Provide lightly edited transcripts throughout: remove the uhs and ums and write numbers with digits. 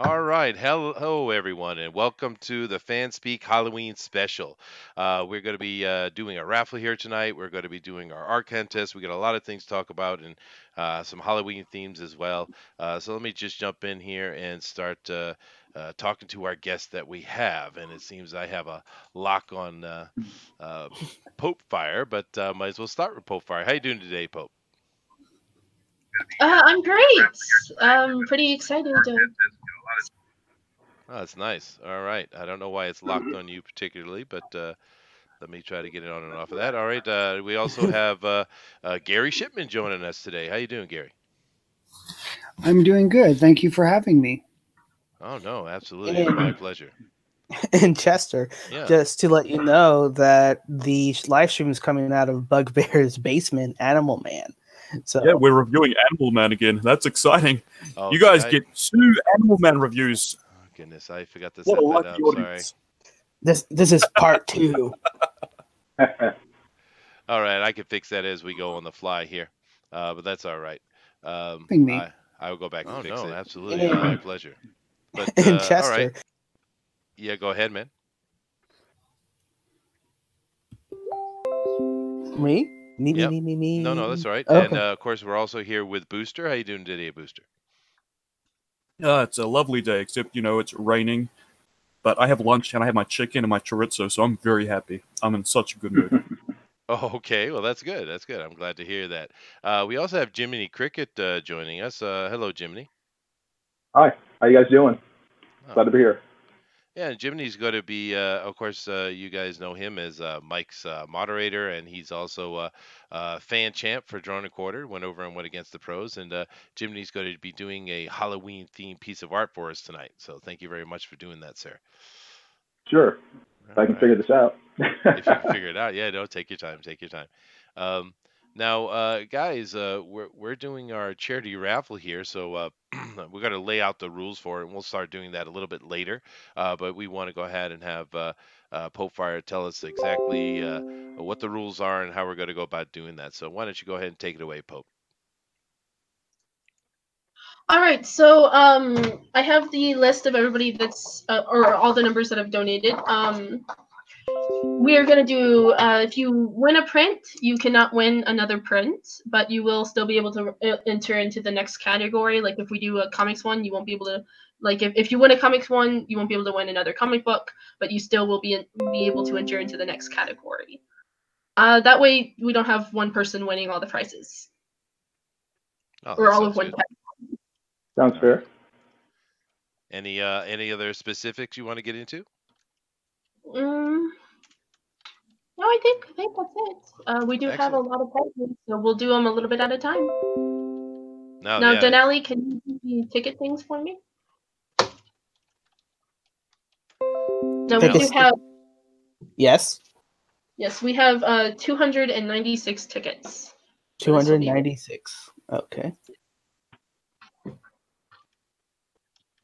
All right, hello everyone, and welcome to the FanSpeak Halloween special. We're going to be doing a raffle here tonight. We're going to be doing our art contest. We got a lot of things to talk about, and some Halloween themes as well. So let me just jump in here and start talking to our guests that we have. And it seems I have a lock on uh, Pope Fire, but might as well start with Pope Fire. How you doing today, Pope? I'm great. I'm pretty excited. Oh, that's nice. All right. I don't know why it's locked on you particularly, but let me try to get it on and off of that. All right. We also have Gary Shipman joining us today. How you doing, Gary? I'm doing good. Thank you for having me. Oh no, absolutely, it's my pleasure. And Chester, Yeah. just to let you know that the live stream is coming out of Bugbear's basement, Animal Man. So Yeah, we're reviewing Animal Man again. That's exciting. Oh, You guys get 2 Animal Man reviews. Oh, goodness, I forgot to What set a that lucky up. audience. this is part 2. All right, I can fix that as we go on the fly here, but that's all right. Me. I will go back and Oh fix no, it. absolutely, it's my pleasure. But And all right, Chester, yeah, go ahead, man. me? Yep. Me. No, that's all right. Okay. And of course, we're also here with Booster. How you doing today, Booster? It's a lovely day, except, it's raining. But I have lunch, and I have my chicken and my chorizo, so I'm very happy. I'm in such a good mood. Oh, okay. Well, that's good. That's good. I'm glad to hear that. We also have Jiminy Cricket joining us. Hello, Jiminy. Hi, how you guys doing? Oh. Glad to be here. Yeah, and Jiminy's going to be, of course, you guys know him as Mike's moderator, and he's also fan champ for Drawn and Quarter. Went over and went against the pros, and Jiminy's going to be doing a Halloween themed piece of art for us tonight. So thank you very much for doing that, sir. Sure, if I can figure this out. If you can figure it out, yeah, no, take your time, take your time. Now, guys, we're doing our charity raffle here, so we're going to lay out the rules for it, and we'll start doing that a little bit later. But we want to go ahead and have Pope Fire tell us exactly what the rules are and how we're going to go about doing that. So why don't you go ahead and take it away, Pope? All right, so I have the list of everybody that's or all the numbers that have donated. We are gonna do. If you win a print, you cannot win another print, but you will still be able to enter into the next category. Like if we do a comics one, you won't be able to. Like if you win a comics one, you won't be able to win another comic book, but you still will be able to enter into the next category. That way, we don't have one person winning all the prizes, or all of one. Sounds fair. Any other specifics you want to get into? No, I think that's it. We do have a lot of prizes, so we'll do them a little bit at a time. Now, yeah. Denali, can you do ticket things for me? No, we do have. Yes. Yes, we have 296 tickets. 296. Okay.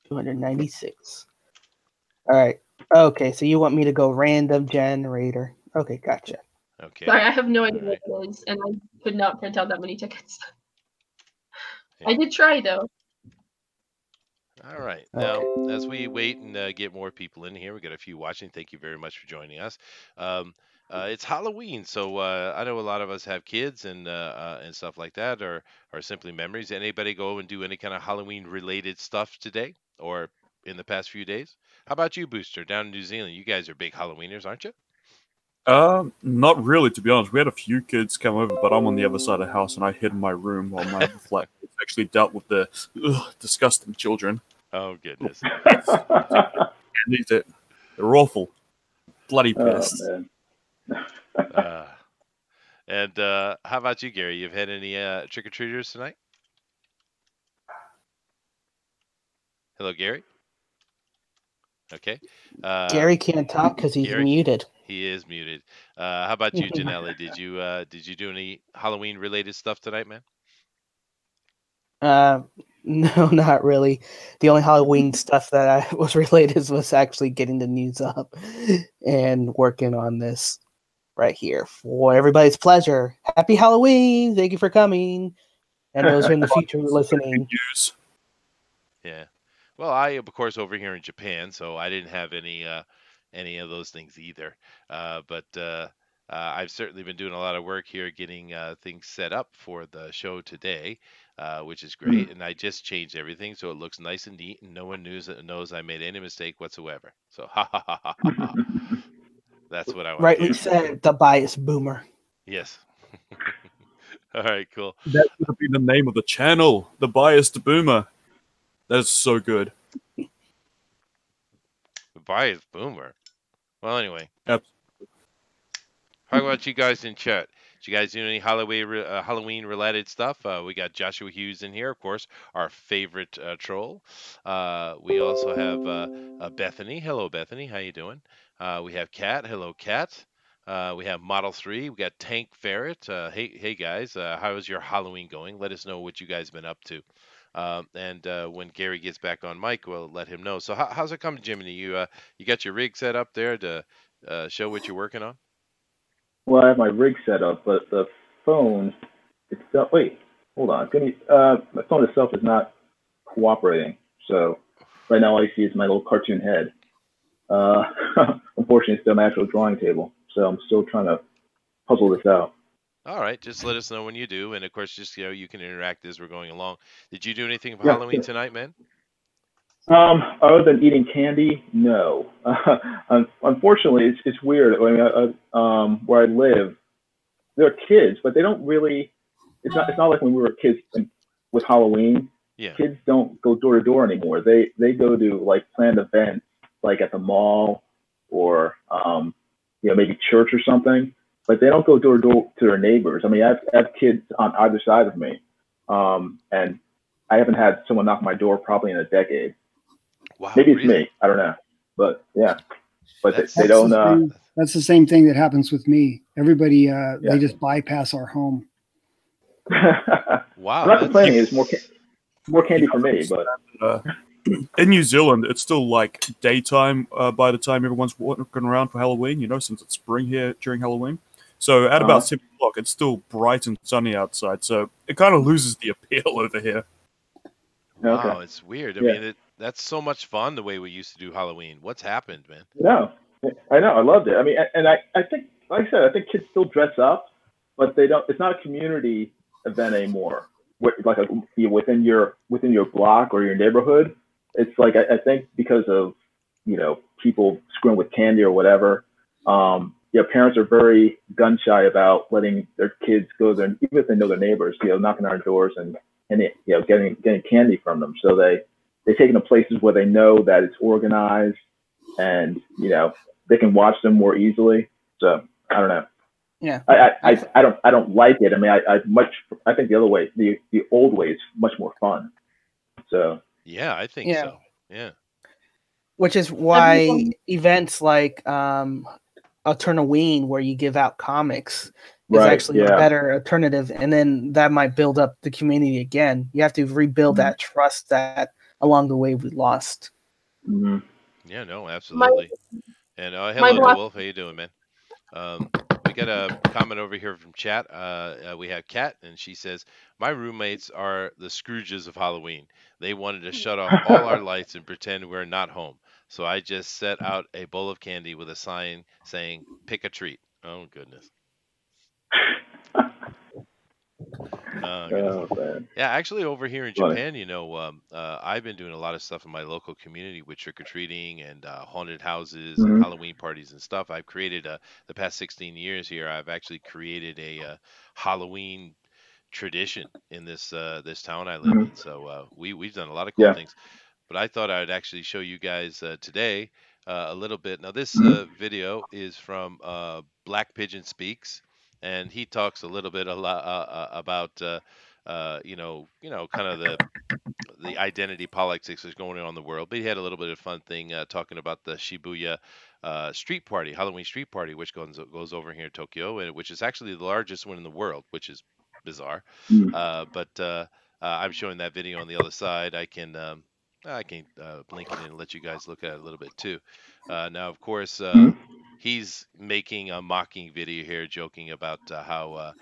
296. All right. Okay, so you want me to go random generator. Okay, gotcha. Okay. Sorry, I have no idea what it is, and I could not print out that many tickets. Yeah. I did try, though. All right. Now, as we wait and get more people in here, we got a few watching. Thank you very much for joining us. It's Halloween, so I know a lot of us have kids and stuff like that, or simply memories. Anybody go and do any kind of Halloween-related stuff today or in the past few days? How about you, Booster, down in New Zealand? You guys are big Halloweeners, aren't you? Not really, to be honest. We had a few kids come over, but I'm on the other side of the house, and I hid in my room while my flat actually dealt with the disgusting children. Oh, goodness. They're awful. Bloody pissed. And how about you, Gary? You've had any trick-or-treaters tonight? Hello, Gary? Okay. Gary can't talk because he's muted. He is muted. How about you, Janelle? Did you do any Halloween-related stuff tonight, man? No, not really. The only Halloween stuff that I was related was actually getting the news up and working on this right here for everybody's pleasure. Happy Halloween! Thank you for coming. And those who are in the future listening. Yeah. Well, I of course over here in Japan, so I didn't have any of those things either. But I've certainly been doing a lot of work here getting things set up for the show today, which is great. And I just changed everything so it looks nice and neat, and no one knows I made any mistake whatsoever. So ha ha ha ha ha ha. That's what I want to Rightly hear. said, the bias boomer. Yes. All right, cool. That should have been the name of the channel, The Biased Boomer. That's so good. Bias boomer. Well, anyway. Yep. How about you guys in chat? Did you guys do any Halloween related stuff? We got Joshua Hughes in here, of course, our favorite troll. We also have Bethany. Hello, Bethany. How you doing? We have Kat. Hello, Kat. We have Model 3. We got Tank Ferret. Hey guys. How is your Halloween going? Let us know what you guys been up to. And when Gary gets back on mic, we'll let him know. So how's it coming, Jiminy? You got your rig set up there to show what you're working on? Well, I have my rig set up, but the phone itself. Wait, hold on. My phone itself is not cooperating. So right now, all I see is my little cartoon head. Uh, Unfortunately, it's still my actual drawing table. So I'm still trying to puzzle this out. All right, just let us know when you do, and of course, just you can interact as we're going along. Did you do anything for Yeah. Halloween tonight, man? Other than eating candy, no. Unfortunately, it's weird. I mean, where I live, there are kids, but they don't really. It's not like when we were kids with Halloween. Yeah. Kids don't go door to door anymore. They go to like planned events, like at the mall or maybe church or something. But they don't go door to door to their neighbors. I mean, I have kids on either side of me, and I haven't had someone knock my door probably in a decade. Wow. Maybe it's really? me. I don't know. But yeah. But That's- they don't. That's the same thing that happens with me. Everybody, they just bypass our home. Wow. I'm not complaining. It's more candy for me, but In New Zealand, it's still like daytime by the time everyone's walking around for Halloween, since it's spring here during Halloween. So at about 7 o'clock, it's still bright and sunny outside. So it kind of loses the appeal over here. Wow, Okay. it's weird. I Yeah. mean, that's so much fun the way we used to do Halloween. What's happened, man? no, I know. I loved it. I mean, and I think, like I said, I think kids still dress up, but they don't. It's not a community event anymore. Like within your block or your neighborhood, it's like I think because of people screwing with candy or whatever. Parents are very gun shy about letting their kids go there, even if they know their neighbors. Knocking on our doors and getting candy from them. So they take them to places where they know that it's organized and they can watch them more easily. So I don't know. Yeah. I don't like it. I mean, I think the other way, the old way is much more fun. So Yeah, I think Yeah. so. Yeah. Which is why Everyone- events like Alternaween, where you give out comics, is Right, actually a yeah. better alternative, and then that might build up the community again. You have to rebuild Mm-hmm. that trust that along the way we lost. mhm. Yeah, no, absolutely. And hello my to block- Wolf. How you doing, man? We got a comment over here from chat. We have Kat, and she says, "My roommates are the Scrooges of Halloween. They wanted to shut off all our lights and pretend we're not home. So I just set out a bowl of candy with a sign saying, 'Pick a treat.'" Oh goodness. Oh, goodness. Oh man. Yeah, actually, over here in Funny. Japan, I've been doing a lot of stuff in my local community with trick or treating and haunted houses Mhm. and Halloween parties and stuff. I've created the past 16 years here. I've actually created a Halloween tradition in this town I live Mhm. in. So we've done a lot of cool Yeah. things. But I thought I'd actually show you guys today a little bit. Now, this Mhm. video is from Black Pigeon Speaks, and he talks a little bit about kind of the identity politics that's going on in the world. But he had a little bit of fun thing talking about the Shibuya street party, Halloween street party, which goes over here in Tokyo, and which is actually the largest one in the world, which is bizarre. Mhm. But I'm showing that video on the other side. I can link it in and let you guys look at it a little bit too. Now, of course, Mhm. he's making a mocking video here, joking about how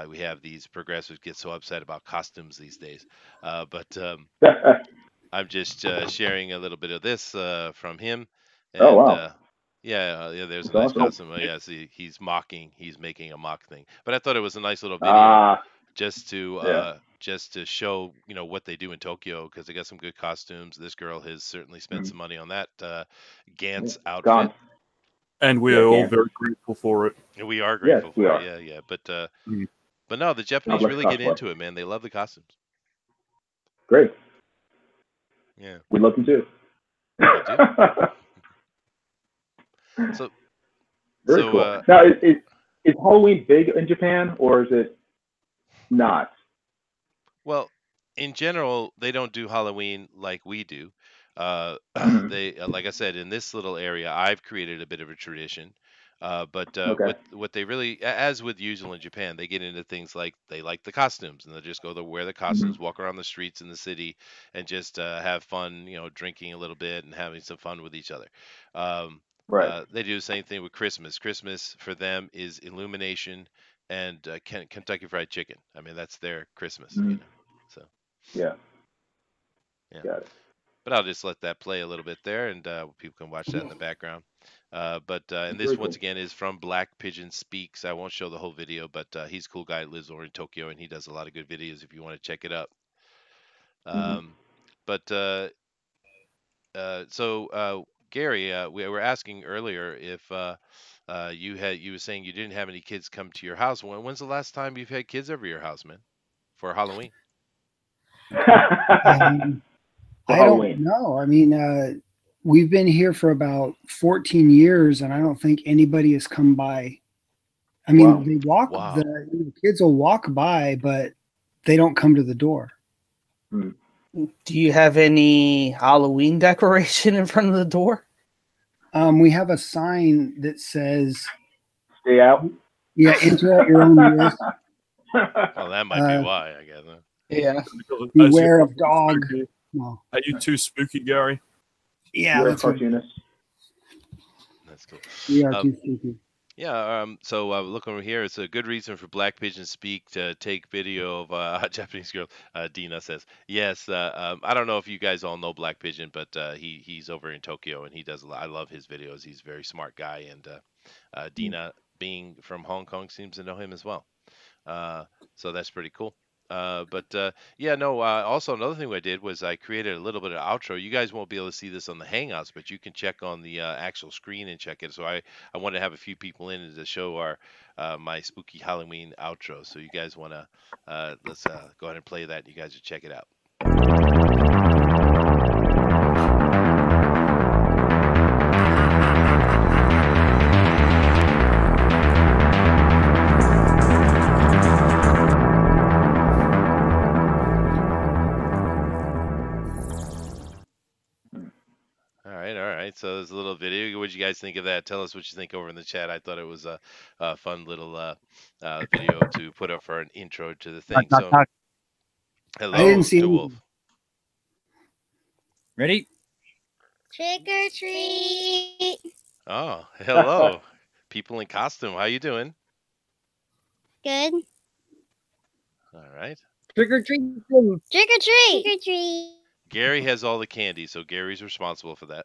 we have these progressives get so upset about costumes these days. But I'm just sharing a little bit of this from him, Oh and wow, yeah, there's a that's nice awesome. costume. Yeah, see, he's making a mock thing, but I thought it was a nice little video Ah, yeah. just to show what they do in Tokyo because they got some good costumes. This girl has certainly spent Mhm. some money on that Yeah. Gantz outfit. Gone. And we Yeah, are all Gant. very grateful for it. And we are Yes, grateful we for it. are. Yeah, yeah, Mm. but no, the God Japanese bless really get cosplay. into it, man. They love the costumes. Great. Yeah, We love them too. we do. So Very so cool. Now, is Halloween big in Japan or is it not? well, in general, they don't do Halloween like we do. Mhm. They, like I said, in this little area, I've created a bit of a tradition. But Okay. what they really, as with usual in Japan, they get into things like they like the costumes, and they'll just go there, wear the Hmm. costumes, walk around the streets in the city, and just have fun, drinking a little bit and having some fun with each other. Um, Right. they do the same thing with Christmas. Christmas for them is illumination and Kentucky Fried Chicken. I mean, that's their Christmas, Hmm. So. Yeah. Yeah, Got it. but I'll just let that play a little bit there, and people can watch that in the background. And Very this once cool. again is from Black Pigeon Speaks. I won't show the whole video, but he's a cool guy. Lives over in Tokyo, and he does a lot of good videos. If you want to check it out. Hmm. Um, but so Gary, we were asking earlier if you were saying you didn't have any kids come to your house. When's the last time you've had kids over your house, man, for Halloween? Um, For I don't Halloween. know. I mean, we've been here for about 14 years, and I don't think anybody has come by. I mean, Wow. they walk, Wow. the kids will walk by, but they don't come to the door. Hmm. Do you have any Halloween decoration in front of the door? We have a sign that says, Stay out. yeah, enter at your own risk. Well, that might be why, I guess. Huh? Yeah. Because Beware of dog. spooky. No. Are you too spooky, Gary? Yeah, You're a that's what cartoonist. That's cool. we are Um, too spooky. Yeah, so look over here. It's a good reason for Black Pigeon Speak to take video of a Japanese girl. Dina says, yes. I don't know if you guys all know Black Pigeon, but he's over in Tokyo and he does a lot. I love his videos. He's a very smart guy, and Dina, being from Hong Kong, seems to know him as well. So that's pretty cool. Yeah, no. Also, another thing I did was I created a little bit of outro. You guys won't be able to see this on the Hangouts, but you can check on the actual screen and check it. So I want to have a few people in to show our my spooky Halloween outro. So you guys want to let's go ahead and play that. You guys should check it out. All right. So there's a little video. What did you guys think of that? Tell us what you think over in the chat. I thought it was a fun little video to put up for an intro to the thing. So, I hello, didn't see DeWolf. Ready? Trick or treat. Oh, hello, people in costume. How you doing? Good. All right. Trick or treat. Trick or treat. Trick or treat. Gary has all the candy, so Gary's responsible for that.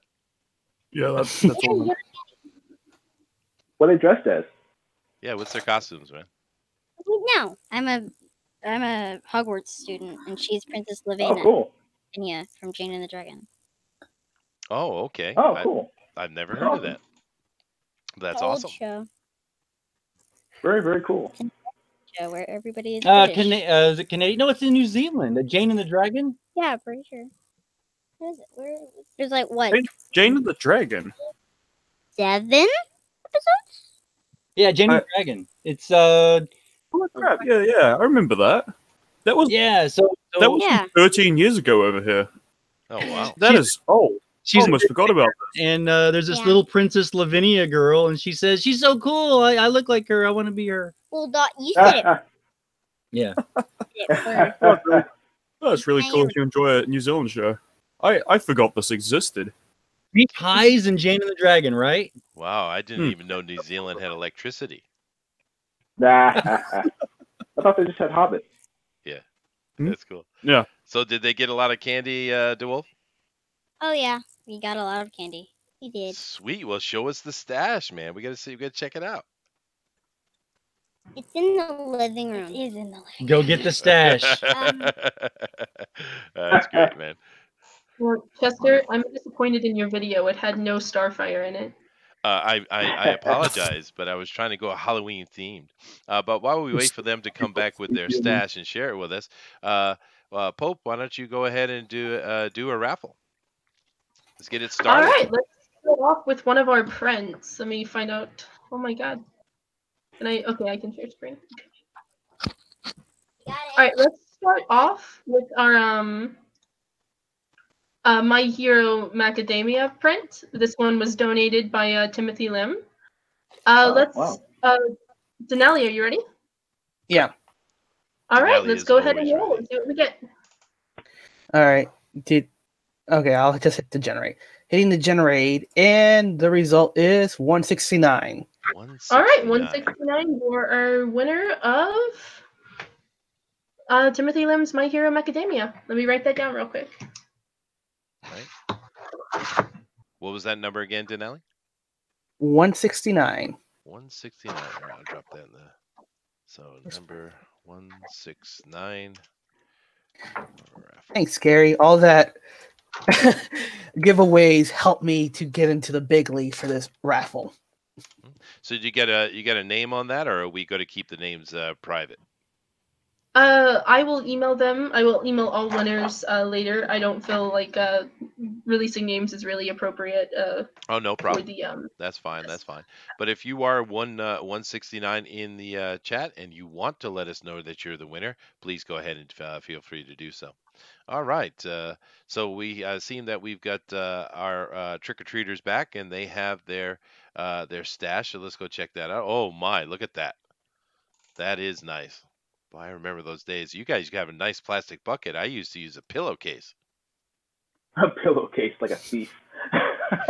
Yeah, that's all. What are they dressed as? Yeah, what's their costumes, man? No, I'm a Hogwarts student, and she's Princess Oh, Lavinia cool. from Jane and the Dragon. Oh, okay. Oh, cool. I've never heard of that. That's Old awesome. show. Very, very cool. Show where everybody is British. Is it Canadian? No, it's in New Zealand. Jane and the Dragon. Yeah, pretty sure. What is it? Where? There's like what? Jane and the Dragon. 7 episodes? Yeah, Jane and the Dragon. It's Oh crap! Yeah, I remember that. That was yeah. So that was Yeah. 13 years ago over here. Oh, wow. That is old. she's Almost forgot about that. and there's this Yeah. little Princess Lavinia girl, and she says she's so cool. I look like her. I want to be her. Well, you said it. Yeah. first. That's really cool if you enjoy a New Zealand show. I forgot this existed. Meet Pies and Jane and the Dragon, right? Wow, I didn't even know New Zealand had electricity. Nah. I thought they just had hobbits. Yeah, Hmm? that's cool. Yeah. So did they get a lot of candy, DeWolf? Oh yeah, we got a lot of candy. We did. Sweet. Well, show us the stash, man. We gotta see. We gotta check it out. It's in the living room. It is in the living Go get the stash. That's great, man. Well, Chester, I'm disappointed in your video. It had no Starfire in it. I apologize, but I was trying to go Halloween themed. But while we wait for them to come back with their stash and share it with us, Pope, why don't you go ahead and do a raffle? Let's get it All started. right, let's start off with one of our friends. Let me find out. Oh my god. Can I? Okay, I can share screen. All right, let's start off with our My Hero Macadamia print. This one was donated by Timothy Lim. Let's. Wow. Denali, are you ready? Yeah. All right, Denali let's is go ahead and always roll. ready. See what we get. All right. Okay, I'll just hit the generate. Hitting the generate, and the result is 169. All right, 169 for our winner of Timothy Lim's My Hero Macadamia. Let me write that down real quick. Right. What was that number again, Denali? 169. 169. All right, I'll drop that in the. So number 169. Thanks, Gary. All that giveaways helped me to get into the big league for this raffle. So did you get a name on that, or are we going to keep the names private? I will email them. I will email all winners later. I don't feel like releasing names is really appropriate. Oh, no problem. For the, that's fine. That's fine. But if you are 169 in the chat and you want to let us know that you're the winner, please go ahead and feel free to do so. All right. So we seen that we've got our trick-or-treaters back, and they have their stash. So let's go check that out. Oh my, look at that. That is nice. Well, I remember those days. You guys have a nice plastic bucket. I used to use a pillowcase. A pillowcase like a thief.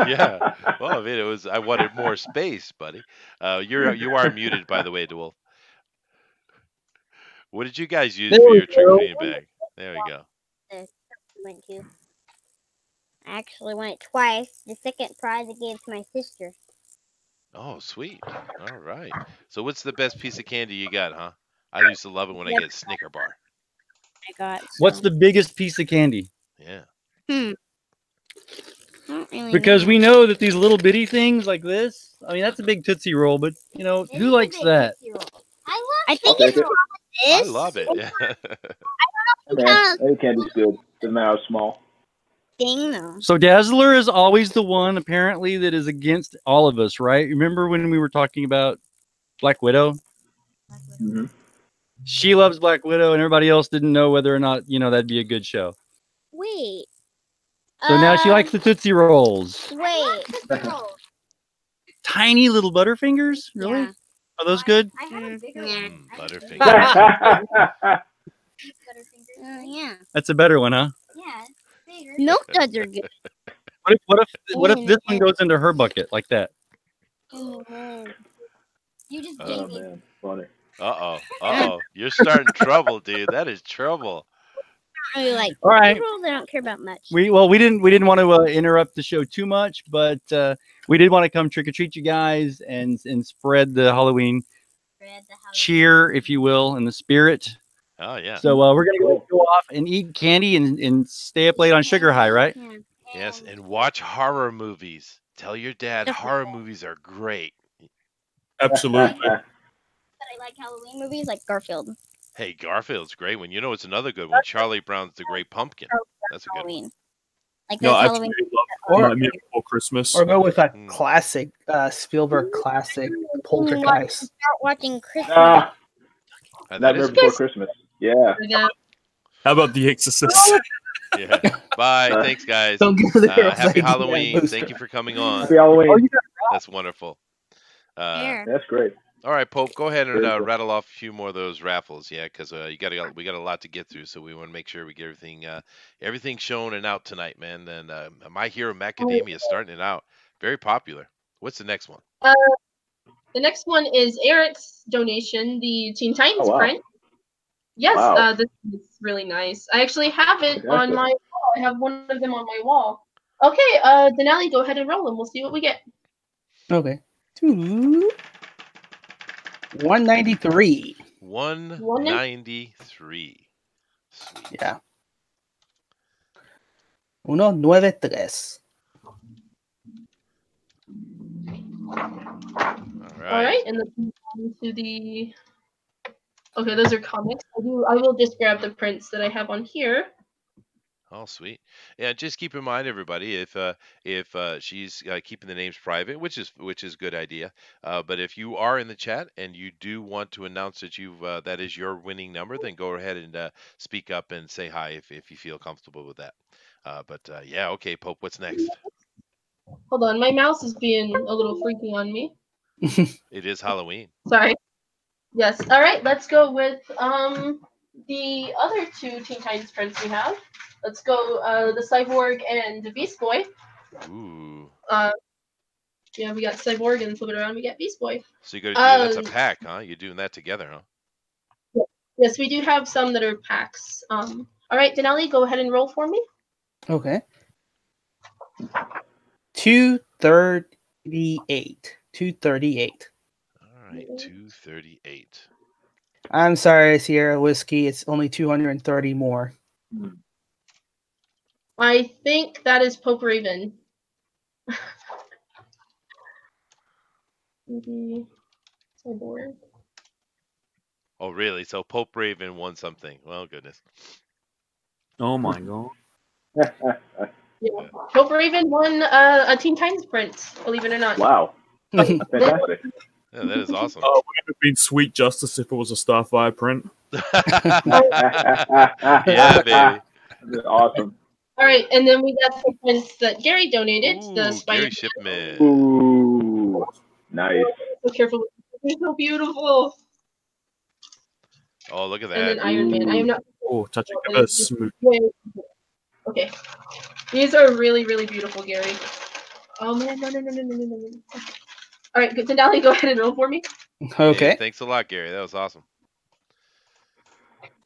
Yeah. Well, I mean, I wanted more space, buddy. You are muted, by the way, DeWolf. What did you guys use for your trick-or-treating bag? There we go. Went to. I actually went twice. The second prize I gave to my sister. Oh, sweet. All right. So what's the best piece of candy you got, huh? I used to love it when I get Snicker bar. I got. What's the biggest piece of candy? Yeah. I don't really Because know. we know that these little bitty things like this, I mean, that's a big Tootsie Roll, but, you know, It who is a likes big that? Tootsie Roll. I think I'll it's take it. this. I love it. Yeah. Hey, man, any candy's good. Doesn't matter how small. Thing though. So Dazzler is always the one, apparently, that is against all of us, right? Remember when we were talking about Black Widow? Mm-hmm. She loves Black Widow, and everybody else didn't know whether or not, you know, that'd be a good show. Wait. So now she likes the Tootsie Rolls. Wait. Tiny little Butterfingers? Really? Yeah. Are those good? I have a bigger one. Butterfinger. Yeah. That's a better one, huh? Yeah. Bigger. Milk duds are good. What if this one goes into her bucket like that? You just Oh, gave me. Man, funny. Uh-oh. You're starting trouble, dude. That is trouble. I like. All right. Rules I don't care about much. We didn't want to interrupt the show too much, but we did want to come trick or treat you guys and spread the Halloween cheer, if you will, in the spirit. Oh yeah. So we're gonna go off and eat candy and stay up late on Sugar High, right? Yeah. Yes, and watch horror movies. Tell your dad horror movies are great. Absolutely. But I like Halloween movies like Garfield. Hey, Garfield's great one. You know it's another good one. Charlie Brown's the Great Pumpkin. That's a good one. Halloween. Like No, those I Halloween. absolutely Or- love Nightmare Before Christmas. Or go with a Mm. classic Spielberg classic, Poltergeist. Start watching Christmas. Ah, That Nightmare is Before Christmas. Yeah. How about The Exorcist? yeah. Bye. Thanks, guys. Don't go there. Happy Like, Halloween. booster. Thank you for coming on. Happy Halloween. That's wonderful. There. That's great. All right, Pope, go ahead and Very cool. rattle off a few more of those raffles, yeah, because we got a lot to get through, so we want to make sure we get everything shown and out tonight, man. And My Hero Macadamia is starting it out, very popular. What's the next one? The next one is Eric's donation, the Teen Titans Oh, wow. print. Yes, Wow. this is really nice. I actually have it on Fantastic. my wall. I have one of them on my wall. Okay, Denali, go ahead and roll, and we'll see what we get. Okay. 193. 193. Sweet. Yeah. 193. All right, and let's move on to the. Okay, those are comics. I will just grab the prints that I have on here. Oh, sweet. Yeah, just keep in mind, everybody, if she's keeping the names private, which is a good idea. But if you are in the chat and you do want to announce that that is your winning number, then go ahead and speak up and say hi if you feel comfortable with that. But yeah, okay, Pope, what's next? Hold on, my mouse is being a little freaky on me. It is Halloween. Sorry. Yes. All right, let's go with the other two Teen Titans prints we have. Let's go the Cyborg and the Beast Boy. Ooh. Yeah, we got Cyborg and flip it around, we got Beast Boy. So you're gonna do that's a pack, huh? You're doing that together, huh? Yes, we do have some that are packs. All right, Denali, go ahead and roll for me. Okay. 238. 238. All right, 238. I'm sorry, Sierra Whiskey. It's only 230 more. I think that is Pope Raven. Maybe Cyborg. Oh, really? So Pope Raven won something. Well, goodness. Oh my god. Yeah. Pope Raven won a Teen Titans print, believe it or not. Wow. Fantastic. Yeah, that is awesome. Oh, would it have been Sweet Justice if it was a Starfire print? Yeah, baby. That's awesome. All right, and then we got the prints that Gary donated. Ooh, The Spider. Gary Shipman. Ooh. Nice. So careful. They're so beautiful. Oh, look at And then that. Iron Man. I am not. Oh, touching a smooth. Okay. These are really, really beautiful, Gary. Oh man, no. All right, good. Denali, go ahead and roll for me. Okay. Hey, thanks a lot, Gary. That was awesome.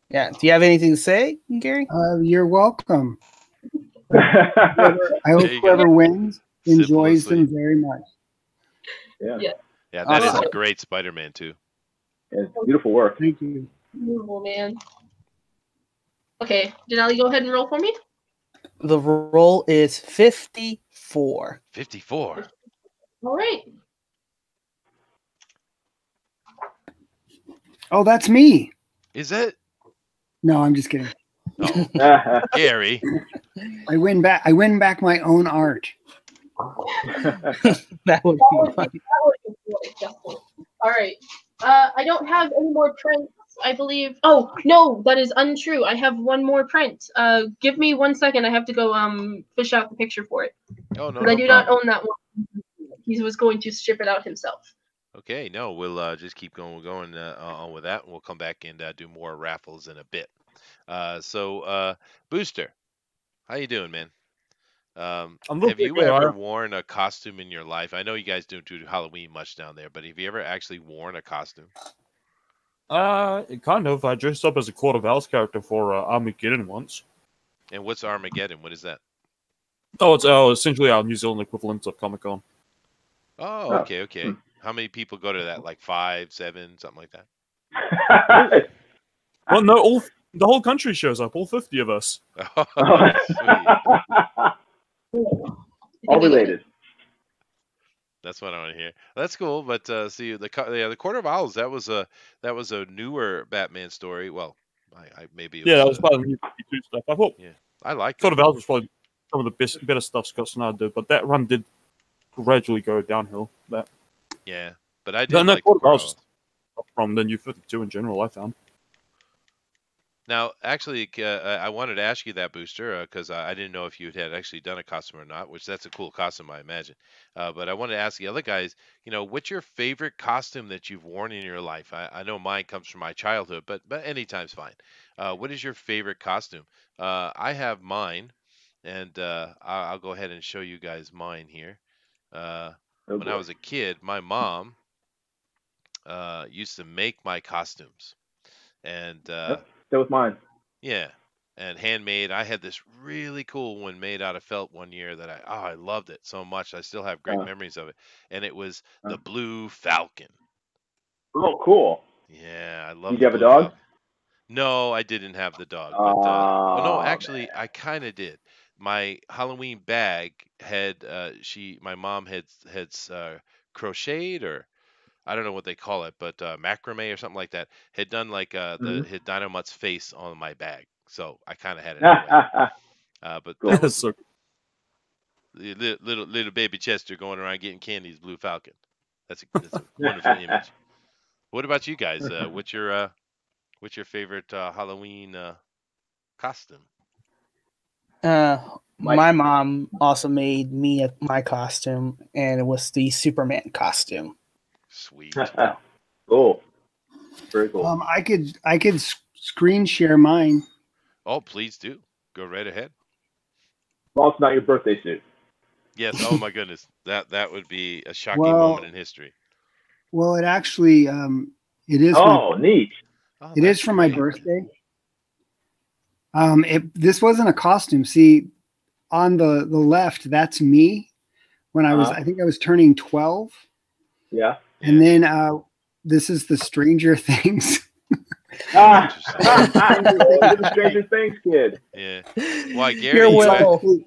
Yeah. Do you have anything to say, Gary? You're welcome. I hope whoever wins enjoys them very much. Yeah. Yeah, that is a great Spider-Man too. Yeah, beautiful work. Thank you. Beautiful, man. Okay, Denali, go ahead and roll for me. The roll is 54. 54. All right. Oh, that's me. Is it? No, I'm just kidding. Oh. Gary. I win back my own art. That would be fun. All right. I don't have any more prints, I believe. Oh, no, that is untrue. I have one more print. Give me 1 second. I have to go fish out the picture for it. Oh, no. Because I do not own that one. He was going to ship it out himself. Okay, no, we'll just keep going on with that, and we'll come back and do more raffles in a bit. So, Booster, how you doing, man? Have you ever worn a costume in your life? I know you guys don't do Halloween much down there, but have you ever actually worn a costume? Kind of. I dressed up as a Court of Owls character for Armageddon once. And what's Armageddon? What is that? Oh, it's essentially our New Zealand equivalent of Comic Con. Oh, okay. How many people go to that? Like 5, 7, something like that? Well, no, the whole country shows up. All 50 of us. Oh, sweet. All related. That's what I want to hear. That's cool. But see, the Court of Owls, that was a newer Batman story. Well, I maybe it that was part of the new 52 stuff. I thought. Yeah, I like Court of Owls was probably some of the better stuff Scott Snyder did, but that run did gradually go downhill. Yeah, but I did like Court of Owls from the new 52 in general. I found. Now, actually, I wanted to ask you that, Booster, because I didn't know if you had actually done a costume or not, which that's a cool costume, I imagine. But I wanted to ask the other guys, what's your favorite costume that you've worn in your life? I know mine comes from my childhood, but anytime's fine. What is your favorite costume? I have mine, and I'll go ahead and show you guys mine here. When I was a kid, my mom used to make my costumes. And That was mine. Yeah, and handmade. I had this really cool one made out of felt one year that I loved it so much. I still have great Uh, memories of it, and it was uh, the Blue Falcon. oh, cool. Yeah, I love Did you the have a Blue dog? Falcon. No, I didn't have the dog, but well, no, Oh actually, I kind of did. My Halloween bag had my mom had crocheted, or I don't know what they call it, but macrame or something like that. Had done like man. had Dynomutt's face on my bag, so I kind of had it anyway. Hmm But that Cool. was So the little baby Chester going around getting candies, Blue Falcon. That's a wonderful image. What about you guys? What's your favorite Halloween costume? Uh, My my mom also made me my costume, and it was the Superman costume. Sweet. cool. Very cool. I could screen share mine. Oh, please do. Go right ahead. Well, it's not your birthday suit. Yes. Oh my goodness. That would be a shocking moment Well, in history. well, it actually it is my Oh, neat. Oh, it is that's for my great. birthday. This wasn't a costume. See, on the left, that's me when Uh-huh. I think I was turning 12, Yeah. and Yeah. then this is the Stranger Things. Interesting. You're the Stranger Things kid. Yeah. Why, You're Gary? Will.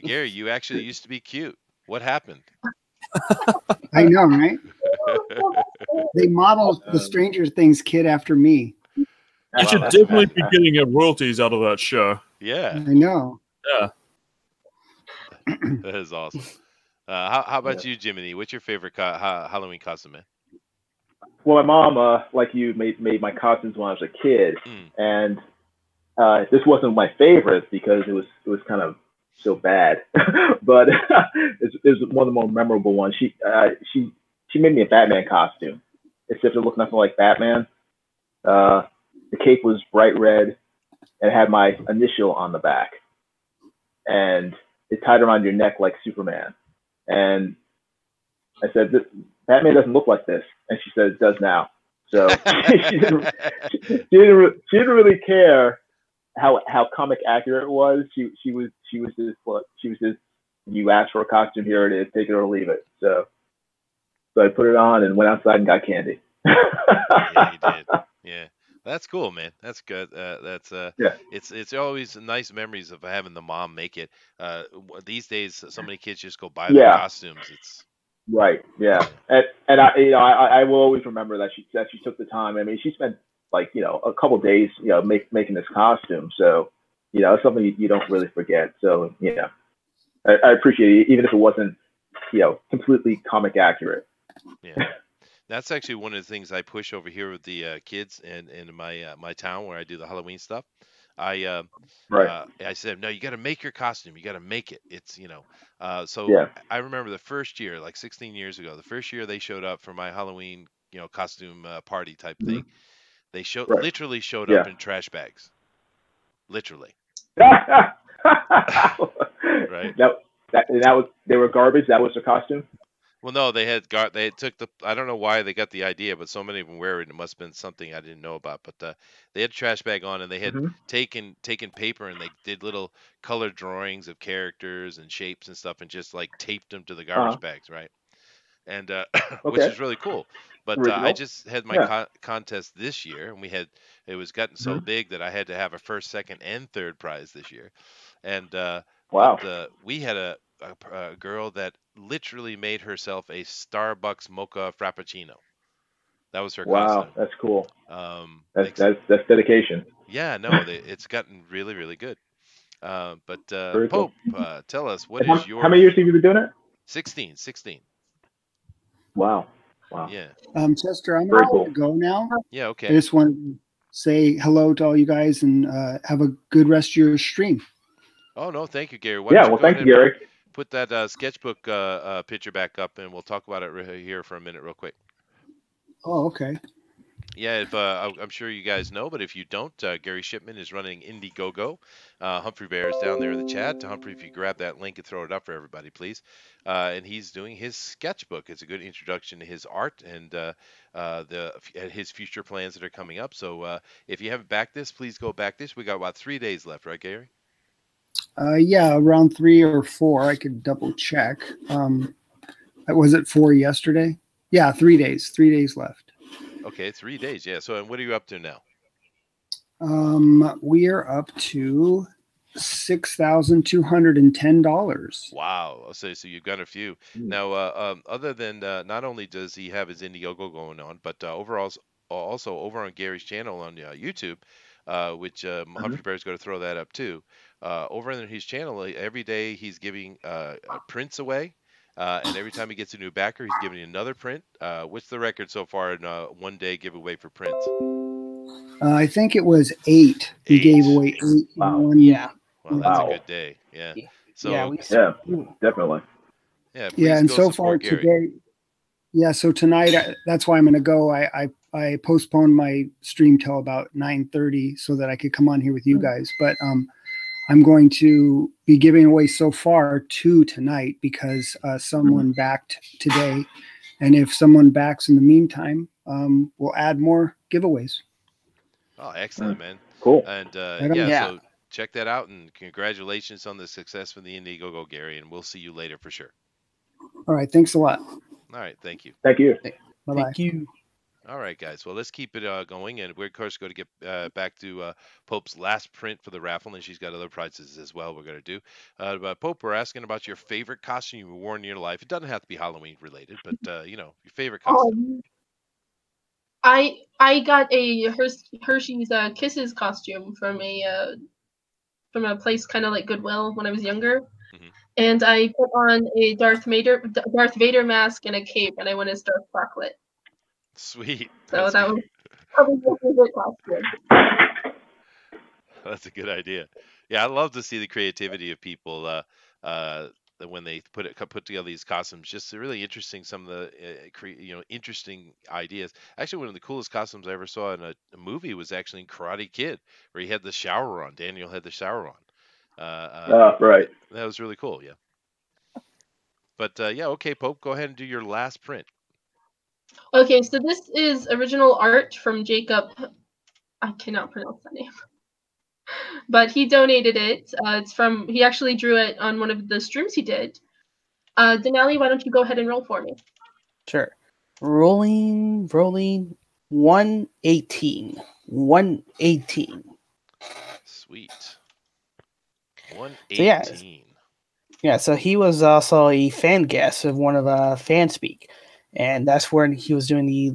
Gary, you actually used to be cute. What happened? I know, right? They modeled the Stranger Things kid after me. you Wow, should that's definitely amazing. be getting royalties out of that show. Yeah, I know. Yeah. that is awesome. How about you, Jiminy? What's your favorite Halloween costume, man? Well, my mom, like you, made my costumes when I was a kid, Mm. and this wasn't my favorite because it was kind of so bad, but it's one of the more memorable ones. She made me a Batman costume, except it looked nothing like Batman. The cape was bright red and it had my initial on the back, and it tied around your neck like Superman. And I said, Batman doesn't look like this, and she said it does now. So she didn't really care how comic accurate it was. She was just you asked for a costume, here it is, take it or leave it. So I put it on and went outside and got candy. Yeah, you did. Yeah, that's cool, man. That's good. That's Yeah. it's always nice memories of having the mom make it. These days, so many kids just go buy their Yeah. costumes. It's Right. Yeah. yeah. And I will always remember that she took the time. I mean, she spent like a couple days making this costume. So it's something you don't really forget. So I appreciate it, even if it wasn't completely comic accurate. Yeah. That's actually one of the things I push over here with the kids in my my town where I do the Halloween stuff. Right. I said, no, you got to make your costume. You got to make it. It's So Yeah. I remember the first year, like 16 years ago, the first year they showed up for my Halloween, costume party type Mhm. thing. They Right. literally showed up Yeah. in trash bags, literally, that right? that was they were garbage. That was their costume. Well, no, they took the I don't know why they got the idea, but so many of them wear it. It must have been something I didn't know about. But they had a trash bag on, and they had Hmm taken paper and they did little color drawings of characters and shapes and stuff, and just like taped them to the Uh-huh. garbage bags, right? And which Okay. is really cool. But I Original. just had my Yeah. contest this year, and it was gotten so Mhm. big that I had to have a first, second, and third prize this year. And Wow. we had a girl that literally made herself a Starbucks mocha frappuccino. That was her Wow. costume. That's cool. That's That's dedication. Yeah, no, it's gotten really, really good. But Very cool. Pope, tell us, what And is how many years have you been doing it? 16? Wow. Wow. Yeah. Chester, I'm Very going cool. to go now. Yeah, I okay. just want to say hello to all you guys and have a good rest of your stream. Oh, no, thank you, Gary. Why Yeah. don't you Well, go thank ahead you, and Gary. put that sketchbook picture back up, and we'll talk about it here for a minute real quick. Oh, okay. Yeah, if I'm sure you guys know, but if you don't, Gary Shipman is running Indiegogo. Humphrey Bear is down there in the chat. Humphrey, if you grab that link and throw it up for everybody, please. And he's doing his sketchbook. It's a good introduction to his art and his future plans that are coming up. So if you haven't backed this, please go back this. We got about 3 days left, right, Gary? Yeah, around 3 or 4. I could double check. Was it 4 yesterday? Yeah, 3 days. 3 days left. Okay, 3 days. Yeah. So, and what are you up to now? We are up to $6,210. Wow. So you've got a few. Now, other than not only does he have his Indiegogo going on, but overall, also over on Gary's channel on YouTube, which Humphrey Bear's going to throw that up too. Over on his channel, every day he's giving prints away. And every time he gets a new backer, he's giving another print. What's the record so far in one day giveaway for prints? I think it was 8. He gave away 8. Wow. Yeah. Well, that's a good day. Yeah. So yeah, definitely. yeah, please yeah, and go so far support Gary. today, yeah. So tonight, that's why I'm going to go. I postponed my stream till about 9:30 so that I could come on here with you guys. But I'm going to be giving away so far 2 tonight because someone backed today, and if someone backs in the meantime, we'll add more giveaways. Oh, excellent, man. Cool. And Yeah. so check that out, and congratulations on the success for the Indiegogo, Gary, and we'll see you later for sure. All right, thanks a lot. All right, thank you. Thank you. Bye-bye. Thank you. All right, guys. Well, let's keep it going, and we're of course going to get back to Pope's last print for the raffle, and she's got other prizes as well. We're going to do. But Pope, we're asking about your favorite costume you've worn in your life. It doesn't have to be Halloween related, but your favorite costume. I got a Hershey's Kisses costume from a place kind of like Goodwill when I was younger, and I put on a Darth Vader mask and a cape, and I went as Darth Chocolate. Sweet. So that was probably my favorite costume. That's a good idea. Yeah, I love to see the creativity of people when they put together these costumes. Just really interesting. Some of the interesting ideas. Actually, one of the coolest costumes I ever saw in a movie was actually in Karate Kid, where he had the shower on. Daniel had the shower on. Right. That was really cool. Yeah. But yeah, okay, Pope, go ahead and do your last print. Okay, so this is original art from Jacob. I cannot pronounce that name. But he donated it. He actually drew it on one of the streams he did. Denali, why don't you go ahead and roll for me? Sure. Rolling. 118. 118. Sweet. 118. Yeah, so he was also a fan guest of one of FanSpeak, and that's where he was doing the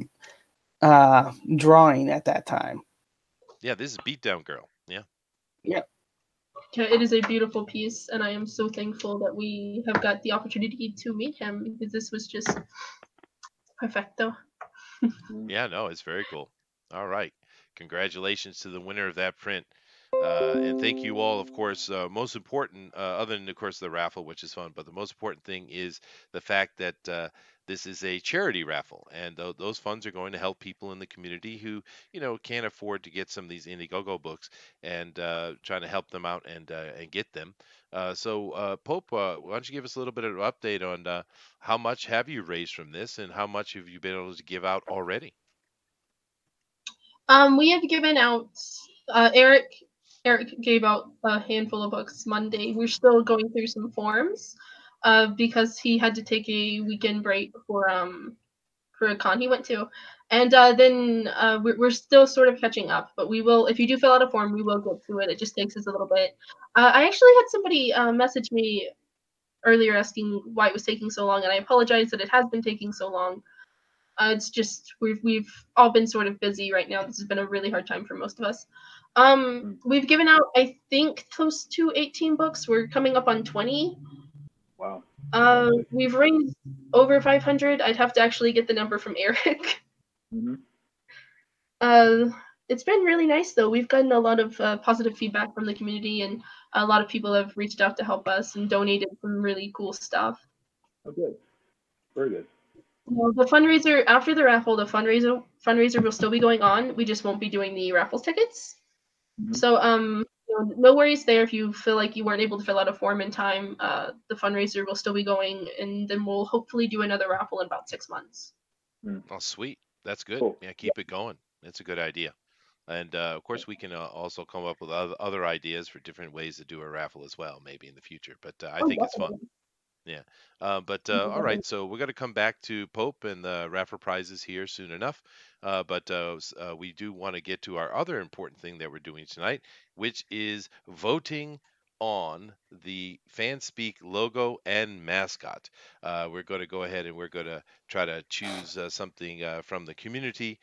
drawing at that time. Yeah, this is Beatdown Girl. Yeah. Yep. Yeah, it is a beautiful piece, and I am so thankful that we have got the opportunity to meet him, because this was just perfecto. Yeah, no, it's very cool. All right. Congratulations to the winner of that print. And thank you all, of course. Most important, other than, of course, the raffle, which is fun, but the most important thing is the fact that this is a charity raffle, and those funds are going to help people in the community who, can't afford to get some of these Indiegogo books, and trying to help them out and get them. So, Pope, why don't you give us a little bit of an update on how much have you raised from this, and how much have you been able to give out already? We have given out. Eric gave out a handful of books Monday. We're still going through some forms, because he had to take a weekend break for a con he went to, and then we're still sort of catching up. But we will, if you do fill out a form, we will get to it. It just takes us a little bit. I actually had somebody message me earlier asking why it was taking so long, and I apologize that it has been taking so long. It's just we've all been sort of busy right now. This has been a really hard time for most of us. We've given out, I think, close to 18 books. We're coming up on 20. Wow. We've raised over 500. I'd have to actually get the number from Eric. It's been really nice, though. We've gotten a lot of positive feedback from the community, and a lot of people have reached out to help us and donated some really cool stuff. Oh, good. Very good. Well, the fundraiser after the raffle, the fundraiser will still be going on. We just won't be doing the raffle tickets. Mhm. So no worries there if you feel like you weren't able to fill out a form in time. The fundraiser will still be going, and then we'll hopefully do another raffle in about 6 months. Oh, sweet. That's good. Cool. Yeah, keep it going. That's a good idea. And of course, we can also come up with other ideas for different ways to do a raffle as well, maybe in the future. But I Oh, think it's fun. definitely. Yeah. But all right. So we're going to come back to Pope and the raffle prizes here soon enough. But we do want to get to our other important thing that we're doing tonight, which is voting on the FanSpeak logo and mascot. We're going to go ahead and we're going to try to choose something from the community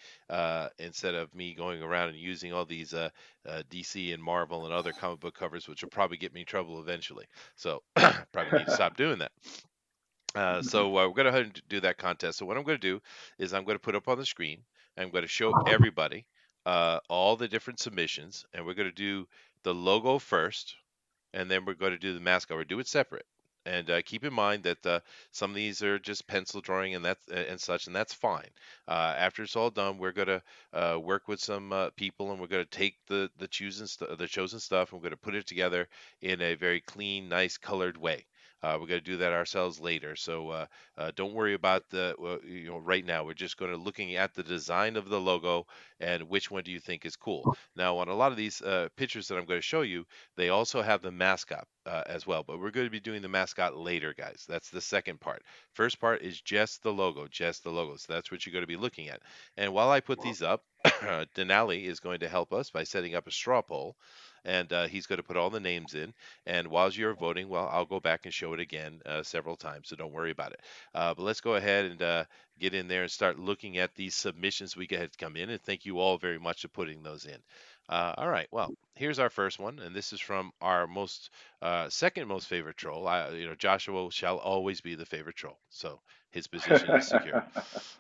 instead of me going around and using all these DC and Marvel and other comic book covers, which will probably get me in trouble eventually. So probably need to stop doing that. So we're going to go ahead and do that contest. So what I'm going to do is I'm going to put up on the screen. I'm going to show everybody all the different submissions, and we're going to do the logo first, and then we're going to do the mascot. We're do it separate. And keep in mind that some of these are just pencil drawing and that's and such, and that's fine. After it's all done, we're going to work with some people, and we're going to take the chosen stuff, and we're going to put it together in a very clean, nice, colored way. We're going to do that ourselves later, so don't worry about the right now. We're just going to looking at the design of the logo and which one do you think is cool. Now, on a lot of these pictures that I'm going to show you, they also have the mascot as well, but we're going to be doing the mascot later, guys. That's the second part. First part is just the logo, just the logo. So that's what you're going to be looking at. And while I put these up, Denali is going to help us by setting up a straw poll, and he's going to put all the names in. And while you're voting, well, I'll go back and show it again several times, so don't worry about it. But let's go ahead and get in there and start looking at these submissions we had come in. And thank you all very much for putting those in. All right, well, here's our first one, and this is from our second most favorite troll. Joshua shall always be the favorite troll, so his position is secure.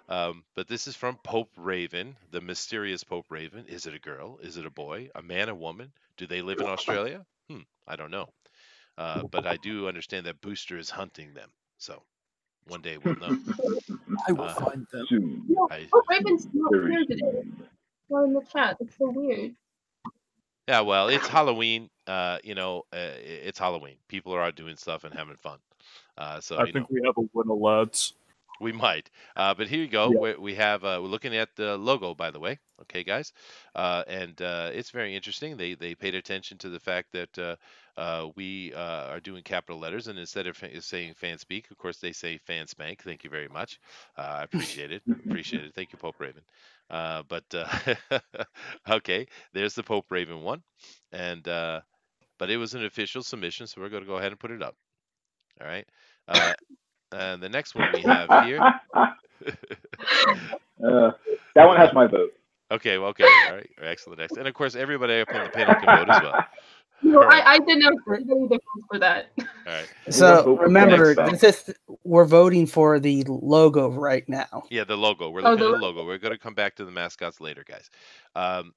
But this is from Pope Raven, the mysterious Pope Raven. Is it a girl? Is it a boy? A man? A woman? Do they live in Australia? I don't know. But I do understand that Booster is hunting them, so one day we'll know. I will find them. Soon. No, I, Raven's not Very here today. soon. Not in the chat. It's so weird. yeah, well, it's Halloween. It's Halloween. People are out doing stuff and having fun. So I think we have a winner, lads. we might. But here you go. Yeah. We're looking at the logo, by the way. Okay, guys. And it's very interesting. They paid attention to the fact that we are doing capital letters, and instead of saying FanSpeak, of course, they say FanSpank. Thank you very much. I appreciate it. Appreciate it. Thank you, Pope Raven. Okay, there's the Pope Raven one. And but it was an official submission, so we're going to go ahead and put it up. All right. And the next one we have here. That one has my vote. Okay, well, okay, all right, excellent, excellent. And of course, everybody up on the panel can vote as well. No, All right. I did not see any difference for that. All right. So remember, Thanks, this is we're voting for the logo right now. Yeah, the logo. We're Oh, looking the at the logo. We're going to come back to the mascots later, guys.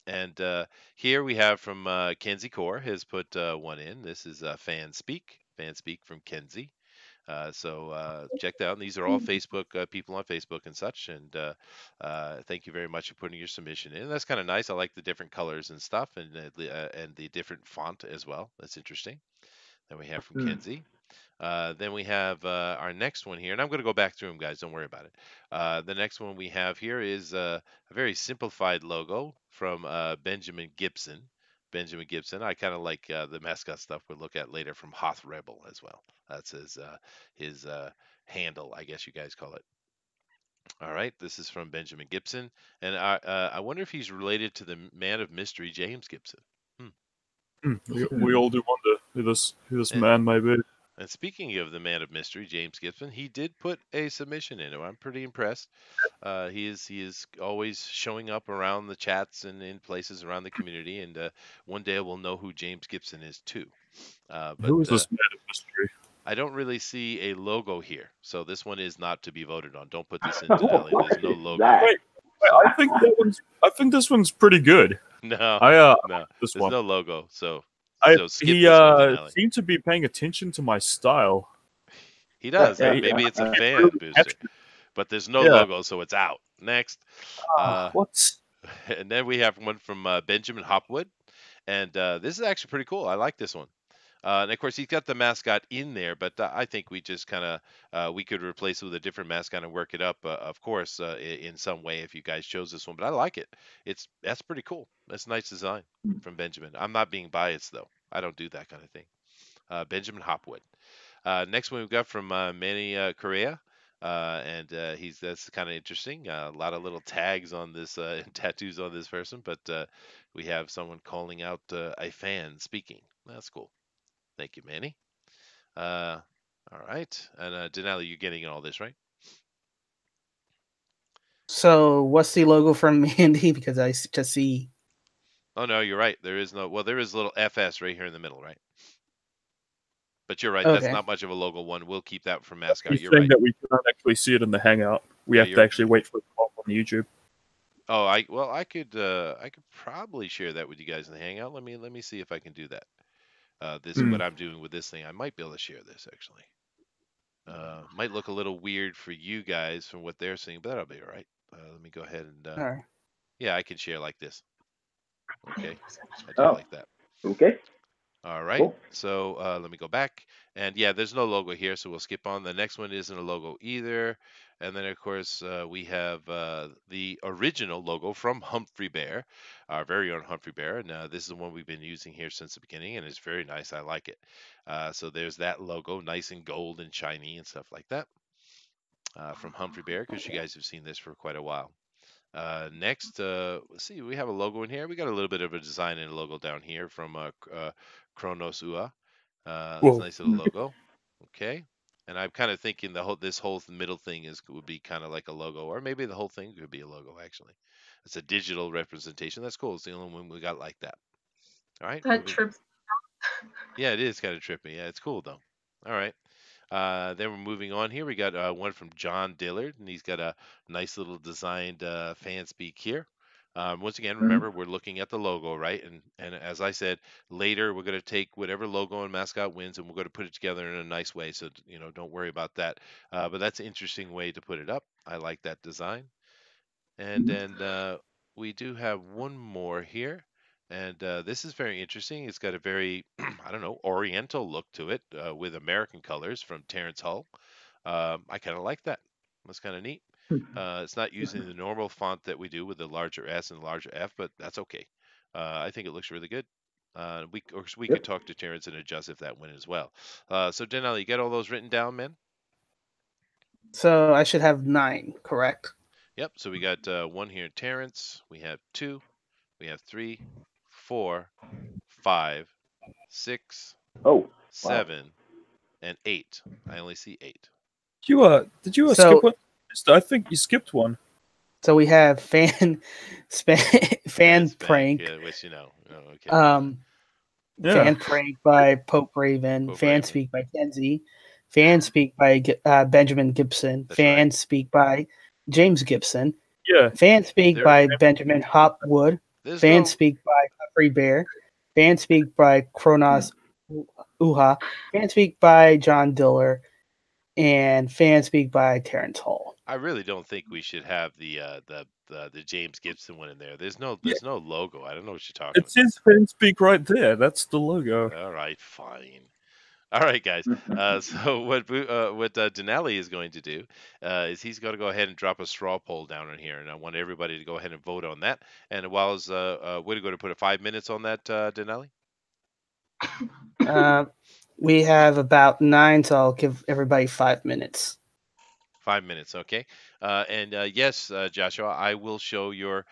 And here we have from Kenzie Core has put one in. This is FanSpeak. FanSpeak from Kenzie. So check that out. And these are all Facebook people on Facebook and such. And thank you very much for putting your submission in. That's kind of nice. I like the different colors and stuff, and the different font as well. That's interesting. Then we have from Kenzie. Then we have our next one here, and I'm going to go back through them, guys. Don't worry about it. The next one we have here is a very simplified logo from Benjamin Gibson. Benjamin Gibson. I kind of like the mascot stuff we'll look at later from Hoth Rebel as well. That's his handle, I guess you guys call it. All right, this is from Benjamin Gibson, and I wonder if he's related to the man of mystery, James Gibson. We all do wonder who this man may be. And speaking of the man of mystery, James Gibson, he did put a submission in. I'm pretty impressed. He is always showing up around the chats and in places around the community. And one day we'll know who James Gibson is too. Who is this man of mystery? I don't really see a logo here, so this one is not to be voted on. Don't put this in Denali. There's no logo. Wait, I think this one's pretty good. No, no. This there's one. no logo. So skip he this one, Denali. seemed to be paying attention to my style. He does. Yeah, Maybe it's a he fan really booster. captured but there's no Yeah. logo, so it's out. Next. What? And then we have one from Benjamin Hopwood, and this is actually pretty cool. I like this one. And of course, he's got the mascot in there, but I think we just kind of we could replace it with a different mascot and work it up, of course, in some way if you guys chose this one. But I like it. That's pretty cool. That's a nice design from Benjamin. I'm not being biased though. I don't do that kind of thing. Benjamin Hopwood. Next one we've got from Manny Correa. And that's kind of interesting. A lot of little tags on this tattoos on this person, but we have someone calling out a fan speaking. That's cool. Thank you, Manny. Uh, all right, and Denali, you're getting all this right? So what's the logo from Mandy? Because I just see. Oh no, you're right. There is no. Well, there is a little FS right here in the middle, right? But you're right. That's Okay. not much of a logo one. We'll keep that for mascot. He's You're saying right. that we cannot actually see it in the Hangout. We Yeah, have to you're- actually wait for it to pop on YouTube. Oh, I could probably share that with you guys in the Hangout. Let me see if I can do that. This is what I'm doing with this thing. I might be able to share this actually. Might look a little weird for you guys from what they're seeing, but that'll be all right. Let me go ahead and All right. yeah, I can share like this. Okay, I'll do it Oh, like that. okay. All right. Cool. So let me go back. And yeah, there's no logo here, so we'll skip on. The next one isn't a logo either. And then, of course, we have the original logo from Humphrey Bear, our very own Humphrey Bear. And this is the one we've been using here since the beginning, and it's very nice. I like it. So there's that logo, nice and gold and shiny and stuff like that from Humphrey Bear, because you guys have seen this for quite a while. Next, let's see, we have a logo in here. We got a little bit of a design and a logo down here from Kronos Ua. That's a Whoa. nice little logo. Okay. And I'm kind of thinking this whole middle thing would be kind of like a logo, or maybe the whole thing could be a logo actually. It's a digital representation. That's cool. It's the only one we got like that. All right. That trips. Yeah, it is kind of trippy. Yeah, it's cool though. All right. Then we're moving on here. We got one from John Dillard, and he's got a nice little designed FanSpeak here. Once again, remember we're looking at the logo, right? And as I said, later we're going to take whatever logo and mascot wins, and we're going to put it together in a nice way. So don't worry about that. But that's an interesting way to put it up. I like that design. And then we do have one more here. And this is very interesting. It's got a very, I don't know, Oriental look to it with American colors from Terrence Hull. I kind of like that. That's kind of neat. It's not using the normal font that we do with the larger S and larger F, but that's okay. I think it looks really good. We could talk to Terrence and adjust if that went as well. So Denali, you got all those written down, man? So I should have 9, correct? Yep. So we got one here, Terrence. We have 2. We have 3, 4, 5, 6, Oh, wow. 7, and 8. I only see 8. Did you So- skip one? I think you skipped one. So we have fan That's prank. Yeah, which Oh, okay. Yeah. Fan prank by Pope Raven. Pope Fan Raven. speak by Kenzie. Fan speak by Benjamin Gibson. That's Fan right. speak by James Gibson. Yeah. Fan speak There- by Benjamin Hopwood. There's Fan no, speak by Humphrey Bear. Fan speak by Kronos Uha. Fan speak by John Diller. And fan speak by Terrence Hall. I really don't think we should have the James Gibson one in there. There's no logo. I don't know what you're talking It says FanSpeak right there. That's the logo. about. All right, fine. All right, guys. So what Denali is going to do is he's going to go ahead and drop a straw poll down in here, and I want everybody to go ahead and vote on that. And while we're going to put 5 minutes on that, Denali. We have about 9, so I'll give everybody 5 minutes. 5 minutes, okay. And yes, Joshua, I will show your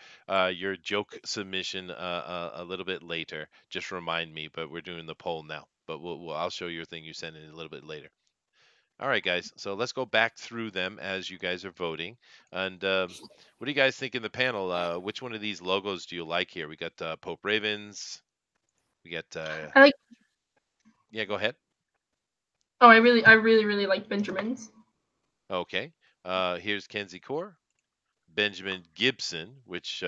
joke submission a little bit later. Just remind me, but we're doing the poll now. But I'll show your thing you sent in a little bit later. All right, guys. So let's go back through them as you guys are voting. And what do you guys think in the panel? Which one of these logos do you like here? We got Pope Ravens. We got. I like. Yeah, go ahead. Oh, I really like Benjamin's. Okay. Here's Kenzie Core. Benjamin Gibson, which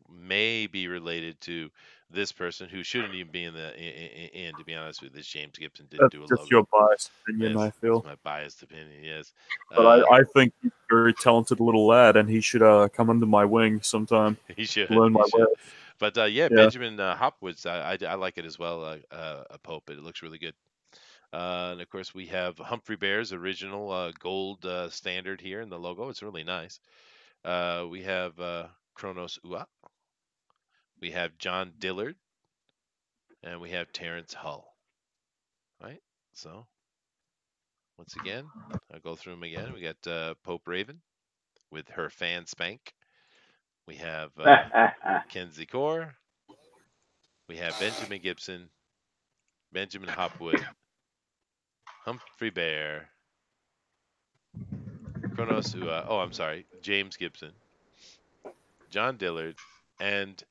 may be related to this person who shouldn't even be in the in. To be honest with you, this James Gibson didn't That's do a just logo. your biased opinion, Yes, I it's feel. my biased opinion. Yes, But I think he's a very talented little lad, and he should come under my wing sometime. he should. Learn He my should. ways. But Yeah. Benjamin Hopwood's, I like it as well. A Pope, it looks really good. And of course, we have Humphrey Bear's original gold standard here in the logo. It's really nice. We have Kronos Ua. We have John Dillard. And we have Terrence Hull. Right? So, once again, I'll go through them again. We got Pope Raven with her FanSpeak. We have Kenzie Core. We have Benjamin Gibson, Benjamin Hopwood, Humphrey Bear, Kronos Ua. Oh, I'm sorry, James Gibson, John Dillard, and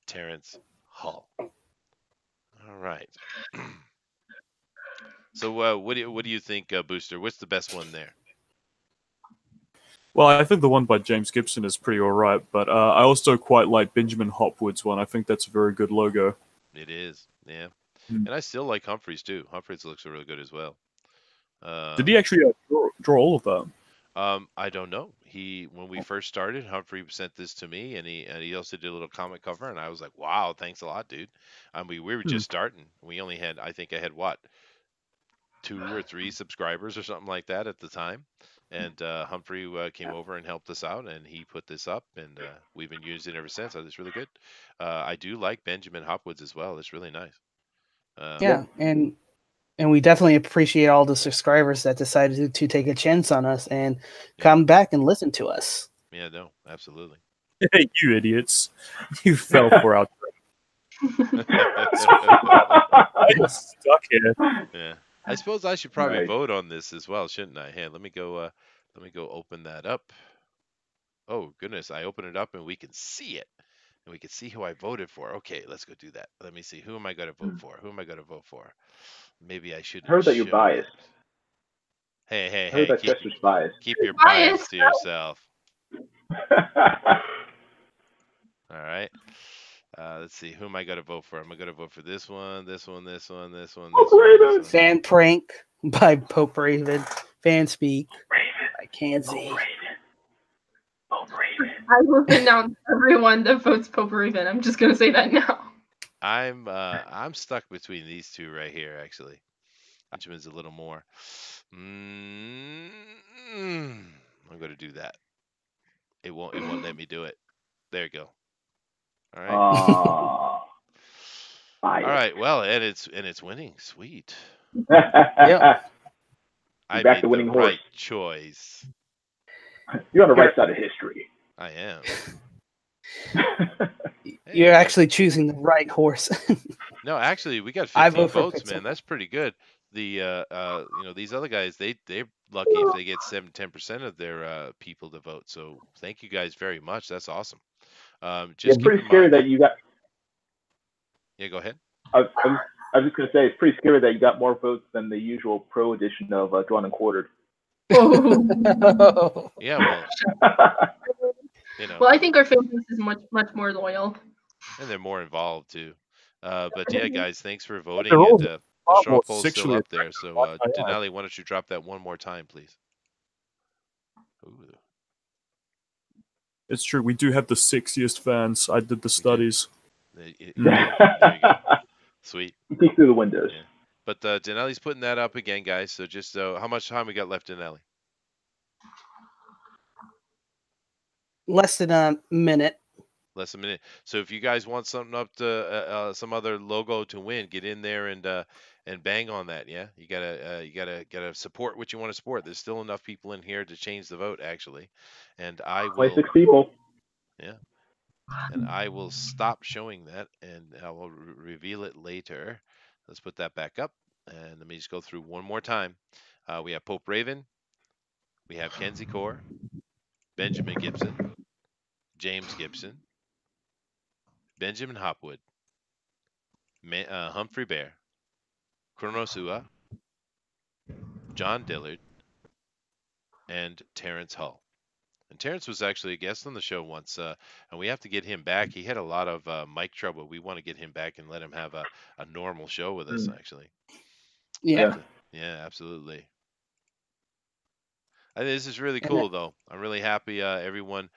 Terrence Hull. All right. So, what do you think, Booster? What's the best one there? Well, I think the one by James Gibson is pretty alright, but I also quite like Benjamin Hopwood's one. I think that's a very good logo. It is, yeah. And I still like Humphreys too. Humphreys looks really good as well. Did he actually draw all of them? I don't know. When we first started, Humphrey sent this to me, and he also did a little comic cover, and I was like, "Wow, thanks a lot, dude." I mean, we were just starting. We only had, I think, I had what, 2 or 3 subscribers or something like that at the time, and Humphrey came over and helped us out, and he put this up, and we've been using it ever since. So it's really good. I do like Benjamin Hopwood's as well. It's really nice. Yeah, and we definitely appreciate all the subscribers that decided to take a chance on us and come back and listen to us. Yeah, no, absolutely. Hey, you idiots! You fell for our. I'm stuck here. Yeah, I suppose I should probably Right. vote on this as well, shouldn't I? Hey, let me go open that up. Oh goodness, I open it up and we can see it, and we can see who I voted for. Okay, let's go do that. Let me see. Who am I going to vote for? Who am I going to vote for? Maybe I shouldn't. I heard that you're show biased. it. Hey, I heard that Chester's biased. keep your Biased. bias to yourself. All right. Let's see. Who am I going to vote for? Am I going to vote for this one, this one, this one, this one, this one, this one? Fan Prank by Pope Raven. FanSpeak by Kenzie. I will announce everyone that votes Pope Raven. I'm just gonna say that now. I'm stuck between these two right here, actually. Benjamin's a little more. I'm going to do that. It won't let me do it. There you go. All right. All right. Well, and it's winning. Sweet. Yeah. I back made the winning the horse. right choice. You're on the right side of history. I am. You're actually choosing the right horse. No, actually, we got I 15 vote for votes, Pixel. man. That's pretty good. The these other guys, they're lucky if they get 10% of their people to vote. So thank you guys very much. That's awesome. Just It's keep pretty in scary mind. that you got. Yeah, go ahead. I was just gonna say it's pretty scary that you got more votes than the usual pro edition of Drawn and Quartered. Oh. Yeah, well, Well, I think our fan base is much more loyal. and they're more involved too. But yeah, guys, thanks for voting. They're all And far straw more poll's still sexually up there. attractive, So I add. Denali, why don't you drop that one more time, please? Ooh. It's true. We do have the sexiest fans. I did the studies. There you go. Sweet. You peek through the windows. Yeah. But Denali's putting that up again, guys. So just how much time we got left, Denali? Less than a minute. Less than a minute. So if you guys want something up to some other logo to win, get in there and bang on that. Yeah, you gotta support what you want to support. There's still enough people in here to change the vote, actually, and I will. 26 people. Yeah, and I will stop showing that, and I will reveal it later. Let's put that back up, and let me just go through one more time. We have Pope Raven, we have Kenzie Core, Benjamin Gibson, James Gibson, Benjamin Hopwood, Humphrey Bear, Kronos Ua, John Dillard, and Terrence Hull. And Terrence was actually a guest on the show once, and we have to get him back. He had a lot of mic trouble. We want to get him back and let him have a normal show with us, actually. So Yeah. yeah, absolutely. I think this is really And then, cool, though. I'm really happy everyone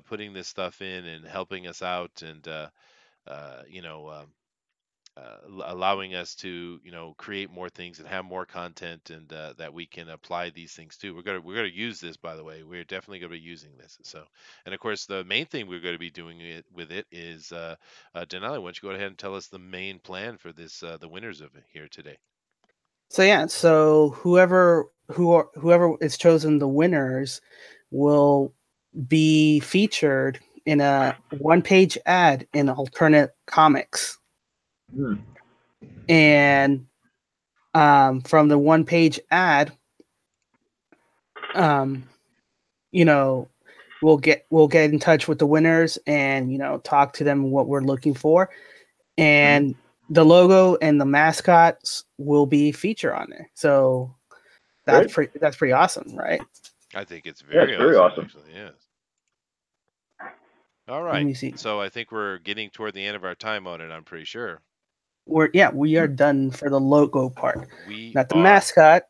putting this stuff in and helping us out, and you know, allowing us to create more things and have more content, and that we can apply these things to. We're gonna use this, by the way. We're definitely gonna be using this. So, and of course, the main thing we're going to be doing it with it is Denali. Why don't you go ahead and tell us the main plan for this, the winners of it here today? so yeah, so whoever is chosen the winners will be featured in a one-page ad in alternate comics. And from the one-page ad, you know, we'll get in touch with the winners and talk to them what we're looking for, and the logo and the mascots will be featured on there. So that's pretty awesome, right? I think it's Yeah, very it's very awesome. actually. Yes. All Let right. me see. So I think we're getting toward the end of our time on it. I'm pretty sure. We are done for the logo part. We Not the are. mascot.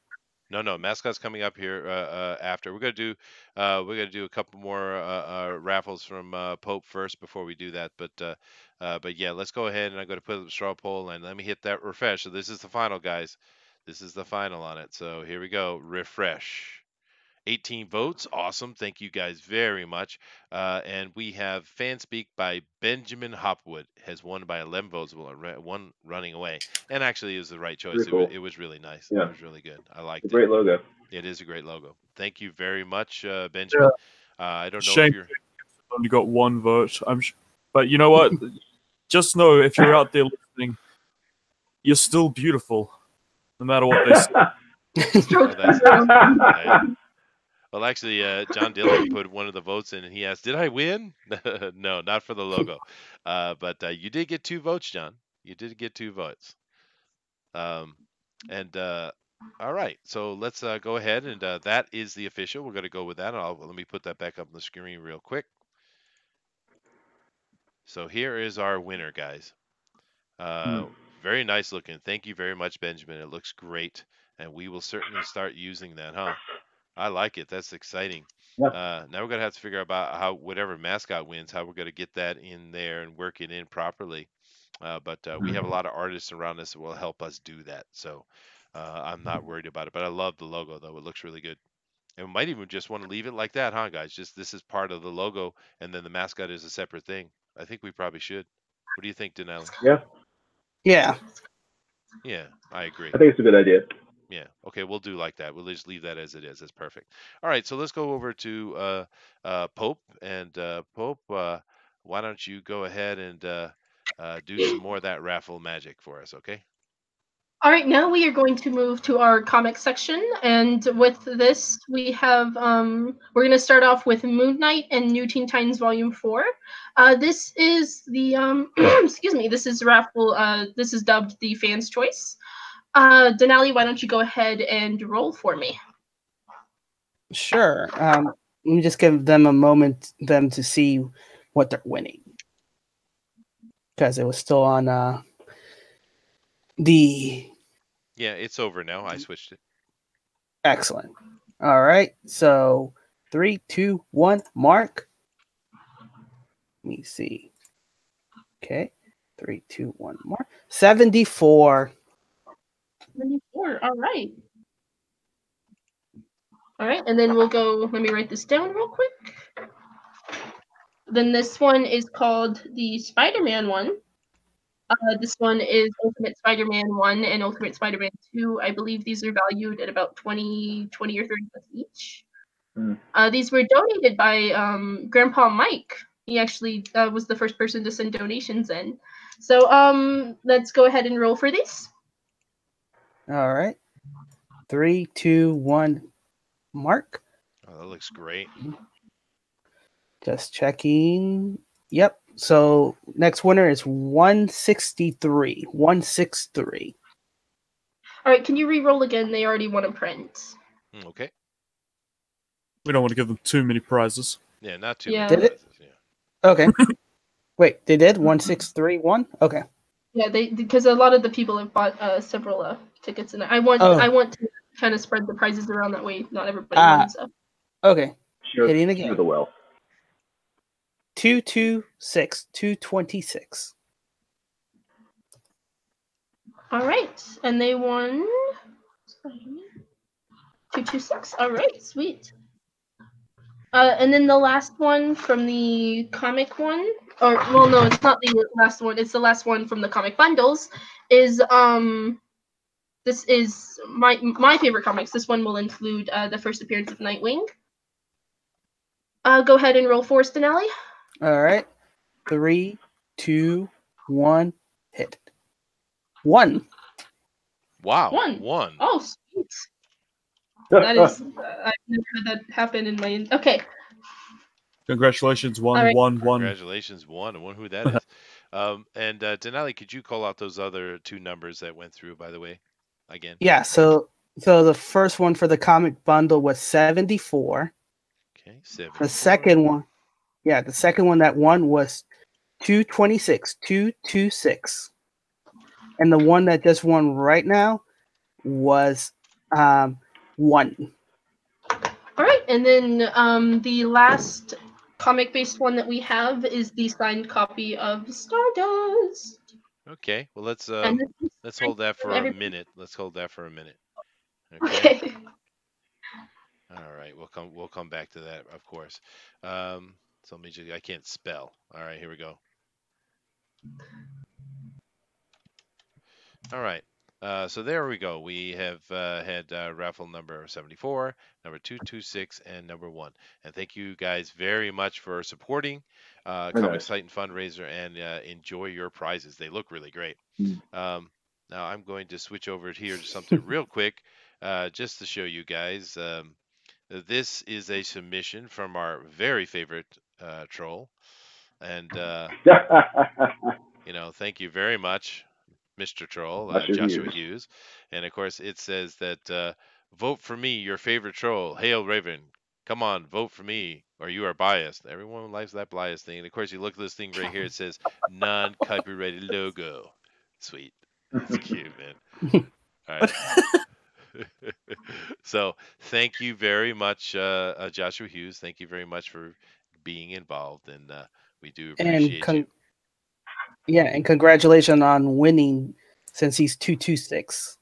No, mascot's coming up here after. We're gonna do a couple more raffles from Pope first before we do that. But yeah, let's go ahead, and I'm gonna put up the straw poll, and let me hit that refresh. So this is the final, guys. This is the final on it. So here we go. Refresh. 18 votes. Awesome. Thank you guys very much. And we have FanSpeak by Benjamin Hopwood has won by 11 votes, one running away. And actually, it was the right choice. Pretty cool. It was really nice. Yeah. It was really good. I liked it. Great logo. It is a great logo. Thank you very much, Benjamin. I don't know Shame if you're. only got one vote. But you know what? Just know if you're out there listening, you're still beautiful, no matter what they say. Well, actually, John Dillon put one of the votes in, and he asked, "Did I win?" No, not for the logo, but you did get 2 votes, John. You did get 2 votes. And all right, so let's go ahead, and that is the official. We're going to go with that. Let me put that back up on the screen real quick. So here is our winner, guys. Very nice looking. Thank you very much, Benjamin. It looks great, and we will certainly start using that, huh? I like it. That's exciting. Now we're gonna have to figure out about how whatever mascot wins, how we're gonna get that in there and work it in properly. But we have a lot of artists around us that will help us do that. So I'm not worried about it. But I love the logo, though. It looks really good. And we might even just want to leave it like that, huh, guys? Just this is part of the logo, and then the mascot is a separate thing. I think we probably should. What do you think, Denali? Yeah. Yeah. Yeah, I agree. I think it's a good idea. Yeah. Okay, we'll do like that. We'll just leave that as it is. That's perfect. All right, so let's go over to Pope. And Pope, why don't you go ahead and do some more of that raffle magic for us, okay? All right, now we are going to move to our comic section, and with this, we have we're going to start off with Moon Knight and New Teen Titans Volume 4. This is the excuse me. This is raffle. This is dubbed the Fans' Choice. Denali, why don't you go ahead and roll for me? Sure. Let me just give them a moment, them to see what they're winning, because it was still on the. Yeah, it's over now. I switched it. Excellent. All right. So 3, 2, 1, mark. Let me see. Okay. 3, 2, 1, mark. 74. 74. All right. All right, and then we'll go. Let me write this down real quick. Then this one is called the Spider-Man one. This one is Ultimate Spider-Man 1 and Ultimate Spider-Man 2. I believe these are valued at about 20 or 30 bucks each. These were donated by Grandpa Mike. He actually was the first person to send donations in. So let's go ahead and roll for these. All right. 3, 2, 1, mark. Oh, that looks great. Just checking. Yep. So next winner is 163. 163. All right, can you re-roll again? They already want to print. Okay. We don't want to give them too many prizes. Yeah, not too Yeah. many Did it? prizes. Yeah. Okay. Wait, they did 1631. Okay. Yeah, because a lot of the people have bought several tickets, and I want Oh. to kind of spread the prizes around that way. Not everybody Ah. wins. So. Okay. Hitting Share again. the wealth. 226. 226. All right, and they won 226. All right, sweet. And then the last one from the comic one, or well, no, it's not the last one. It's the last one from the comic bundles. Is this is my favorite comics. This one will include the first appearance of Nightwing. Go ahead and roll Forrest and Alley. All right. 3, 2, 1. Hit. 1. Wow. One. One. Oh, sweet. That is, I've never had that happen in my. Okay. Congratulations, one, All right. one. Congratulations, one. I wonder who that is. And Denali, could you call out those other two numbers that went through, by the way, again? Yeah. So the first one for the comic bundle was 74. Okay, 74. The second one, yeah, the second one that won was 226. 226. And the one that just won right now was 1. All right, and then the last comic-based one that we have is the signed copy of Stardust. Okay, well let's And this is hold that for a everything. minute. Let's hold that for a minute. Okay. All right, we'll come back to that, of course. So let me just, I can't spell. All right, here we go. All right. So there we go. We have had raffle number 74, number 226, and number 1. And thank you guys very much for supporting Comics Titan Fundraiser and enjoy your prizes. They look really great. Now I'm going to switch over here to something real quick just to show you guys. This is a submission from our very favorite troll. And, thank you very much, Mr. Troll, Joshua Hughes. And of course, it says that vote for me, your favorite troll. Hail Raven. Come on, vote for me, or you are biased. Everyone likes that bias thing. And of course, you look at this thing right here. It says non-copyrighted logo. Sweet. That's cute, man. All right. So thank you very much, Joshua Hughes. Thank you very much for being involved, and we do appreciate you. Yeah, and congratulations on winning, since he's 226.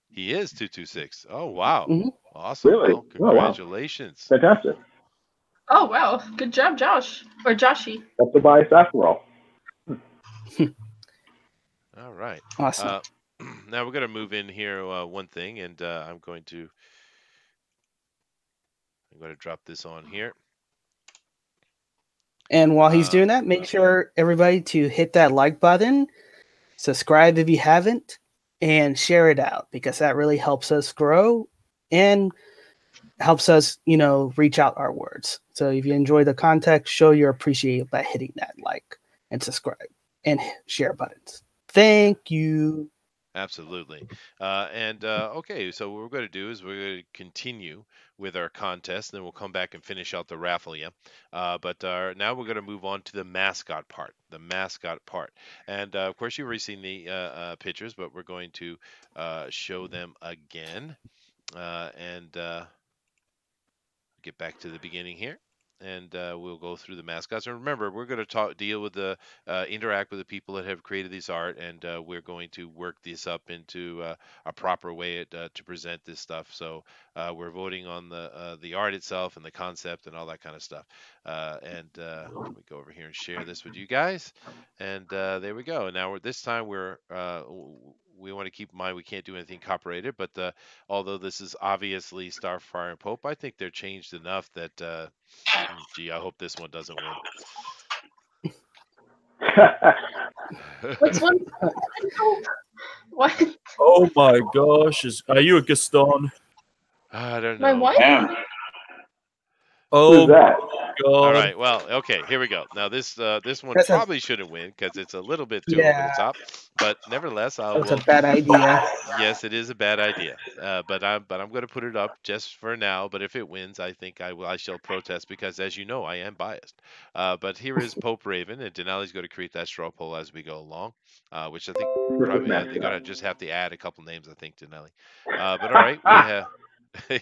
He is 226. Oh wow! Mm-hmm. Awesome. Really? Well, congratulations. Oh, wow. Fantastic. Oh wow! Good job, Josh or Joshy. That's the bias after all. All right. Awesome. Now we're going to move in here one thing, and I'm going to drop this on here. And while he's doing that, make sure everybody to hit that like button, subscribe if you haven't, and share it out, because that really helps us grow and helps us, reach out our words. So if you enjoy the content, show your appreciation by hitting that like and subscribe and share buttons. Thank you. Absolutely. Okay, so what we're going to do is we're going to continue with our contest, and then we'll come back and finish out the raffle, but now we're going to move on to the mascot part. And of course, you've already seen the pictures, but we're going to show them again. And get back to the beginning here. And we'll go through the mascots. And remember, we're going to deal with interact with the people that have created this art, and we're going to work this up into a proper way to present this stuff. So we're voting on the art itself and the concept and all that kind of stuff. Let me go over here and share this with you guys. And there we go. And now this time we want to keep in mind we can't do anything copyrighted, but although this is obviously Starfire and Pope, I think they're changed enough that gee, I hope this one doesn't win. Which one? What? Oh my gosh! Are you a Gaston? I don't know. My wife? Oh Who's that? God! All right. Well, okay. Here we go. Now this one That's a probably shouldn't win because it's a little bit too over the yeah. top. But nevertheless, I That was a will. bad idea. Yes, it is a bad idea. But I'm going to put it up just for now. But if it wins, I think I shall protest because, as you know, I am biased. But here is Pope Raven, and Denali's going to create that straw poll as we go along, which I think Perfect probably they're going to mascot. just have to add a couple names. I think Denali. But all right, we have.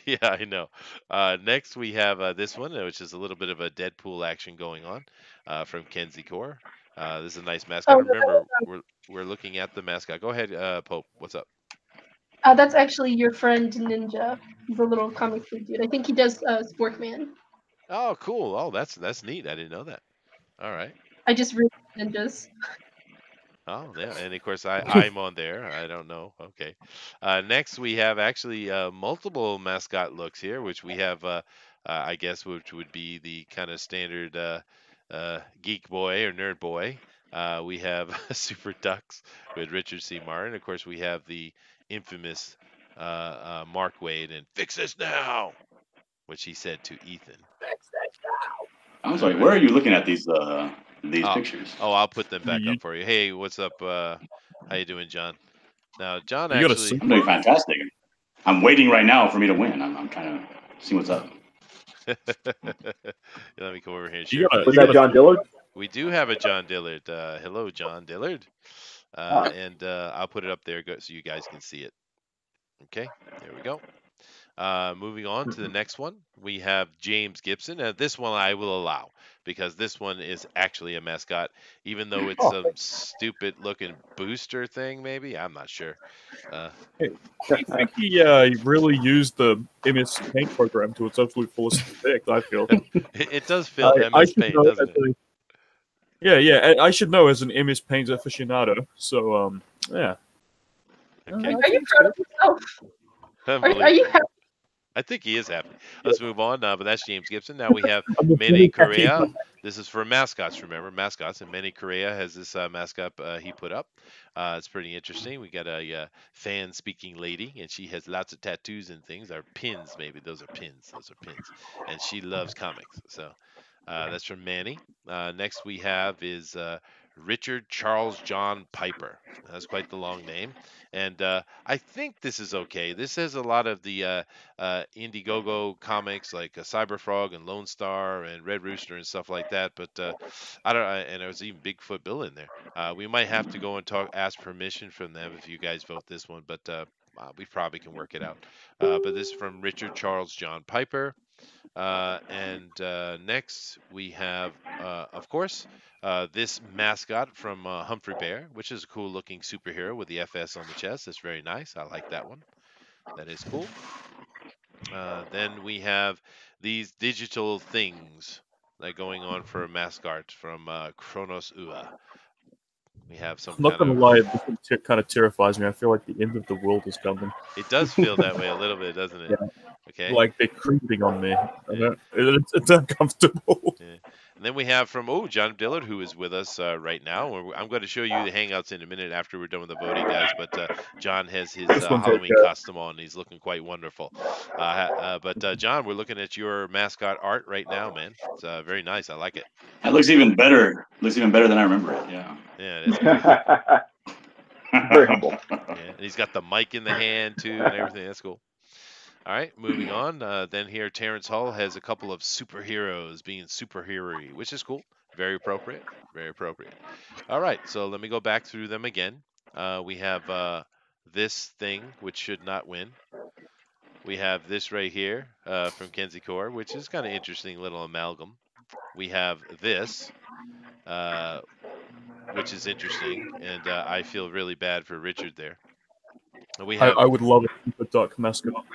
Yeah, I know. Next, we have this one, which is a little bit of a Deadpool action going on from Kenzie Core. This is a nice mascot. Oh no, Remember, we're looking at the mascot. Go ahead, Pope. What's up? that's actually your friend Ninja. He's a little comic book dude. I think he does Sporkman. Oh, cool. Oh, that's neat. I didn't know that. All right. I just read ninjas. Oh, yeah. And of course, I'm on there. I don't know. Okay. Next, we have actually multiple mascot looks here, which we have, I guess, which would be the kind of standard geek boy or nerd boy. We have Super Ducks with Richard C. Martin. Of course, we have the infamous Mark Wade and "Fix this now," which he said to Ethan. I'm sorry. Where are you looking at these Oh, pictures? oh, I'll put them back You- up for you. Hey, what's up? How you doing, John? Now, John You gotta actually. see. I'm doing fantastic. I'm waiting right now for me to win. I'm trying to see what's up. Let me come over here and You share gotta- for Was this. that John Dillard? We do have a John Dillard. Hello, John Dillard. And I'll put it up there so you guys can see it. Okay, there we go. Moving on to the next one, we have James Gibson. This one I will allow because this one is actually a mascot, even though it's some stupid looking booster thing. Maybe I'm not sure. I think he really used the MS Paint program to its absolute fullest effect. I feel. It does feel I MS should Paint, know doesn't as it? yeah. I should know as an MS Paint aficionado. So yeah. Okay. Are you proud of yourself? Are you happy? I think he is happy. Let's move on. But that's James Gibson. Now we have I'm Manny really happy. Correa. This is for mascots. Remember mascots, and Manny Correa has this mascot he put up. It's pretty interesting. We got a fan speaking lady, and she has lots of tattoos and things. Or pins, maybe those are pins. Those are pins, and she loves comics. So that's from Manny. Next we have is Richard Charles John Piper. That's quite the long name. And I think this is okay. This has a lot of the Indiegogo comics like Cyberfrog and Lone Star and Red Rooster and stuff like that. But I don't. And there was even Bigfoot Bill in there. We might have to go and ask permission from them if you guys vote this one. But we probably can work it out. But this is from Richard Charles John Piper. Next we have, of course, this mascot from Humphrey Bear, which is a cool looking superhero with the FS on the chest. That's very nice. I like that one. That is cool. Then we have these digital things that are going on for a mascot from Kronos Ua. We have some I'm not kind gonna of. lie, this one kind of terrifies me. I feel like the end of the world is coming. It does feel that way a little bit, doesn't it? Yeah. Okay. Like they're creeping on me. Yeah. It's uncomfortable. Yeah. And then we have from John Dillard, who is with us right now. I'm going to show you the hangouts in a minute after we're done with the voting, guys. But John has his This one's Halloween okay. costume on. And he's looking quite wonderful. John, we're looking at your mascot art right now, man. It's very nice. I like it. That looks even better. Looks even better than I remember it. Yeah. Yeah, it is. Very humble. Yeah. And he's got the mic in the hand too, and everything. That's cool. All right, moving on. Then here, Terrence Hall has a couple of superheroes being superhero-y, which is cool. Very appropriate. Very appropriate. All right, so let me go back through them again. We have this thing, which should not win. We have this right here from Kenzie Core, which is kind of interesting little amalgam. We have this, which is interesting, and I feel really bad for Richard there. And we have I would love it if a duck mascot.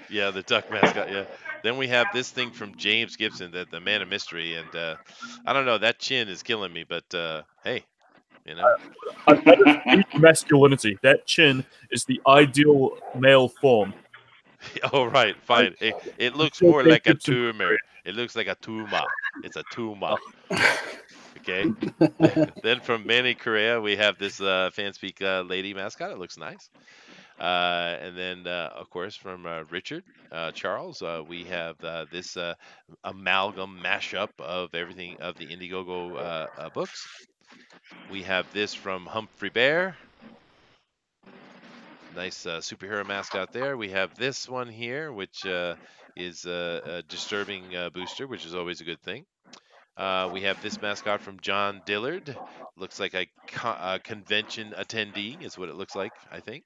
Yeah, the duck mascot. Yeah. Then we have this thing from James Gibson, the man of mystery, and I don't know, that chin is killing me, but hey, you know. Masculinity. That chin is the ideal male form. Oh right, fine. It looks So more like a Gibson- tumor. It looks like a tumor. It's a tumor. Okay. Then from Manny Correa, we have this FanSpeak lady mascot. It looks nice. And then, of course, from Richard Charles, we have this amalgam mashup of everything of the Indiegogo books. We have this from Humphrey Bear. Nice superhero mascot there. We have this one here, which is a disturbing booster, which is always a good thing. We have this mascot from John Dillard. Looks like a convention attendee is what it looks like, I think.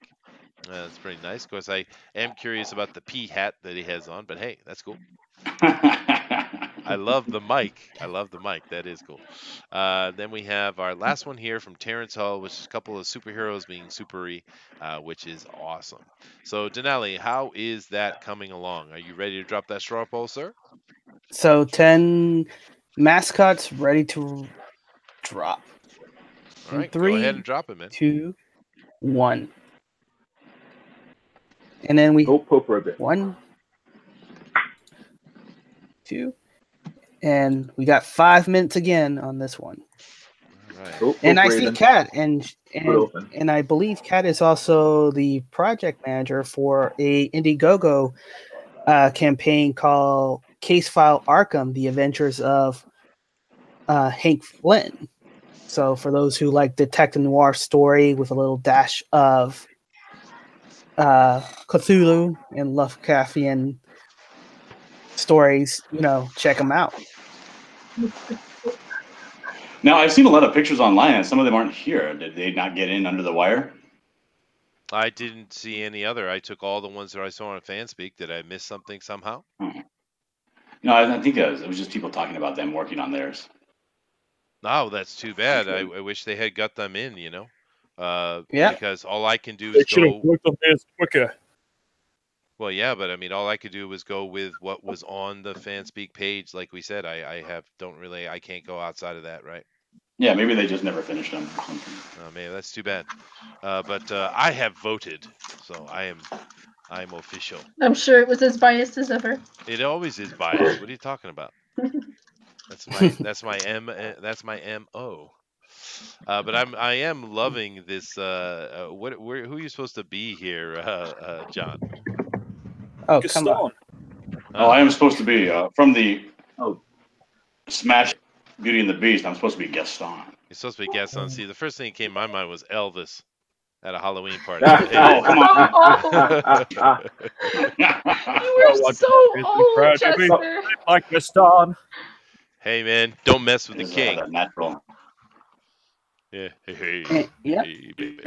That's pretty nice. Of course, I am curious about the P hat that he has on, but hey, that's cool. I love the mic. I love the mic. That is cool. Then we have our last one here from Terrence Hull, which is a couple of superheroes being supery, which is awesome. So, Denali, how is that coming along? Are you ready to drop that straw poll, sir? So 10 mascots ready to drop. All right, three, go ahead and drop it, man. 2, 1. And then we Pope Ribbon. 1, 2, and we got 5 minutes again on this one. All right. And I see Kat, and I believe Kat is also the project manager for a Indiegogo campaign called Case File Arkham: The Adventures of Hank Flynn. So for those who like detective noir story with a little dash of Cthulhu and Lovecraftian stories, check them out. Now, I've seen a lot of pictures online, and some of them aren't here. Did they not get in under the wire? I didn't see any other. I took all the ones that I saw on FanSpeak. Did I miss something somehow? No, I think it was just people talking about them working on theirs. Oh, that's too bad. I wish they had got them in, Yeah. Because all I can do They is should have go. worked on this quicker. Well, yeah, but I mean, all I could do was go with what was on the FanSpeak page. Like we said, I can't go outside of that, right? Yeah, maybe they just never finished them or something. Oh, man, that's too bad. But I have voted, so I'm official. I'm sure it was as biased as ever. It always is biased. What are you talking about? That's my MO. But I am loving this. Who are you supposed to be here, John? Oh, come on. Oh, I am supposed to be from the Smash Beauty and the Beast. I'm supposed to be Gaston. You're supposed to be Gaston. See, the first thing that came to my mind was Elvis at a Halloween party. Oh, come on. You were so old, Chester. Like Gaston. Hey, man, don't mess with the It's, king. that natural. Yeah. Hey, Yep. hey, baby.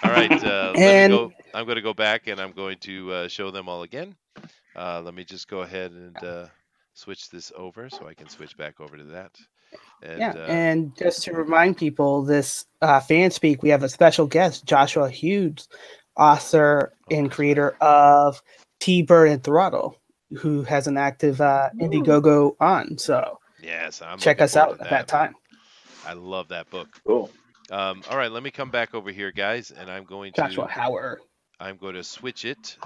All right, let me go. I'm going to go back and I'm going to show them all again. Let me just go ahead and switch this over so I can switch back over to that. And, and just to remind people, this FanSpeak, we have a special guest, Joshua Hughes, author and creator of T-Bird and Throttle, who has an active Indiegogo on. So yes, check us out at that time. I love that book. Cool. All right, let me come back over here, guys, and I'm going Joshua Howard. I'm going to switch it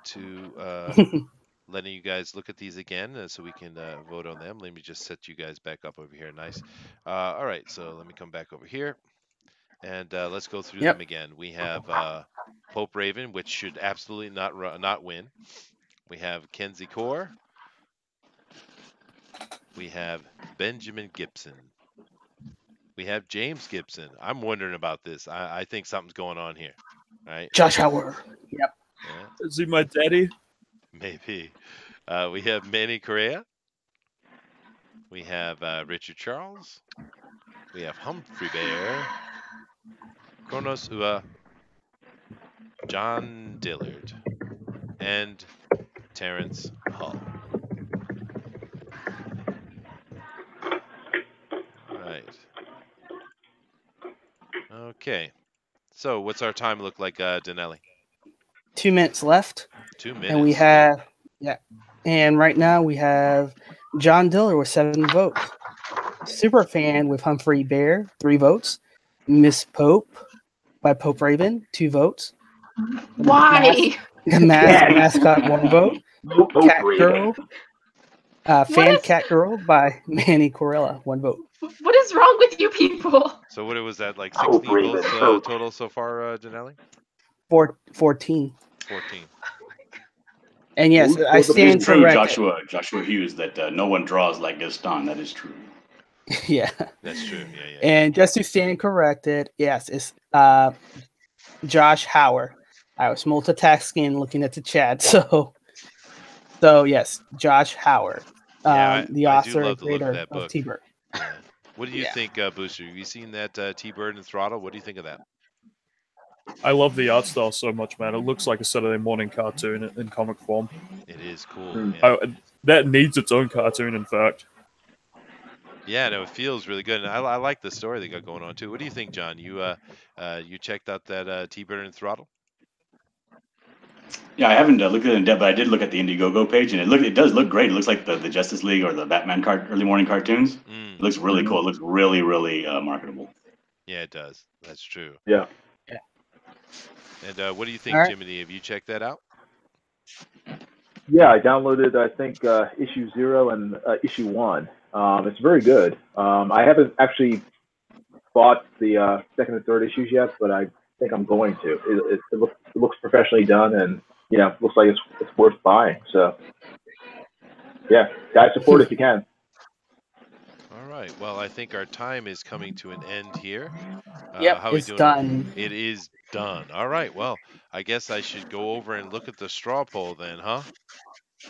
to letting you guys look at these again so we can vote on them. Let me just set you guys back up over here. Nice. All right, so let me come back over here, and let's go through them again. We have Pope Raven, which should absolutely not win. We have Kenzie Core. We have Benjamin Gibson. We have James Gibson. I'm wondering about this. I think something's going on here. Right? Josh Howard. Yep. Yeah. Is he my daddy? Maybe. We have Manny Correa. We have Richard Charles. We have Humphrey Bear. Kronos Ua. John Dillard. And Terrence Hull. Right. Okay. So what's our time look like, Danelli? 2 minutes left. 2 minutes. And we have, and right now we have John Diller with 7 votes. Superfan with Humphrey Bear, 3 votes. Miss Pope by Pope Raven, 2 votes. Why? Mascot, 1 vote. Cat Girl, Cat Girl by Manny Corella, 1 vote. What is wrong with you people? So what was that, like 16 votes total so far, Janelli? 14. 14. And yes, What I was the stand It's true, corrected. Joshua Hughes, that no one draws like Gaston. That is true. Yeah. That's true. Yeah. And just to stand corrected, yes, it's Josh Howard. I was multitasking, looking at the chat. So yes, Josh Howard, Yeah, the I do author love and the look of creator that of book. T-Bird. Yeah. What do you Yeah. think, Booster? Have you seen that T-Bird and Throttle? What do you think of that? I love the art style so much, man. It looks like a Saturday morning cartoon in comic form. It is cool. Mm. That needs its own cartoon, in fact. Yeah, no, it feels really good, and I like the story they got going on too. What do you think, John? You checked out that T-Bird and Throttle? Yeah, I haven't looked at it in depth, but I did look at the Indiegogo page, and it does look great. It looks like the Justice League or the Batman early morning cartoons. It looks really cool. It looks really, really marketable. Yeah, it does. That's true. Yeah. And what do you think, All right. Jiminy? Have you checked that out? Yeah, I downloaded, I think, issue 0 and issue 1. It's very good. I haven't actually bought the second and third issues yet, but I think I'm going to. It looks professionally done, and looks like it's worth buying. So, yeah, guys, support if you can. All right. Well, I think our time is coming to an end here. Yep, how are we it's doing? done. It is done. All right. Well, I guess I should go over and look at the straw poll then, huh?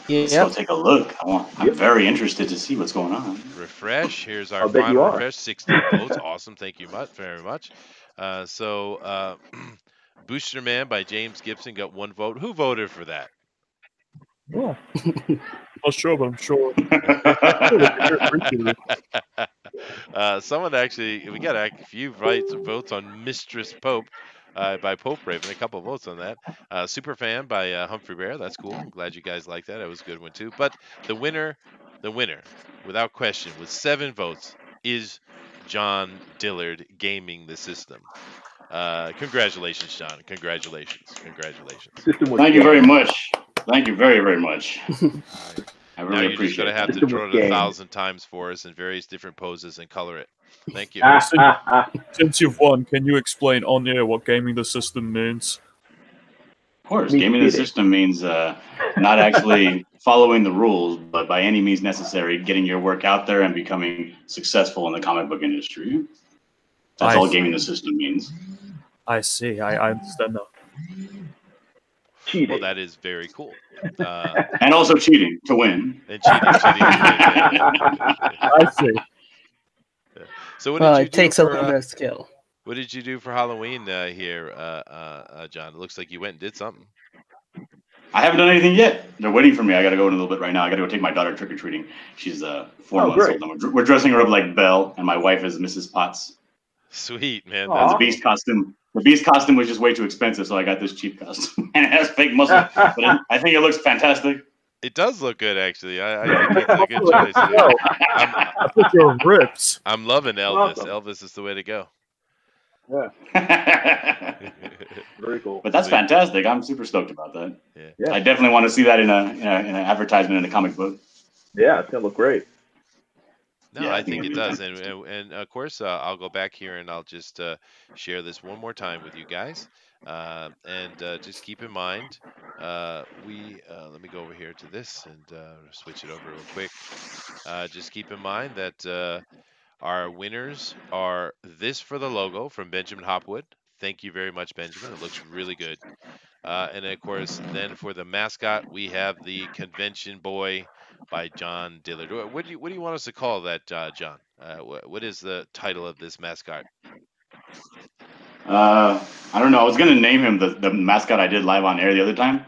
Let's go take a look. I'm very interested to see what's going on. Refresh. Here's our I'll bet you final are. refresh. 16 votes. Awesome. Thank you very much. Booster Man by James Gibson got 1 vote. Who voted for that? Oh. Not sure, but I'm sure. Someone actually, we got a few votes on Mistress Pope by Pope Raven, a couple votes on that. Superfan by Humphrey Bear, that's cool. I'm glad you guys like that. That was a good one too. But the winner, without question, with 7 votes, is John Dillard gaming the system. Congratulations, John. Congratulations. Thank you very much. Thank you very, very much. I really now you're appreciate just going to have to draw it 1,000 times for us in various different poses and color it. Thank you. Since you've won, can you explain on air what gaming the system means? Of course, gaming the system means not actually following the rules, but by any means necessary, getting your work out there and becoming successful in the comic book industry. That's all gaming the system means. I see. I understand now. Cheating. Well, that is very cool. And also cheating to win. And cheating to win. I see. So what did you it takes a do little bit of skill. What did you do for Halloween here, John? It looks like you went and did something. I haven't done anything yet. They're waiting for me. I got to go in a little bit right now. I got to go take my daughter trick-or-treating. She's 4 months old. And we're dressing her up like Belle, and my wife is Mrs. Potts. Sweet, man. That's a Beast costume. The Beast costume was just way too expensive, so I got this cheap costume. And it has fake muscle. But I think it looks fantastic. It does look good, actually. I think it's a good choice. I put your rips. I'm loving Elvis. Awesome. Elvis is the way to go. Yeah. Very cool. But that's fantastic. I'm super stoked about that. Yeah. I definitely want to see that in an advertisement in a comic book. Yeah, it's gonna look great. No, Yeah, I think it does, and of course I'll go back here and I'll just share this one more time with you guys, and just keep in mind let me go over here to this and switch it over real quick. Just keep in mind that our winners are this for the logo from Benjamin Hopwood. Thank you very much, Benjamin. It looks really good. And of course, then for the mascot, we have the Convention Boy by John Dillard. What do you want us to call that, John? What is the title of this mascot? I don't know. I was gonna name him the mascot I did live on air the other time,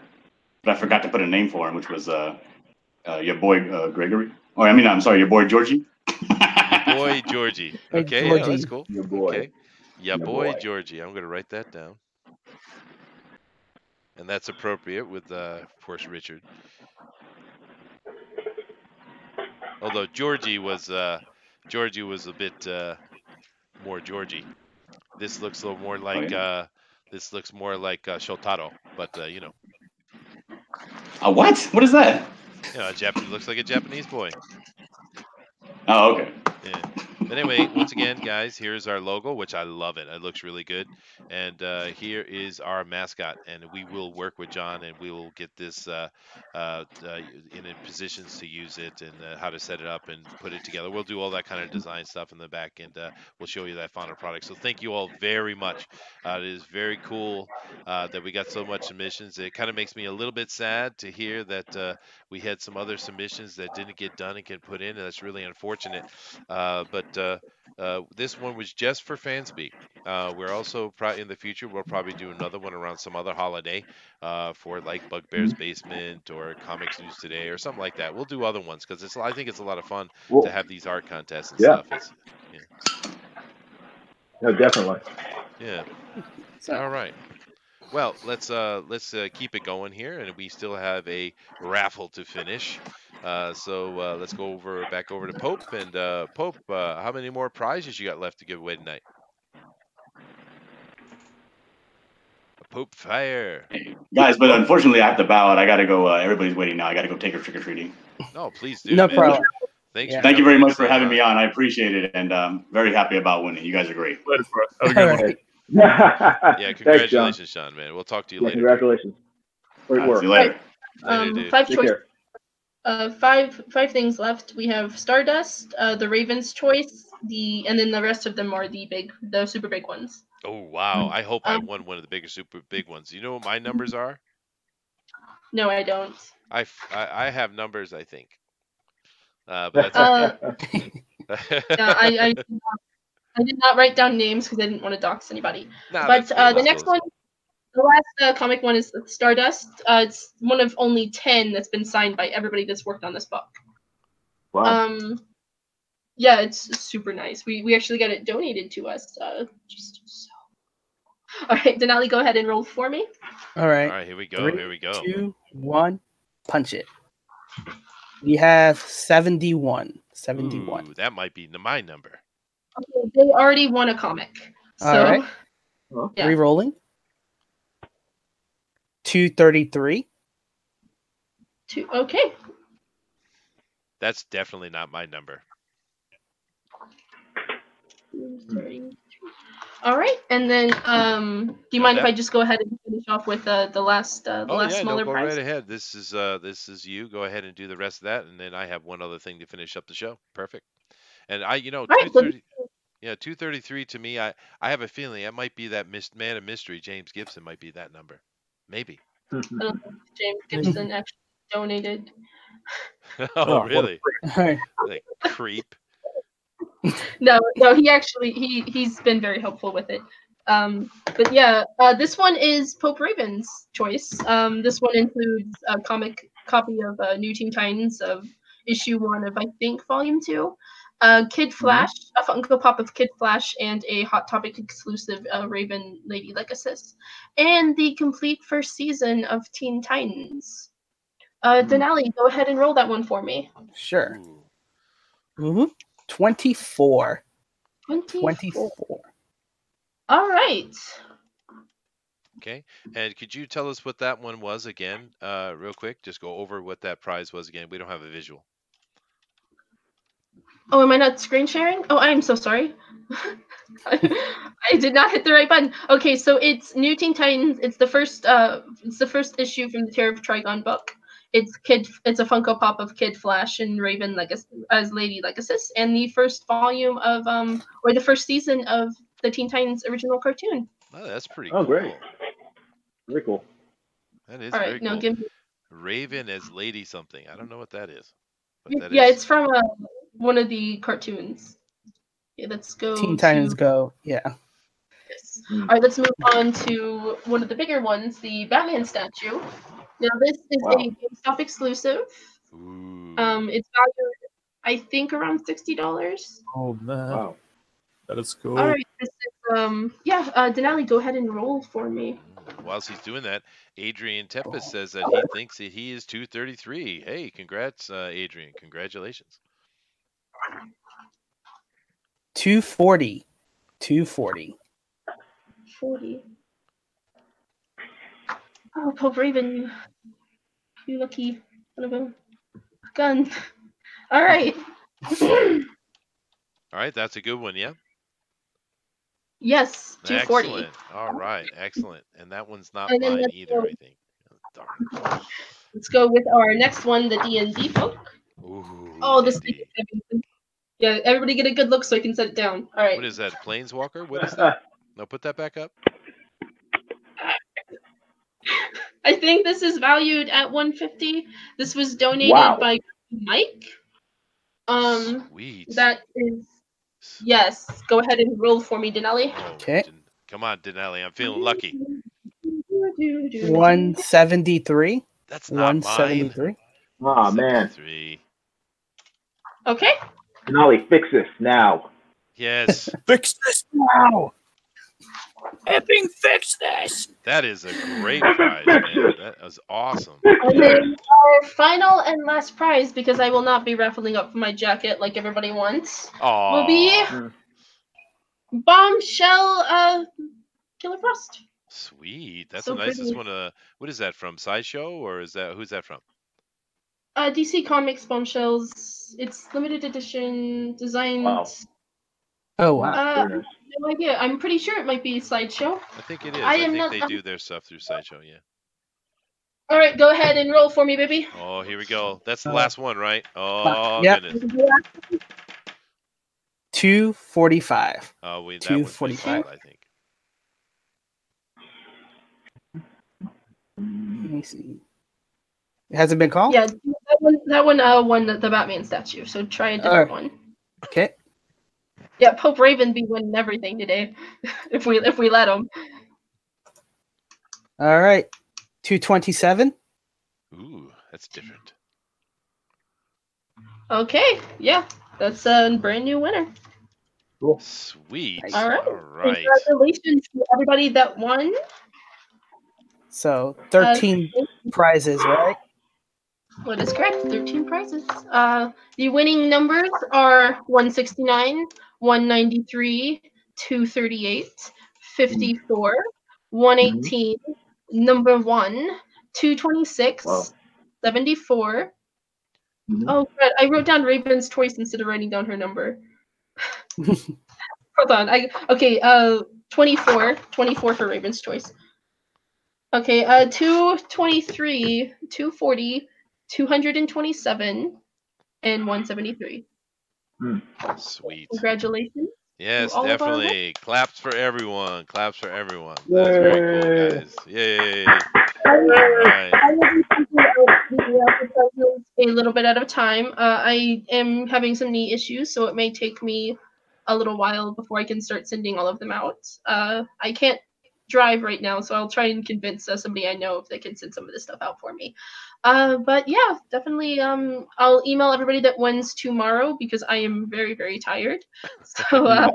but I forgot to put a name for him, which was your boy Gregory. Or I mean, I'm sorry, your boy Georgie. Your boy Georgie. Okay, Georgie. Yeah, that's cool. Your boy. Okay. Your boy Georgie. I'm gonna write that down. And that's appropriate with, of course, Richard. Although Georgie was a bit more Georgie. This looks a little more like Shotaro, but you know. What? What is that? Looks like a Japanese boy. Oh, okay. Yeah. But anyway, once again, guys, here's our logo, which I love it. It looks really good. And here is our mascot. And we will work with John, and we will get this in positions to use it, and how to set it up and put it together. We'll do all that kind of design stuff in the back, and we'll show you that final product. So thank you all very much. It is very cool that we got so much submissions. It kind of makes me a little bit sad to hear that we had some other submissions that didn't get done and get put in, and that's really unfortunate. But this one was just for FanSpeak. We're also in the future, we'll probably do another one around some other holiday for like Bugbear's Basement or Comics News Today or something like that. We'll do other ones because I think it's a lot of fun to have these art contests and stuff. It's No, definitely. Yeah. All right. Well, let's keep it going here, and we still have a raffle to finish. So let's go back over to Pope, and Pope, how many more prizes you got left to give away tonight? Pope Fire. Guys, but unfortunately I have to bow out. I gotta go. Everybody's waiting now. I gotta go take her trick or treating. No, please do. No man. problem. Thanks. Thank you very much for having me on. I appreciate it, and very happy about winning. You guys are great. Later, bro. Have a good one. Yeah, congratulations, Thanks, Sean, man. We'll talk to you later. Congratulations. Great work. See you later. Five Take choice. care. Five things left. We have Stardust, the Raven's Choice, and then the rest of them are the super big ones. Oh wow! I hope I won one of the bigger, super big ones. You know what my numbers are? No, I don't. I have numbers, I think. But that's okay. Yeah, I did not write down names because I didn't want to dox anybody. Nah, but cool, the next one, the last comic one is Stardust. It's one of only 10 that's been signed by everybody that's worked on this book. Wow. Yeah, it's super nice. We actually got it donated to us. Just so. All right, Denali, go ahead and roll for me. All right. All right, here we go. 3, Here we go. 2, 1, punch it. We have 71. 71. Ooh, that might be my number. Okay, they already won a comic. So, All right. Yeah. Re-rolling. 233. Okay. That's definitely not my number. 233. All right, and then do you mind if I just go ahead and finish off with the last smaller go prize? right ahead. This is you. Go ahead and do the rest of that, and then I have one other thing to finish up the show. Perfect. And 230. Yeah, 233 to me. I have a feeling that might be that man of mystery, James Gibson, might be that number. Maybe. I don't think James Gibson actually donated. Oh, really? Right. Like creep. No, he's been very helpful with it. But yeah, this one is Pope Raven's choice. This one includes a comic copy of New Teen Titans of issue 1 of I think volume 2. Kid Flash, a Funko Pop of Kid Flash, and a Hot Topic exclusive Raven Lady Legacy, and the complete first season of Teen Titans. Denali, go ahead and roll that one for me. Sure. 24. 24. All right. Okay. And could you tell us what that one was again, real quick? Just go over what that prize was again. We don't have a visual. Oh, am I not screen sharing? Oh, I'm so sorry. I did not hit the right button. Okay, so it's New Teen Titans. It's the first issue from the Terror of Trigon book. It's a Funko Pop of Kid Flash and Raven Legacy as Lady Legacy, and the first volume of or the first season of the Teen Titans original cartoon. Oh, that's pretty Oh, cool. great. Very cool. That is All right, very now cool. give me. Raven as Lady something. I don't know what that is. Yeah, it's from one of the cartoons. Okay, let's go. Teen Titans Go. Yeah. Yes. All right, let's move on to one of the bigger ones, the Batman statue. Now, this is a GameStop exclusive. Ooh. It's valued, I think, around $60. Oh man. Wow. That is cool. All right, this is Denali, go ahead and roll for me. Whilst he's doing that, Adrian Tepes says that he thinks that he is 233. Hey, congrats, Adrian. Congratulations. 240. 240. 40. Oh, Pope Raven, you lucky son of a gun. All right. All right, that's a good one. Yeah. Yes, 240. Excellent. All right, excellent. And that one's not And then mine either, I think. Oh, darn. let's go with our next one, the D&D folk. Ooh, Oh, this thing D&D. is heavy. Yeah, everybody get a good look so I can set it down. All right. What is that? Planeswalker? What is that? No, put that back up. I think this is valued at 150. This was donated Wow. by Mike. Sweet. That is yes. Go ahead and roll for me, Denali. Oh, Okay. come on, Denali. I'm feeling lucky. 173. That's not mine. 173. Oh man. 73. Okay. Denali, fix this now. Yes. Fix this now. Epping, fix this. That is a great prize, man. That was awesome. And then our final and last prize, because I will not be raffling up my jacket like everybody wants, will be Aw. Bombshell Killer Frost. Sweet. That's So a nice pretty. one. What is that from? Sideshow, or is that who's that from? DC Comics Bombshells. It's limited edition, designed. Wow. Oh wow. I have Very nice. no idea. I'm pretty sure it might be Sideshow. I think it is. I I am think not- they do their stuff through Sideshow, yeah. All right, go ahead and roll for me, baby. Oh, here we go. That's the last one, right? Oh, Yep. goodness. 245. Oh, that one's been 245. called, I think. Let me see. It hasn't been called? Yeah, that one won the Batman statue. So try a different one. Okay. Yeah, Pope Raven be winning everything today, if we let him. All right. 227. Ooh, that's different. Okay, yeah, that's a brand new winner. Cool. Sweet. All right. All right. Congratulations to everybody that won. So 13 prizes, right? That is correct. 13 prizes. The winning numbers are 169, 193, 238, 54, 118, number 1, 226, Wow. 74. Oh, God, I wrote down Raven's choice instead of writing down her number. Hold on. 24 for Raven's choice. Okay, 223, 240, 227, and 173. Sweet. Congratulations. Yes, all of our definitely. Claps for everyone. Claps for everyone. That's very cool, guys. Yay. All right. I will be thinking of the prizes a little bit at a time. I am having some knee issues, so it may take me a little while before I can start sending all of them out. I can't drive right now, so I'll try and convince somebody I know if they can send some of this stuff out for me. But yeah, definitely. I'll email everybody that wins tomorrow because I am very, very tired. So I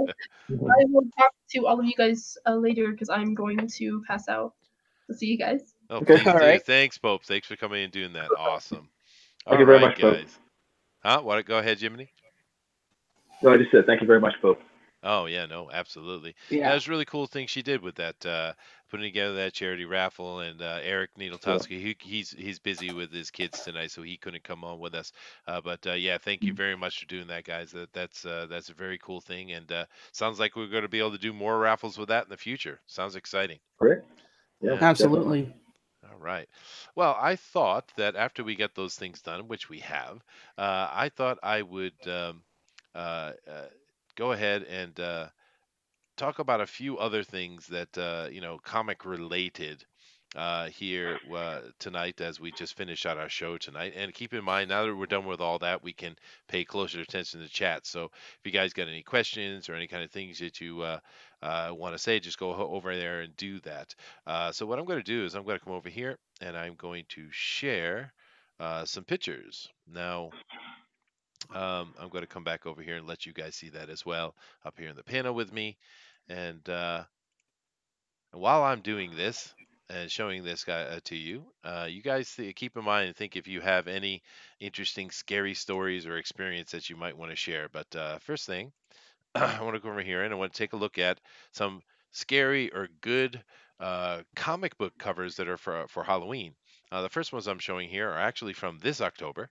will talk to all of you guys later because I'm going to pass out. So see you guys. Oh, Okay. please All do. right. Thanks, Pope. Thanks for coming and doing that. Awesome. Thank you very right, much, Pope. guys. Huh? What? Go ahead, Jiminy. No, I just said thank you very much, Pope. Oh yeah, no, absolutely. Yeah. That was a really cool thing she did with that, putting together that charity raffle. And Eric Needletowski, he's busy with his kids tonight, so he couldn't come on with us. But yeah, thank you very much for doing that, guys. That's a very cool thing, and sounds like we're going to be able to do more raffles with that in the future. Sounds exciting. Great. Yeah, Absolutely. All right. Well, I thought that after we get those things done, which we have, I thought I would go ahead and talk about a few other things that comic related here tonight as we just finish out our show tonight. And keep in mind, now that we're done with all that, we can pay closer attention to chat. So if you guys got any questions or any kind of things that you want to say, just go over there and do that. So what I'm going to do is I'm going to come over here and I'm going to share some pictures. Now, I'm going to come back over here and let you guys see that as well up here in the panel with me. And while I'm doing this and showing this guy to you, you guys keep in mind and think if you have any interesting, scary stories or experience that you might want to share. But first thing, I want to go over here and I want to take a look at some scary or good comic book covers that are for Halloween. The first ones I'm showing here are actually from this October.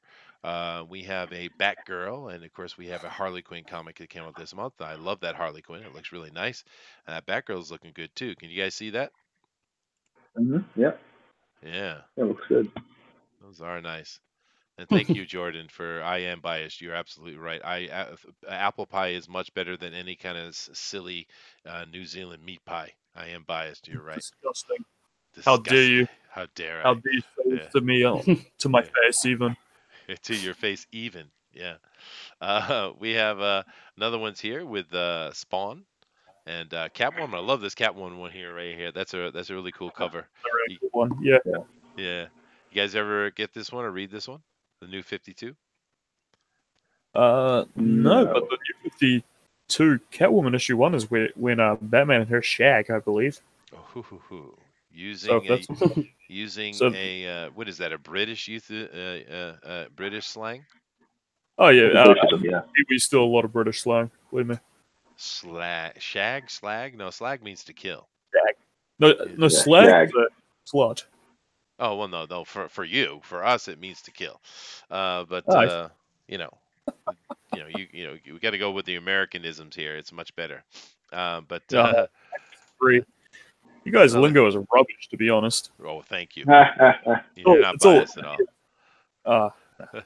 We have a Batgirl, and of course we have a Harley Quinn comic that came out this month. I love that Harley Quinn; it looks really nice. Batgirl is looking good too. Can you guys see that? Yep. Yeah, It looks good. those are nice. And thank you, Jordan, for I am biased. You're absolutely right. Apple pie is much better than any kind of silly New Zealand meat pie. I am biased. You're right. Disgusting. How dare Disgusting. you? How dare How I? dare you say this Yeah. to me, to my Yeah. face even? To your face, even. Yeah. We have another one's here with Spawn and Catwoman. I love this Catwoman one here, right here. That's a really cool cover. The very You- good one. Yeah. yeah. You guys ever get this one or read this one? The New 52. No, No. but the New 52 Catwoman issue 1 is when Batman and her shag, I believe. Oh, hoo, hoo, hoo. So Using that's so. a what is that? A British British slang? Oh yeah, Both of them, yeah. we still a lot of British slang. Believe me. Slag? No, slag means to kill. No, Yeah. no, Yeah, slag shag. is a slut. Oh well, no. For you, for us, it means to kill. But Oh, you know, we got to go with the Americanisms here. It's much better. But Yeah. Free. You guys' another- lingo is rubbish, to be honest. oh, thank you. Yeah. You're not It's all- biased at all.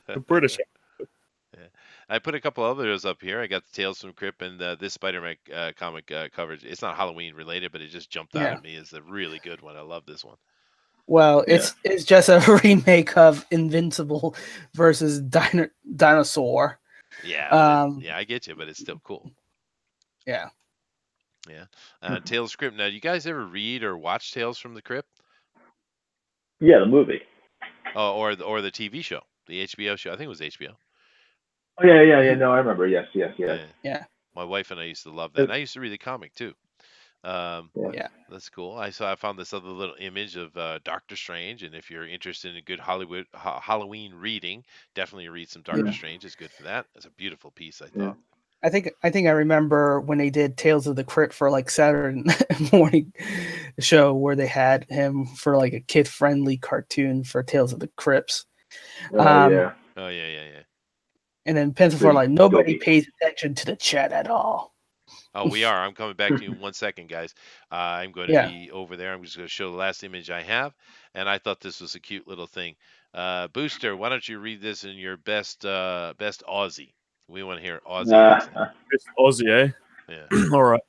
The British. Yeah. I put a couple others up here. I got the Tales from Crypt and this Spider-Man comic coverage. It's not Halloween related, but it just jumped out Yeah. at me as a really good one. I love this one. Well, it's just a remake of Invincible versus Dinosaur. Yeah, yeah, I get you, but it's still cool. Yeah. Yeah. Tales from Crypt. Now, do you guys ever read or watch Tales from the Crypt? Yeah, the movie. Oh, or the TV show, the HBO show. I think it was HBO. Oh yeah. No, I remember. Yes. Yeah. My wife and I used to love that. And I used to read the comic too. Yeah. That's cool. I found this other little image of Doctor Strange, and if you're interested in good Halloween reading, definitely read some Doctor Strange. It's good for that. It's a beautiful piece, I thought. I think I remember when they did Tales of the Crypt for like Saturday morning show where they had him for like a kid friendly cartoon for Tales of the Crypts. Yeah. Oh yeah. And then Pencil for like nobody pays attention to the chat at all. Oh, we are. I'm coming back to you in 1 second, guys. I'm going to be over there. I'm just going to show the last image I have, and I thought this was a cute little thing. Booster, why don't you read this in your best Aussie? We want to hear Aussie accent. It's Aussie, eh? Yeah. All right.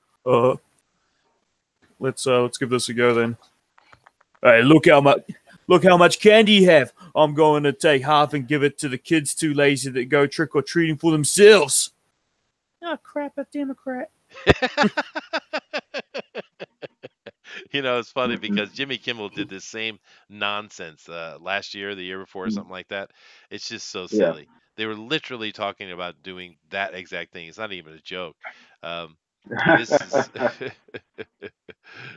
Let's give this a go then. Hey, look how much candy you have. I'm going to take half and give it to the kids too lazy that go trick or treating for themselves. Oh crap, a Democrat. It's funny because Jimmy Kimmel did this same nonsense last year, the year before, something like that. It's just so silly. They were literally talking about doing that exact thing. It's not even a joke. This is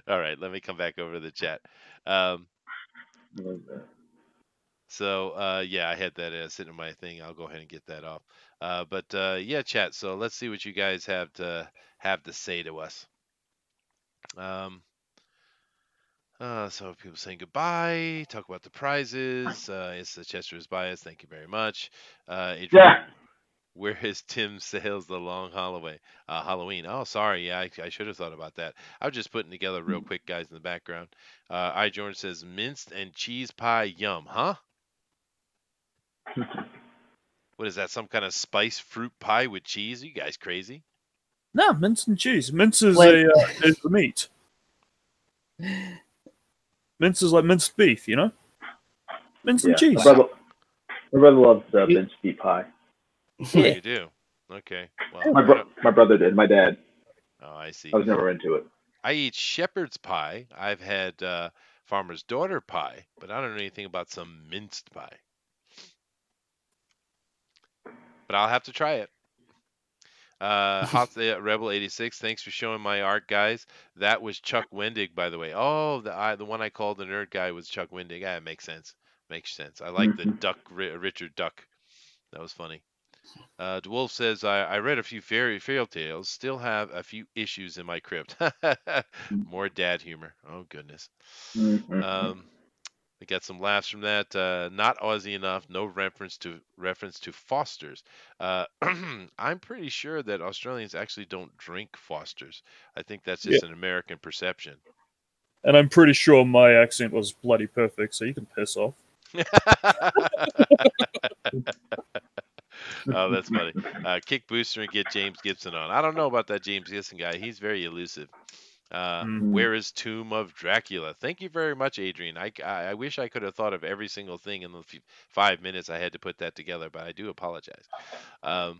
all right. Let me come back over to the chat. So yeah, I had that sitting in my thing. I'll go ahead and get that off. But yeah, chat. So let's see what you guys have to say to us. So people saying goodbye. Talk about the prizes. It's the Chester's bias. Thank you very much. Adrian, where is Tim Sales the long Halloween? Oh, sorry. Yeah, I should have thought about that. I was just putting together real quick, guys, in the background. Jordan says minced and cheese pie. Yum, huh? What is that? Some kind of spice fruit pie with cheese? Are you guys crazy? No, mince and cheese. Mince is is the meat. Mince is like minced beef, you know? Mince and cheese. My brother loves minced beef pie. Oh, you do? Okay. Well, my brother did. My dad. Oh, I see. I was never into it. I eat shepherd's pie. I've had farmer's daughter pie, but I don't know anything about some minced pie. But I'll have to try it. Hot Rebel 86, thanks for showing my art, guys. That was Chuck Wendig, by the way. Oh, the one I called the nerd guy was Chuck Wendig. Yeah, it makes sense. Makes sense. I like the Duck, Richard Duck. That was funny. DeWolf says, I read a few fairy tales, still have a few issues in my crypt. More dad humor. Oh, goodness. The I got some laughs from that. Not Aussie enough. No reference to Fosters. I'm pretty sure that Australians actually don't drink Fosters. I think that's Yeah. just an American perception. And I'm pretty sure my accent was bloody perfect, so you can piss off. Oh, that's funny. Kick Booster and get James Gibson on. I don't know about that James Gibson guy. He's very elusive. Where is Tomb of Dracula? Thank you very much, Adrian. I wish I could have thought of every single thing in the 5 minutes I had to put that together, but I do apologize. No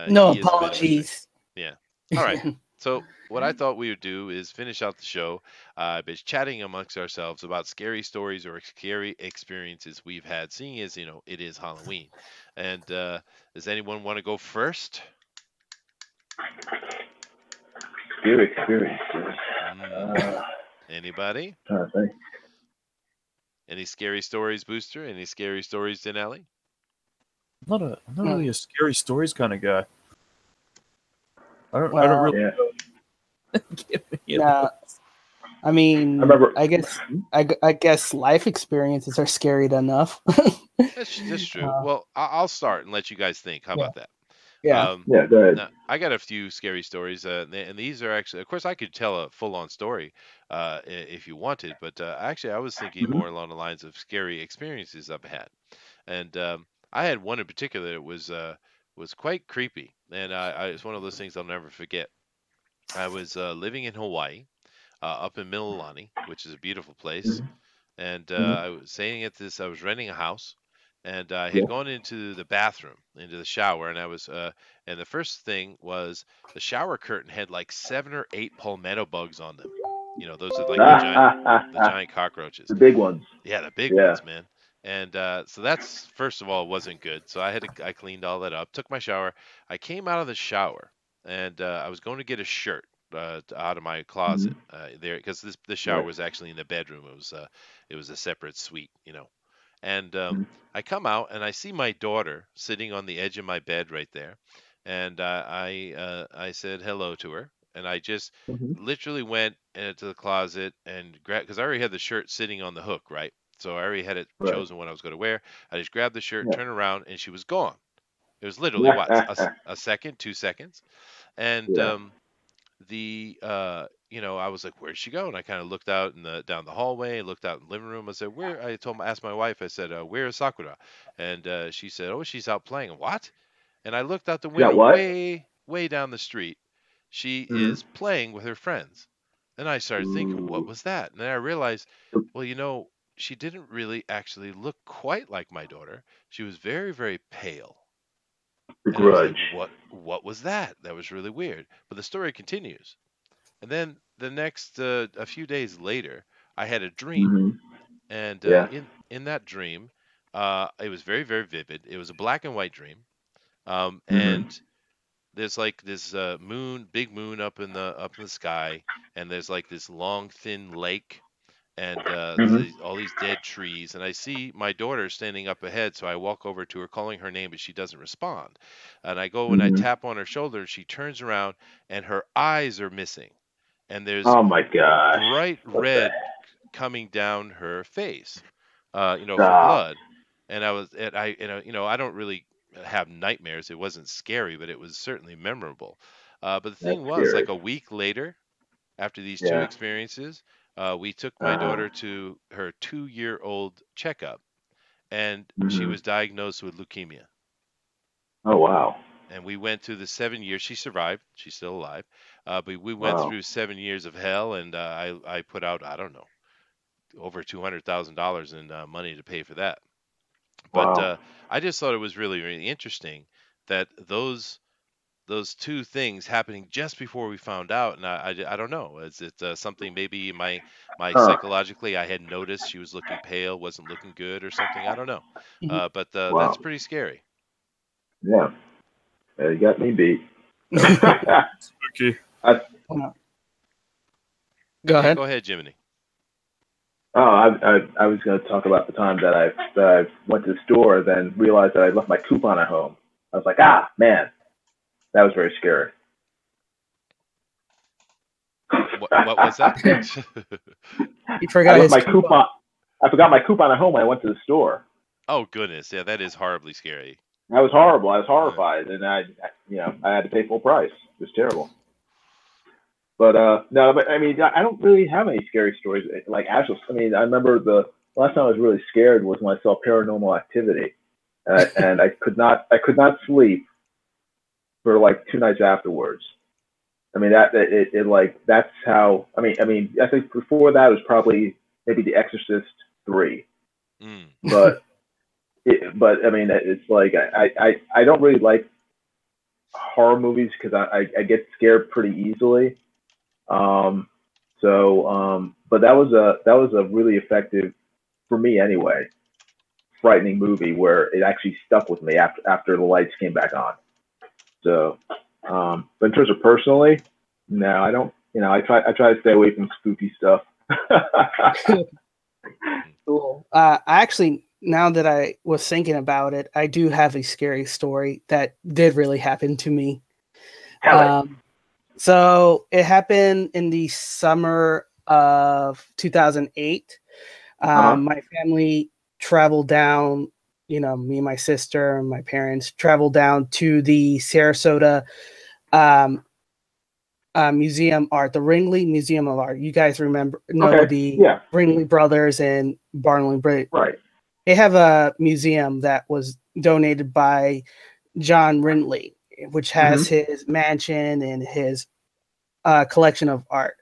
he is a bit of a trick. apologies. Yeah. All right. So what I thought we would do is finish out the show by chatting amongst ourselves about scary stories or scary experiences we've had, seeing as, it is Halloween. And does anyone want to go first? Scary experiences. Anybody? Trying to think. Any scary stories, Booster? Any scary stories, Denali? I'm not really a scary stories kind of guy. I don't really. Yeah. I mean, I guess life experiences are scary enough. That's true. Well, I'll start and let you guys think. How about that? Yeah. Yeah, go ahead. Now, I got a few scary stories, and these are actually, of course, I could tell a full-on story if you wanted, but actually, I was thinking more along the lines of scary experiences I've had, and I had one in particular that was quite creepy, and it's one of those things I'll never forget. I was living in Hawaii, up in Mililani, which is a beautiful place, and I was staying at this. I was renting a house, and I had gone into the bathroom, into the shower, and I was and the first thing was the shower curtain had like 7 or 8 palmetto bugs on them. Those are like the giant cockroaches. The big ones. Yeah, the big ones, man. And so that's, first of all, wasn't good. So I cleaned all that up, took my shower. I came out of the shower, and I was going to get a shirt out of my closet there, because this shower was actually in the bedroom. It was a separate suite, And I come out and I see my daughter sitting on the edge of my bed right there, and I said hello to her, and I just literally went into the closet and grabbed, because I already had the shirt sitting on the hook, right? So I already had it chosen what I was going to wear. I just grabbed the shirt, turned around, and she was gone. It was literally a second, 2 seconds, and I was like, where'd she go? And I kind of looked out down the hallway, looked out in the living room. I said, where? Asked my wife. I said, where is Sakura? And she said, oh, she's out playing. What? And I looked out the window way down the street. She is playing with her friends. And I started thinking, what was that? And then I realized, well, she didn't really actually look quite like my daughter. She was very, very pale. And I was like, what was that? That was really weird. But the story continues. And then the next, a few days later, I had a dream. And in that dream, it was very, very vivid. It was a black and white dream. And there's like this big moon up in the sky, and there's like this long, thin lake, and all these dead trees, and I see my daughter standing up ahead, so I walk over to her, calling her name, but she doesn't respond. And I go and I tap on her shoulder, and she turns around, and her eyes are missing, and there's oh my gosh, bright red coming down her face, for blood. And I don't really have nightmares. It wasn't scary, but it was certainly memorable. But the thing was, like a week later, after these 2 experiences, we took my daughter to her 2-year-old checkup, and she was diagnosed with leukemia. Oh, wow. And we went through the 7 years. She survived. She's still alive. But we went through 7 years of hell, and I put out, I don't know, over $200,000 in money to pay for that. But I just thought it was really, really interesting that those 2 things happening just before we found out, and I don't know. Is it something maybe my psychologically I had noticed she was looking pale, wasn't looking good, or something? I don't know. But that's pretty scary. Yeah, you got me beat. Okay. Go ahead. Go ahead, Jiminy. Oh, I was going to talk about the time that I went to the store, then realized that I left my coupon at home. I was like, man, that was very scary. What was that? He forgot I his left my coupon. I forgot my coupon at home when I went to the store. Oh goodness, yeah, that is horribly scary. That was horrible. I was horrified, and I had to pay full price. It was terrible. But no, but I mean, I don't really have any scary stories like actual. I mean, I remember the last time I was really scared was when I saw Paranormal Activity, and I could not sleep for like 2 nights afterwards. I mean that's how. I mean, I think before that was probably maybe The Exorcist 3, but I mean it's like I don't really like horror movies because I get scared pretty easily. But that was a really effective, for me anyway, frightening movie where it actually stuck with me after the lights came back on. So, but in terms of personally, no, I don't. I try to stay away from spooky stuff. Cool. Actually, now that I was thinking about it, I do have a scary story that did really happen to me. Tell it. So it happened in the summer of 2008. My family traveled down, me and my sister and my parents traveled down to the Sarasota Museum Art, the Ringley Museum of Art. You guys know the Ringley brothers and Barnley Bridge. Right. They have a museum that was donated by John Ringley, which has his mansion and his collection of art.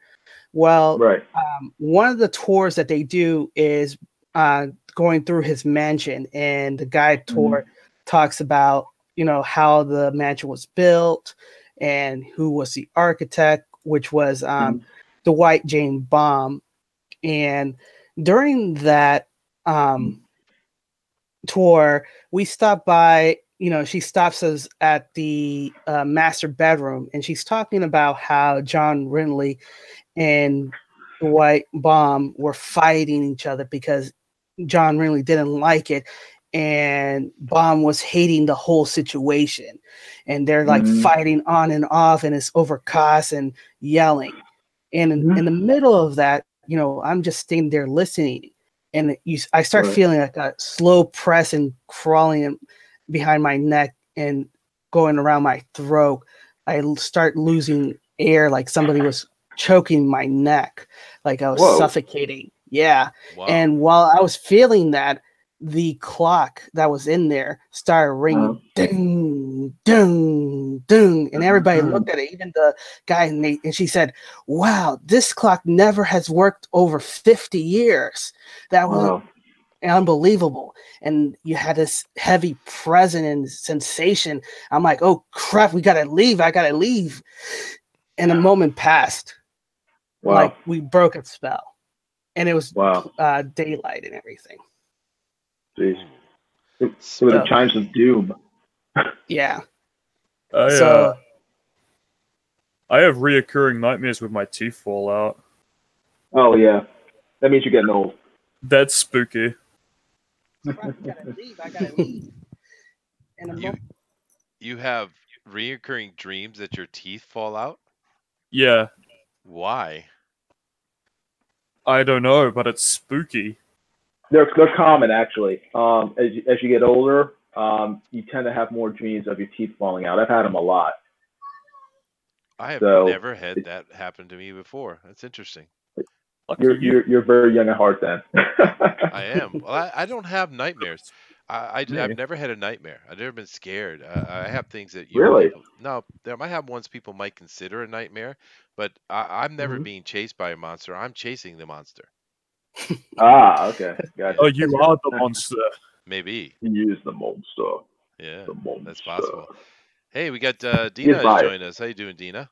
Well, one of the tours that they do is going through his mansion, and the guide tour talks about how the mansion was built and who was the architect, which was Dwight Jane Baum. And during that tour, we stopped by. She stops us at the master bedroom, and she's talking about how John Ringley and Dwight Baum were fighting each other because John Ringley didn't like it, and Baum was hating the whole situation. And they're like fighting on and off, and it's over costs and yelling. And in the middle of that, I'm just standing there listening, and I start feeling like a slow press and crawling behind my neck and going around my throat. I start losing air, like somebody was choking my neck, like I was suffocating. Yeah. Wow. And while I was feeling that, the clock that was in there started ringing, ding, ding, ding, and everybody looked at it, even the guy, and she said, "Wow, this clock never has worked over 50 years. That was unbelievable." And you had this heavy presence and sensation. I'm like, "Oh crap, we gotta leave. I gotta leave." And a moment passed. Wow. Like we broke a spell, and it was daylight and everything. Jeez. It was the chimes of doom. Yeah. I have reoccurring nightmares with my teeth fall out. Oh yeah, that means you're getting old. That's spooky. I gotta leave. And you have reoccurring dreams that your teeth fall out? Yeah. Why? I don't know, but it's spooky. They're common actually. As you get older, you tend to have more dreams of your teeth falling out. I've had them a lot. I have never had that happen to me before. That's interesting. You're very young at heart then. I am. Well, I don't have nightmares. I've never had a nightmare. I've never been scared. I have things that I might have ones people might consider a nightmare, but I'm never being chased by a monster. I'm chasing the monster. Okay. Gotcha. Oh, you are the monster. Maybe. He is the monster. Yeah, that's possible. Hey, we got Dina joining us. How you doing, Dina?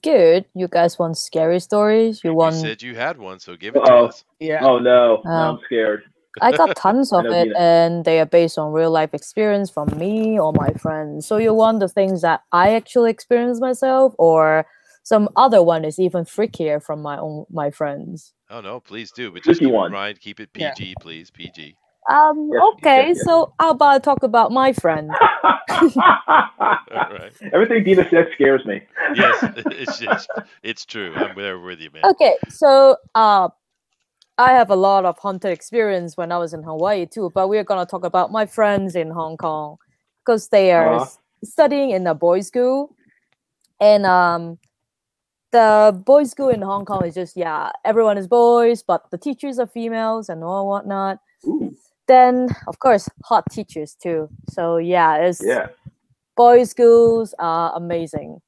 Good. You guys want scary stories? You said you had one, so give it to us. Yeah. Oh no, now I'm scared. I got tons of it, and they are based on real life experience from me or my friends. So you want the things that I actually experienced myself, or some other one is even freakier from my friends? Oh no, please do, but just keep it PG, please, PG. Okay, so how about I talk about my friend? All right. Everything Dina said scares me. Yes, it's true. I'm there with you, man. Okay, so I have a lot of haunted experience when I was in Hawaii too, but we're gonna talk about my friends in Hong Kong because they are studying in a boys' school, and the boys' school in Hong Kong is just everyone is boys, but the teachers are females and all whatnot. Ooh. Then of course hot teachers too. So it's Yeah. boys' schools are amazing.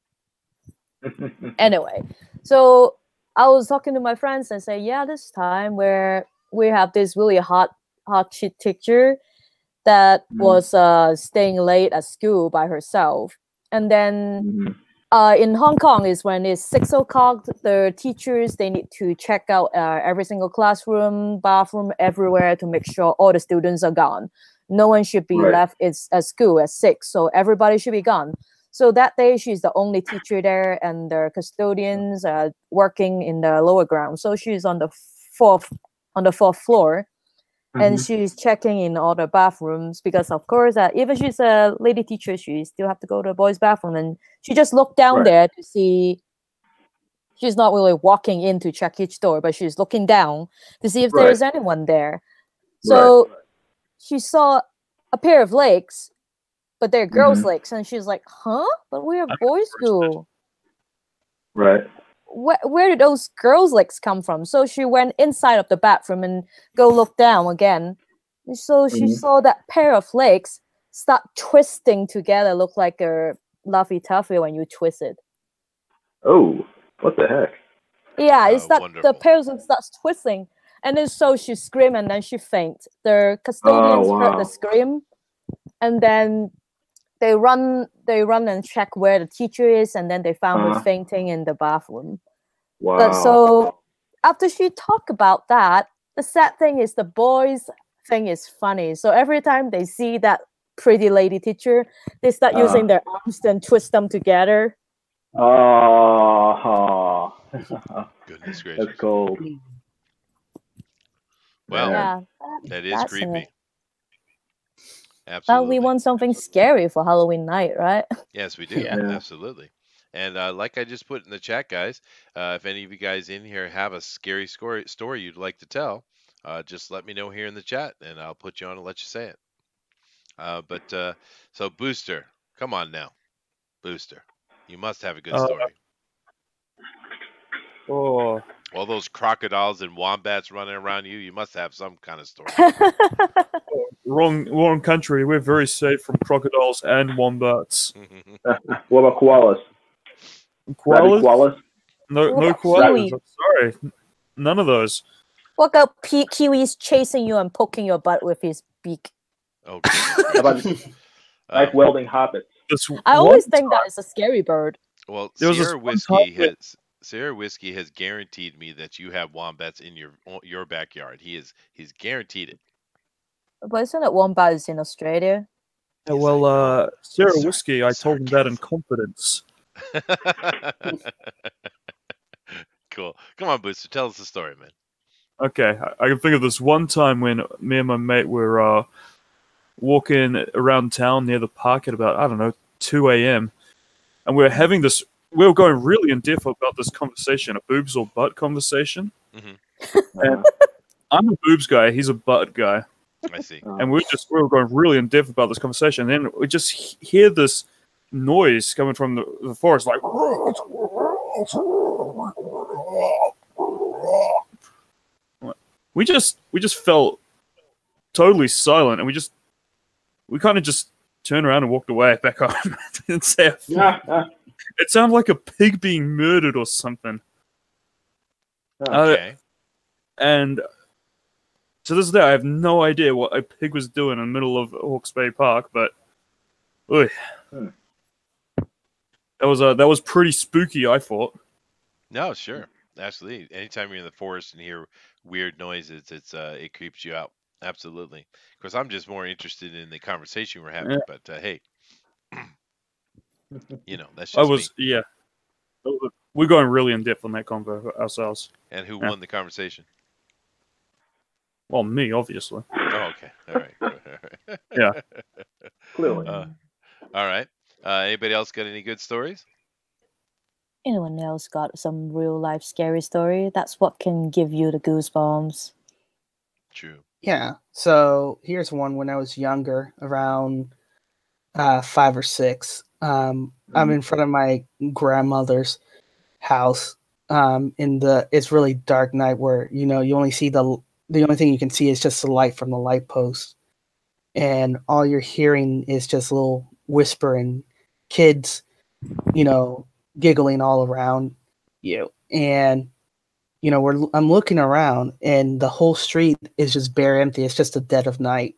Anyway, so I was talking to my friends and say, this time where we have this really hot teacher that was staying late at school by herself. And then in Hong Kong is when it's 6 o'clock, the teachers, they need to check out every single classroom, bathroom, everywhere to make sure all the students are gone. No one should be left at school at 6, so everybody should be gone. So that day, she's the only teacher there, and the custodians are working in the lower ground. So she's on the fourth floor, and she's checking in all the bathrooms because, of course, even she's a lady teacher, she still have to go to the boys' bathroom. And she just looked down there to see. She's not really walking in to check each door, but she's looking down to see if there's anyone there. So she saw a pair of legs, but they're girls' legs, and she's like, "Huh? But we're a boys' school." Right. Where did those girls' legs come from? So she went inside of the bathroom and go look down again. And so she saw that pair of legs start twisting together, look like a Laffy Taffy when you twist it. Oh, what the heck? Yeah, it's that the pair of legs starts twisting, and then so she screamed and then she fainted. The custodians heard the scream, and then they run and check where the teacher is, and then they found her fainting in the bathroom. Wow. But so after she talked about that, the sad thing is the boys thing is funny. So every time they see that pretty lady teacher, they start using their arms and twist them together. Oh, goodness gracious. That's cold. Well, that is creepy. Absolutely. But we want something scary for Halloween night, right? Yes, we do. Absolutely. And like I just put in the chat, guys, if any of you guys in here have a scary story you'd like to tell, just let me know here in the chat, and I'll put you on and let you say it. So Booster, come on now, Booster, you must have a good story. Oh, all those crocodiles and wombats running around you, you must have some kind of story. Wrong country. We're very safe from crocodiles and wombats. What about koalas? Koalas? No koalas. I'm sorry. None of those. What about kiwis chasing you and poking your butt with his beak? Oh, how about knife welding hobbits? I always think that is a scary bird. Well, Sierra Whiskey has guaranteed me that you have wombats in your backyard. He's guaranteed it. But isn't it wombats in Australia? Yeah, well, Sierra Whiskey, I told him that in confidence. Cool. Come on, Booster. Tell us the story, man. Okay, I can think of this one time when me and my mate were walking around town near the park at about, I don't know, 2 a.m. And we were going really in depth about this conversation, a boobs or butt conversation. And I'm a boobs guy, he's a butt guy. I see. And we were going really in depth about this conversation. And then we just hear this noise coming from the forest, like we just felt totally silent, and we kind of just turned around and walked away back home. Didn't say a thing. It sounded like a pig being murdered or something. Okay. And to this day, I have no idea what a pig was doing in the middle of Hawke's Bay Park, but that was pretty spooky, I thought. No, sure, absolutely. Anytime you're in the forest and hear weird noises, it creeps you out. Absolutely. Of course, I'm just more interested in the conversation we're having. But hey, that's just me. Yeah. We're going really in depth on that convo ourselves. And who won the conversation? Well, me, obviously. Oh, okay. All right. Yeah. Clearly. All right. Anybody else got any good stories? Anyone else got some real life scary story? That's what can give you the goosebumps. True. Yeah. So here's one when I was younger, around 5 or 6. I'm in front of my grandmother's house. It's really dark night where you only see the only thing you can see is just the light from the light post, and all you're hearing is just little whispering kids, giggling all around you, and I'm looking around, and the whole street is just bare empty. It's just the dead of night,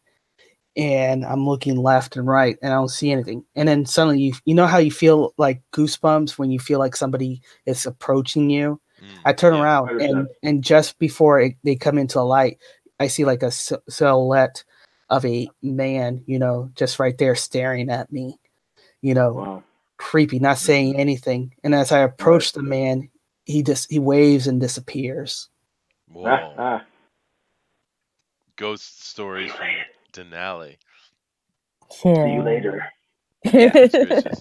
and I'm looking left and right, and I don't see anything. And then suddenly, you know how you feel like goosebumps when you feel like somebody is approaching you. I turn around, 100%. and just before they come into a light, I see like a silhouette of a man, just right there staring at me. Wow. Creepy, not saying anything. And as I approach the man, he waves and disappears. Whoa. Ghost stories from Denali. Yeah. See you later. That's gracious.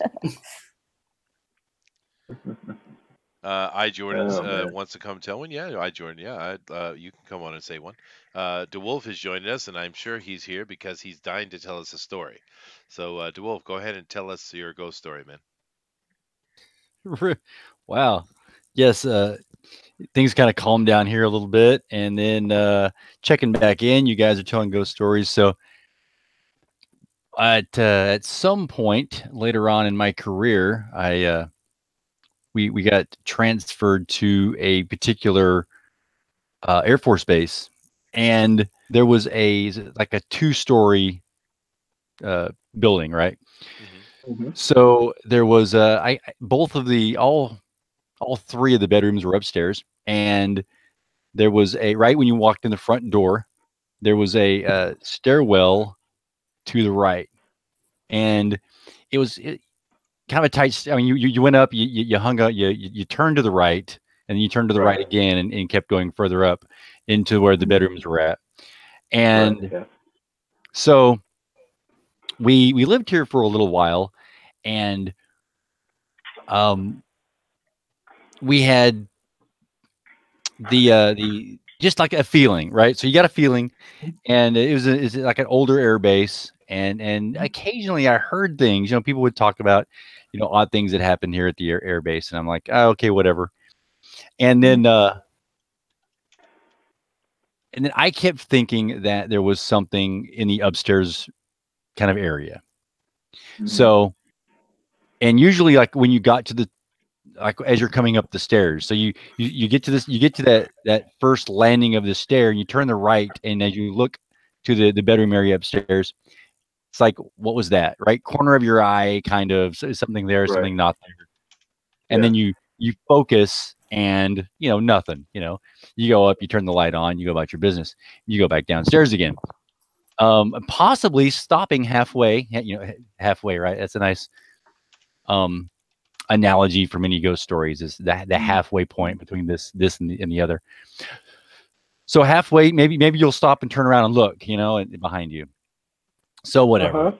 Jordan wants to come tell one. Yeah, Jordan. Yeah, you can come on and say one. DeWolf is joining us, and I'm sure he's here because he's dying to tell us a story. So, DeWolf, go ahead and tell us your ghost story, man. Wow. Yes, things kind of calmed down here a little bit, and then checking back in, you guys are telling ghost stories. So at some point later on in my career, we got transferred to a particular Air Force base, and there was a 2-story building, right? So there was both of all 3 of the bedrooms were upstairs, and there was right when you walked in the front door, there was a stairwell to the right, and it was kind of a tight. I mean, you went up, you hung up, you turned to the right, and you turned to the right again, and kept going further up into where the bedrooms were at, and so we lived here for a little while, and we had the just like a feeling, right? So you got a feeling, and it's like an older air base, and occasionally I heard things. People would talk about odd things that happened here at the air base, and I'm like, oh, okay, whatever. And then I kept thinking that there was something in the upstairs kind of area. So, and usually, like when you got to as you're coming up the stairs, so you get to that first landing of the stair, and you turn the right, and as you look to the bedroom area upstairs, it's like, what was that? Right corner of your eye, kind of something there, something not there, and then you focus, and nothing. You go up, you turn the light on, you go about your business, you go back downstairs again, possibly stopping halfway. Halfway, right? That's a nice analogy for many ghost stories, is the halfway point between this and the other. So halfway, maybe you'll stop and turn around and look, and behind you. So whatever,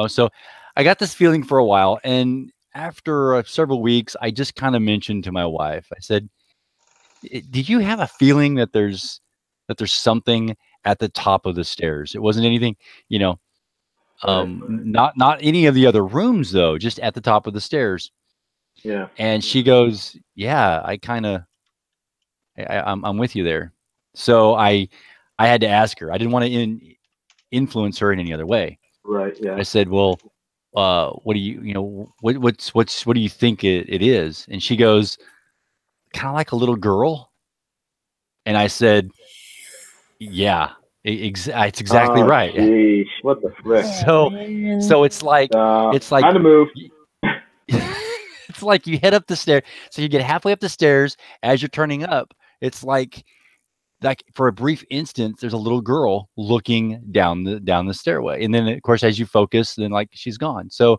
so I got this feeling for a while, and after several weeks, I just kind of mentioned to my wife, I said, did you have a feeling that there's something at the top of the stairs? It wasn't anything, not any of the other rooms though, just at the top of the stairs. Yeah. And she goes, yeah, I'm with you there. So I had to ask her. I didn't want to influence her in any other way. Right. Yeah. I said, well, what do what do you think it is? And she goes, kind of like a little girl. And I said, yeah, it's exactly right. Geez, what the frick? So it's like time to move. It's like you head up the stairs. So you get halfway up the stairs. As you're turning up, it's like for a brief instant, there's a little girl looking down the stairway, and then of course as you focus, then she's gone. So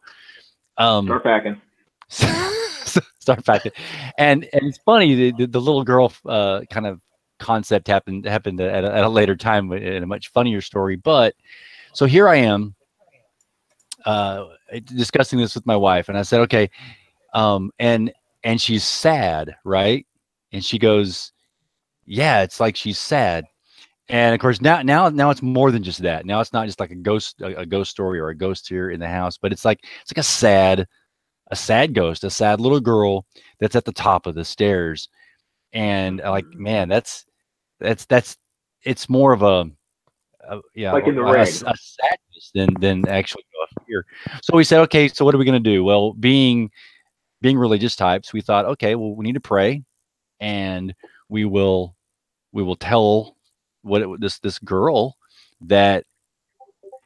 start packing. Start packing, and it's funny, the little girl kind of concept happened at a later time in a much funnier story. But so here I am discussing this with my wife, and I said, okay, and she's sad, right? And she goes, yeah, it's like she's sad. And of course, now it's more than just that. Now it's not just like a ghost story or a ghost here in the house, but it's like a sad ghost, a sad little girl that's at the top of the stairs. And like, man, that's it's more of yeah, Like in the a ring. sadness than actually a fear. So we said, okay, so what are we going to do? Well, being religious types, we thought, okay, well, we need to pray, and we will tell this girl that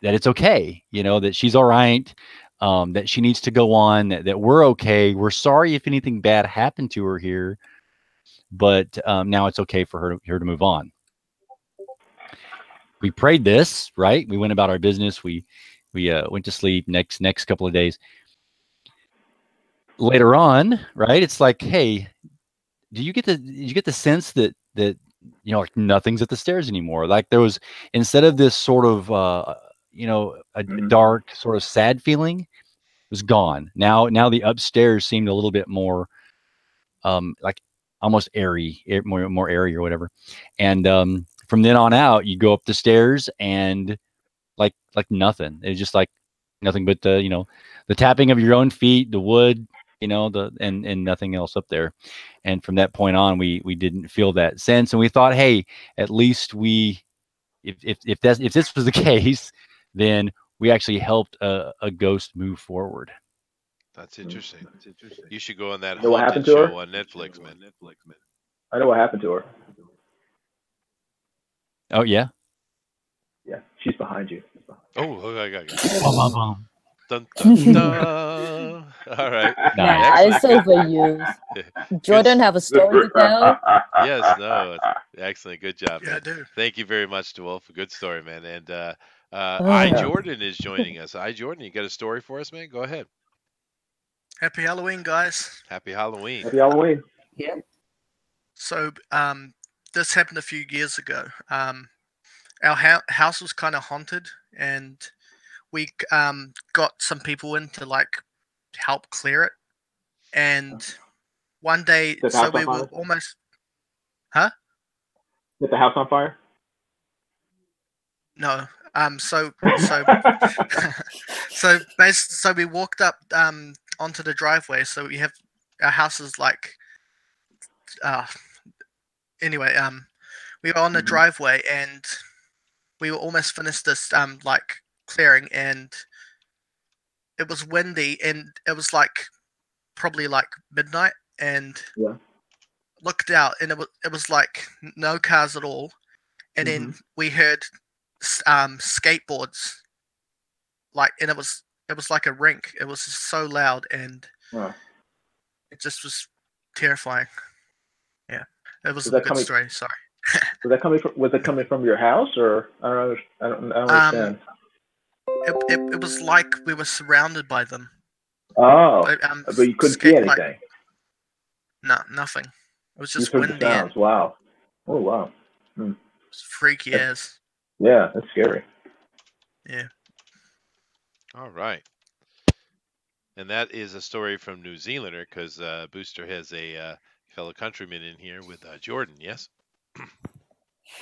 it's okay, that she's all right, that she needs to go on, that we're okay. We're sorry if anything bad happened to her here, but now it's okay for her to move on. We prayed this, right? We went about our business. We went to sleep. Next couple of days later on, right? It's like, hey, did you get the sense that like nothing's at the stairs anymore? Like there was, instead of this sort of a dark sort of sad feeling, it was gone. Now the upstairs seemed a little bit more like almost airy, more airy or whatever. And from then on out, you go up the stairs and like nothing. It's just like nothing but the tapping of your own feet, the wood, and nothing else up there. And from that point on, we didn't feel that sense, and we thought, hey, at least if this was the case, then we actually helped a ghost move forward. That's interesting. You should go on that You know what haunted happened to her? show on Netflix, man. I know what happened to her. Oh yeah. Yeah, she's behind you. Oh, okay. Dun, dun, dun. All right. Yeah, it's overused. Jordan, have a story to tell? Yes, no, excellent, good job, Yeah, I man. do. Thank you very much, DeWolf. A good story, man. And Yeah. Jordan is joining us. Jordan, you got a story for us, man? Go ahead. Happy Halloween, guys. Happy Halloween. Happy Halloween. Yeah. So, this happened a few years ago. Our house was kind of haunted, and we got some people in to like help clear it. And one day, Set the so house on we were fire? almost, huh? Set the house on fire? No. So we walked up onto the driveway. So we have our house is like anyway, we were on the driveway and we were almost finished this like clearing, and it was windy and it was like probably like midnight, and Yeah. looked out and it was like no cars at all, and then we heard skateboards, like, and it was like a rink. It was just so loud, and it just was terrifying. Yeah, it was a good story. Sorry. Was it coming from your house, or I don't understand. It was like we were surrounded by them. Oh, but you couldn't see anything. Like, no, nothing. It was just windy. The sounds. Wow. Oh wow. It's freaky as. Yeah, that's scary. Yeah. All right. And that is a story from New Zealander, because Booster has a fellow countryman in here with Jordan, yes?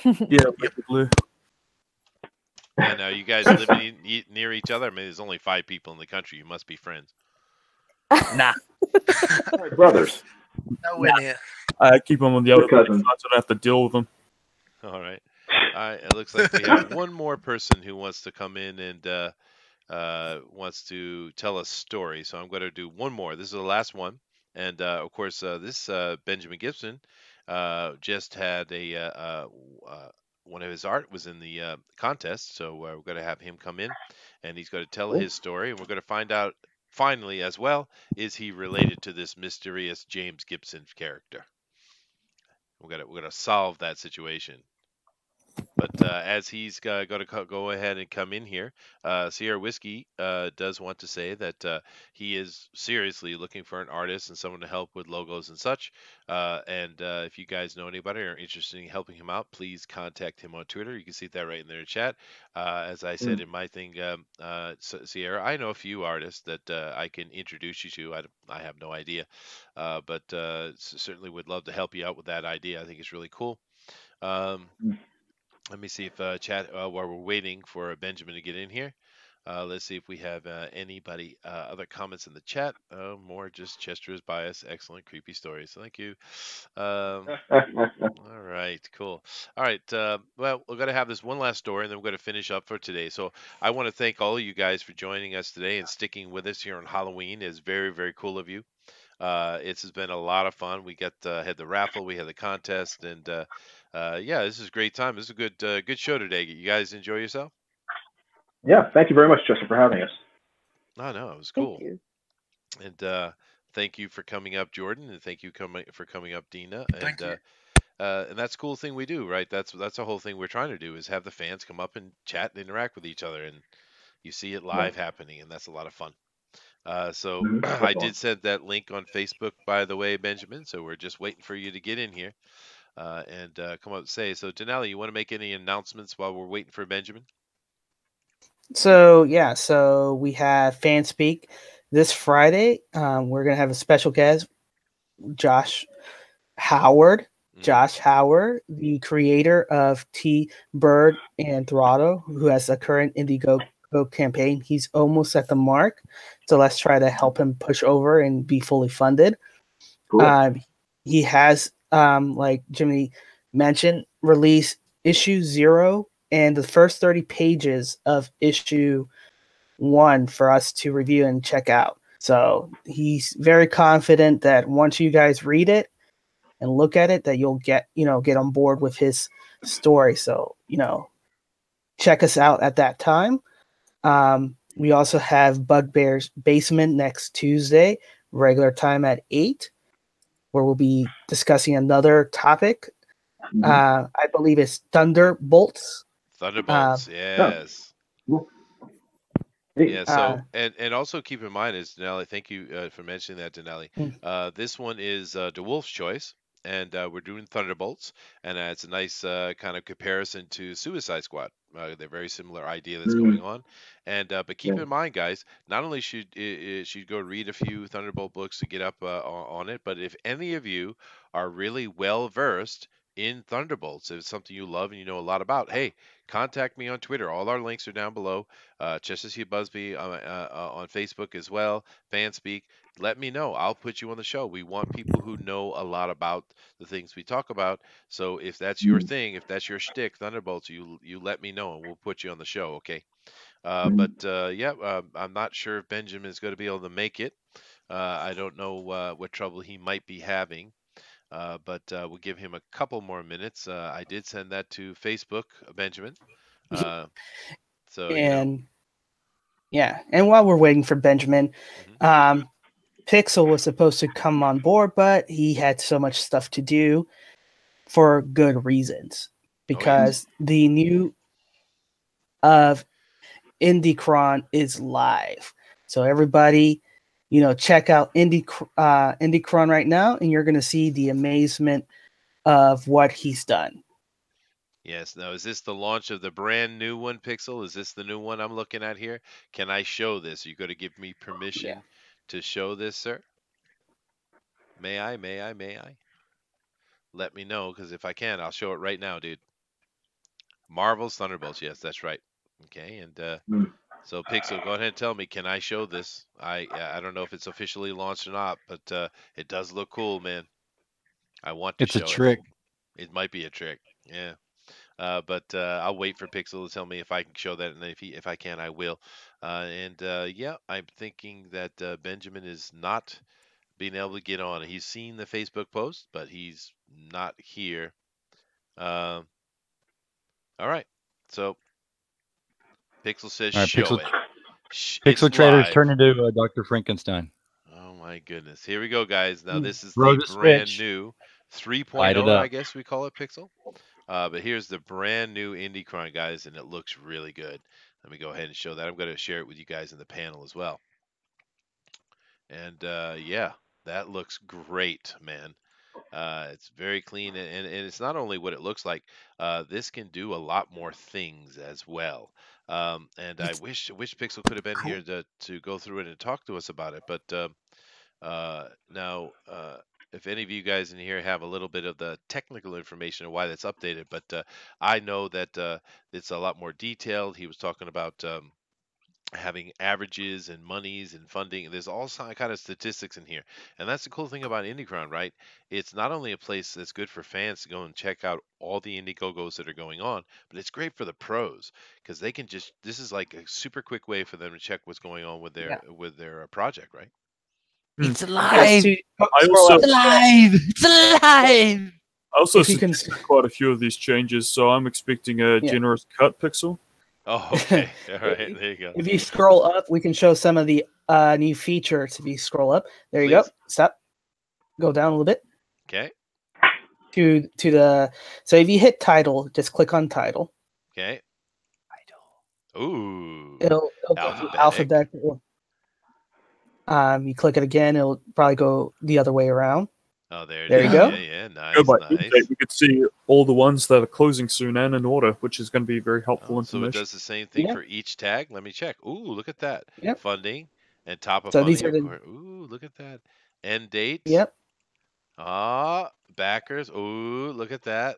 Yeah, basically. And you guys living near each other? I mean, there's only 5 people in the country. You must be friends. Nah. Brothers. Nowhere near. I keep them on the other side so cousins. I don't have to deal with them. All right. It looks like we have one more person who wants to come in and wants to tell a story. So I'm going to do one more. This is the last one. And of course, this Benjamin Gibson just had one of his art was in the contest. So we're going to have him come in, and he's going to tell his story. And we're going to find out finally as well, is he related to this mysterious James Gibson character? We're going to solve that situation. But as he's going to go ahead and come in here, Sierra Whiskey does want to say that he is seriously looking for an artist and someone to help with logos and such. And if you guys know anybody or are interested in helping him out, please contact him on Twitter. You can see that right in their chat. As I said in my thing, Sierra, I know a few artists that I can introduce you to. I have no idea, but certainly would love to help you out with that idea. I think it's really cool. Let me see if chat while we're waiting for Benjamin to get in here. Let's see if we have anybody other comments in the chat. More just Chester's bias. Excellent creepy stories. Thank you. All right, cool. All right, well, we're going to have this one last story, and then we're going to finish up for today. So I want to thank all of you guys for joining us today and sticking with us here on Halloween. It's very, very cool of you. It's has been a lot of fun. We got had the raffle, we had the contest, and yeah, this is a great time. This is a good show today. You guys enjoy yourself? Yeah, thank you very much, Justin, for having us. Oh no, it was Thank cool. you. And thank you for coming up, Jordan, and thank you for coming up, Dina. Thank you. And that's a cool thing we do, right? That's the whole thing we're trying to do is have the fans come up and chat and interact with each other, and you see it live happening, and that's a lot of fun. So I did send that link on Facebook, by the way, Benjamin. So we're just waiting for you to get in here and come up and say. So Denali, you want to make any announcements while we're waiting for Benjamin? So yeah, so we have FanSpeak this Friday. We're gonna have a special guest, Josh Howard. Josh Howard, the creator of T Bird and Throttle, who has a current Indiegogo campaign. He's almost at the mark, so let's try to help him push over and be fully funded. Cool. He has, like Jimmy mentioned, released issue 0 and the first 30 pages of issue 1 for us to review and check out. So he's very confident that once you guys read it and look at it, that you'll get on board with his story. So, check us out at that time. We also have Bugbear's Basement next Tuesday, regular time at 8, where we'll be discussing another topic. I believe it's Thunderbolts. Thunderbolts, yes. Yeah. So and also keep in mind is Denali. Thank you for mentioning that, Denali. This one is DeWolf's choice, and we're doing Thunderbolts, and it's a nice kind of comparison to Suicide Squad. They're very similar idea that's going on, and but keep in mind, guys, not only should go read a few Thunderbolt books to get up on it, but if any of you are really well versed in Thunderbolts, if it's something you love and you know a lot about, hey, contact me on Twitter. All our links are down below. Chester C. Busby on Facebook as well. FanSpeak. Let me know. I'll put you on the show. We want people who know a lot about the things we talk about. So if that's your thing, if that's your shtick, Thunderbolts, you let me know and we'll put you on the show. Okay. I'm not sure if Benjamin is going to be able to make it. I don't know what trouble he might be having. But we'll give him a couple more minutes. I did send that to Facebook, Benjamin. And while we're waiting for Benjamin, Pixel was supposed to come on board, but he had so much stuff to do for good reasons. Because the new of IndieCron is live. So everybody, check out IndieCron right now, and you're going to see the amazement of what he's done. Yes. Now, is this the launch of the brand new one, Pixel? Is this the new one I'm looking at here? Can I show this? You got to give me permission to show this, sir? May I? May I? May I? Let me know, because if I can, I'll show it right now, dude. Marvel's Thunderbolts. Yes, that's right. Okay, and so Pixel, go ahead and tell me, can I show this? I don't know if it's officially launched or not, but it does look cool, man. I want to show it. It's a trick. It might be a trick. Yeah. But I'll wait for Pixel to tell me if I can show that, and if I can, I will. Yeah, I'm thinking that Benjamin is not being able to get on. He's seen the Facebook post, but he's not here. All right, so Pixel says show it. Pixel Trader's turned into Dr. Frankenstein. Oh my goodness! Here we go, guys. Now this is the brand new 3.0, I guess we call it, Pixel. But here's the brand new IndieCron, guys, and it looks really good. Let me go ahead and show that. I'm going to share it with you guys in the panel as well. And yeah, that looks great, man. It's very clean, and it's not only what it looks like. This can do a lot more things as well. And I wish Pixel could have been here to go through it and talk to us about it. But now if any of you guys in here have a little bit of the technical information of why that's updated, but I know that it's a lot more detailed. He was talking about having averages and monies and funding. There's all kind of statistics in here, and that's the cool thing about IndieCron, right? It's not only a place that's good for fans to go and check out all the Indiegogos that are going on, but it's great for the pros because they can just. This is like a super quick way for them to check what's going on with Yeah. their project, right? It's Yes, alive. I also, It's alive. It's alive. I also If you can- suggested quite a few of these changes, so I'm expecting a Yeah. generous cut pixel. Oh, okay. All right. There you go. If you scroll up, we can show some of the new features. If you scroll up, there you go. Please. Stop. Go down a little bit Okay. to the. So if you hit title, just click on title. Okay. Ooh. It'll go through Alphabetic. alphabetical. You click it again, it'll probably go the other way around. Oh, there you go. Yeah, nice, Go by nice. date, we could see all the ones that are closing soon and in order, which is going to be very helpful Oh, so it information. does the same thing Yeah. for each tag. Let me check. Ooh, look at that. Yep. Funding and top of So funding. these are the- Ooh, look at that. End date. Yep. Ah, backers. Ooh, look at that.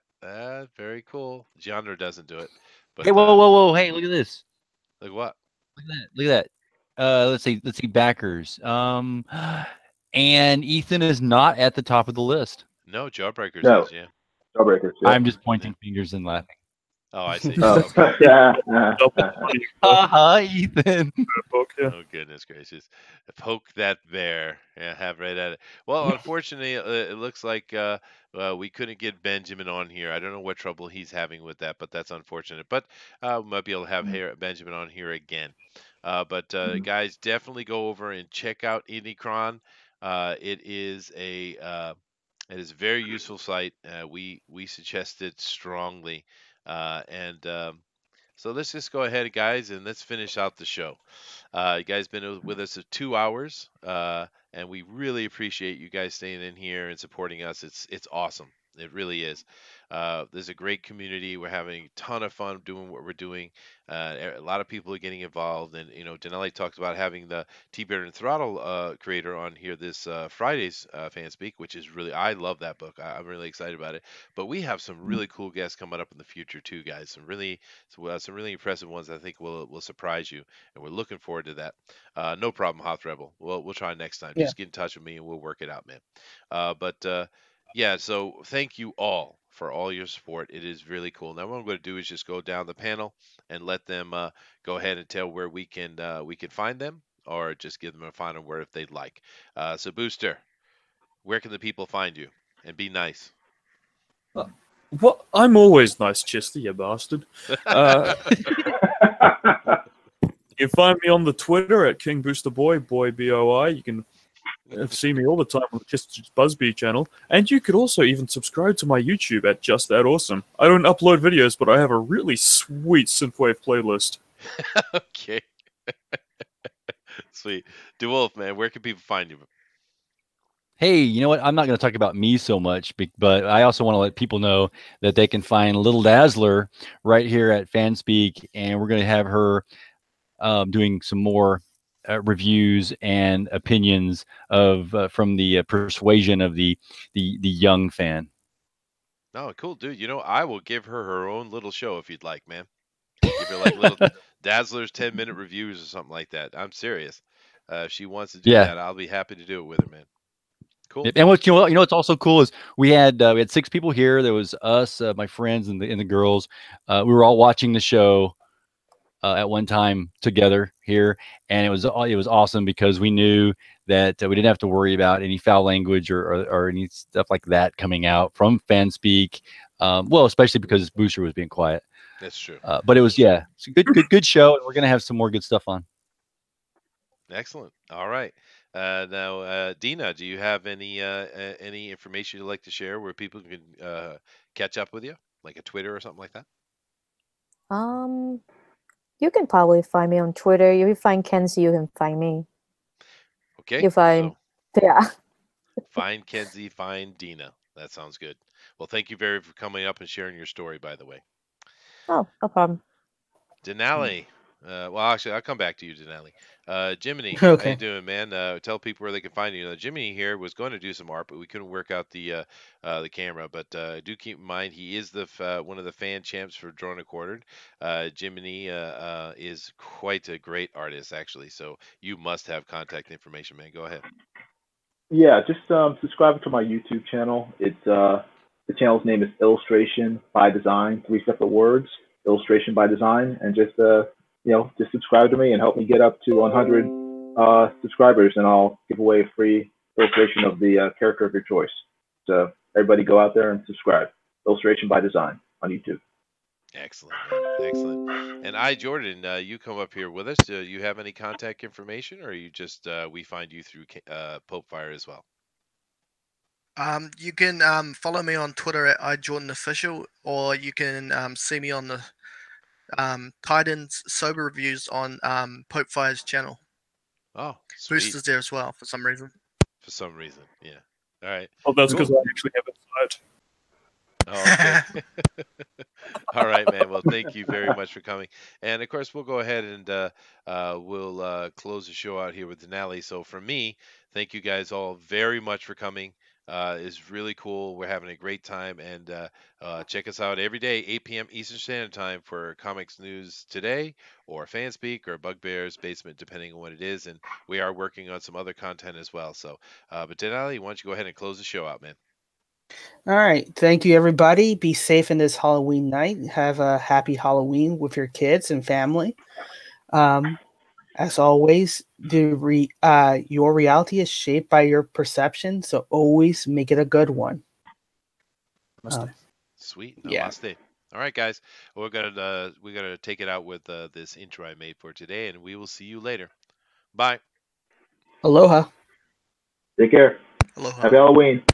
Very cool. Genre doesn't do it. But Hey, whoa! Hey, look at this. Look what? Look at that. Let's see backers. And Ethan is not at the top of the list. No, Jawbreakers No. is, yeah. Jawbreakers. Yeah. I'm just pointing fingers and laughing. Oh, I see. Oh, Okay. yeah. Ethan. Oh, goodness gracious. Poke that bear. Yeah, have right at it. Well, unfortunately, it looks like we couldn't get Benjamin on here. I don't know what trouble he's having with that, but that's unfortunate. But we might be able to have Benjamin on here again. But guys, definitely go over and check out IndieCron. It is a very useful site. We suggest it strongly. So let's just go ahead, guys, and let's finish out the show. You guys been with us for 2 hours, and we really appreciate you guys staying in here and supporting us. It's awesome. It really is. There's a great community. We're having a ton of fun doing what we're doing. A lot of people are getting involved, and Denali talked about having the T-Bear and Throttle creator on here this Friday's FanSpeak, which is really, I love that book. I'm really excited about it. But we have some really cool guests coming up in the future too, guys. Some really impressive ones I think will surprise you, and we're looking forward to that. No problem, Hoth Rebel. We'll try next time. Yeah. Just get in touch with me and we'll work it out, man. Yeah, so thank you all for all your support. It is really cool. Now what I'm going to do is just go down the panel and let them go ahead and tell where we can find them, or just give them a final word if they'd like. So Booster, where can the people find you? And be nice. Well, I'm always nice, Chester, you bastard. You can find me on the Twitter at King Booster Boy BOI. You can see me all the time on the Chester's Buzzbee channel, and you could also even subscribe to my YouTube at Just That Awesome. I don't upload videos, but I have a really sweet synthwave playlist. Okay. Sweet. DeWolf, man, where can people find you? Hey, you know what? I'm not going to talk about me so much, but I also want to let people know that they can find Little Dazzler right here at FanSpeak, and we're going to have her doing some more reviews and opinions of from the persuasion of the young fan. Oh, cool, dude. I will give her own little show if you'd like, man. Give her like little Dazzler's 10-minute reviews or something like that. I'm serious. If she wants to do that, I'll be happy to do it with her, man. Cool. And what's what's also cool is we had 6 people here. There was us, my friends, and the girls. We were all watching the show at one time together here, and it was awesome because we knew that we didn't have to worry about any foul language or any stuff like that coming out from FanSpeak. Well, especially because Booster was being quiet. That's true. But it was it's a good show, and we're gonna have some more good stuff on. Excellent. All right. Now, Dina, do you have any information you'd like to share where people can catch up with you, like a Twitter or something like that? You can probably find me on Twitter. If you find Kenzie, you can find me. Okay. You find, yeah. Find Kenzie, find Dina. That sounds good. Well, thank you very much for coming up and sharing your story, by the way. Oh, no problem. Denali, Well, actually, I'll come back to you, Denali. Jiminy, how you Okay. doing, man? Tell people where they can find you. Jiminy here was going to do some art, but we couldn't work out the camera. But do keep in mind he is one of the fan champs for Drawn and Quartered. Jiminy is quite a great artist, actually. So you must have contact information, man. Go ahead. Yeah, just subscribe to my YouTube channel. It's the channel's name is Illustration by Design, three separate words, Illustration by Design, and just just subscribe to me and help me get up to 100 subscribers, and I'll give away a free illustration of the character of your choice. So everybody go out there and subscribe. Illustration by Design on YouTube. Excellent, man. Excellent. And Jordan, you come up here with us. Do you have any contact information, or you just we find you through Pope Fire as well? You can follow me on Twitter at iJordanOfficial, or you can see me on the Titan's Sober Reviews on Pope Fire's channel. Oh, sweet. Booster's there as well for some reason. For some reason, yeah. All right. Well, that's Cool. because I actually have it side. Oh, okay. All right, man. Well, thank you very much for coming. And of course, we'll go ahead and we'll close the show out here with Denali. So from me, thank you guys all very much for coming. It's really cool. We're having a great time, and check us out every day, 8 p.m. Eastern Standard Time for Comics News Today, or FanSpeak, or Bugbear's Basement, depending on what it is. And we are working on some other content as well. So, but Denali, why don't you go ahead and close the show out, man? All right. Thank you, everybody. Be safe in this Halloween night. Have a happy Halloween with your kids and family. As always, your reality is shaped by your perception, so always make it a good one. Sweet. Yeah. Namaste. All right, guys. We're gonna take it out with this intro I made for today, and we will see you later. Bye. Aloha. Take care. Aloha. Happy Halloween.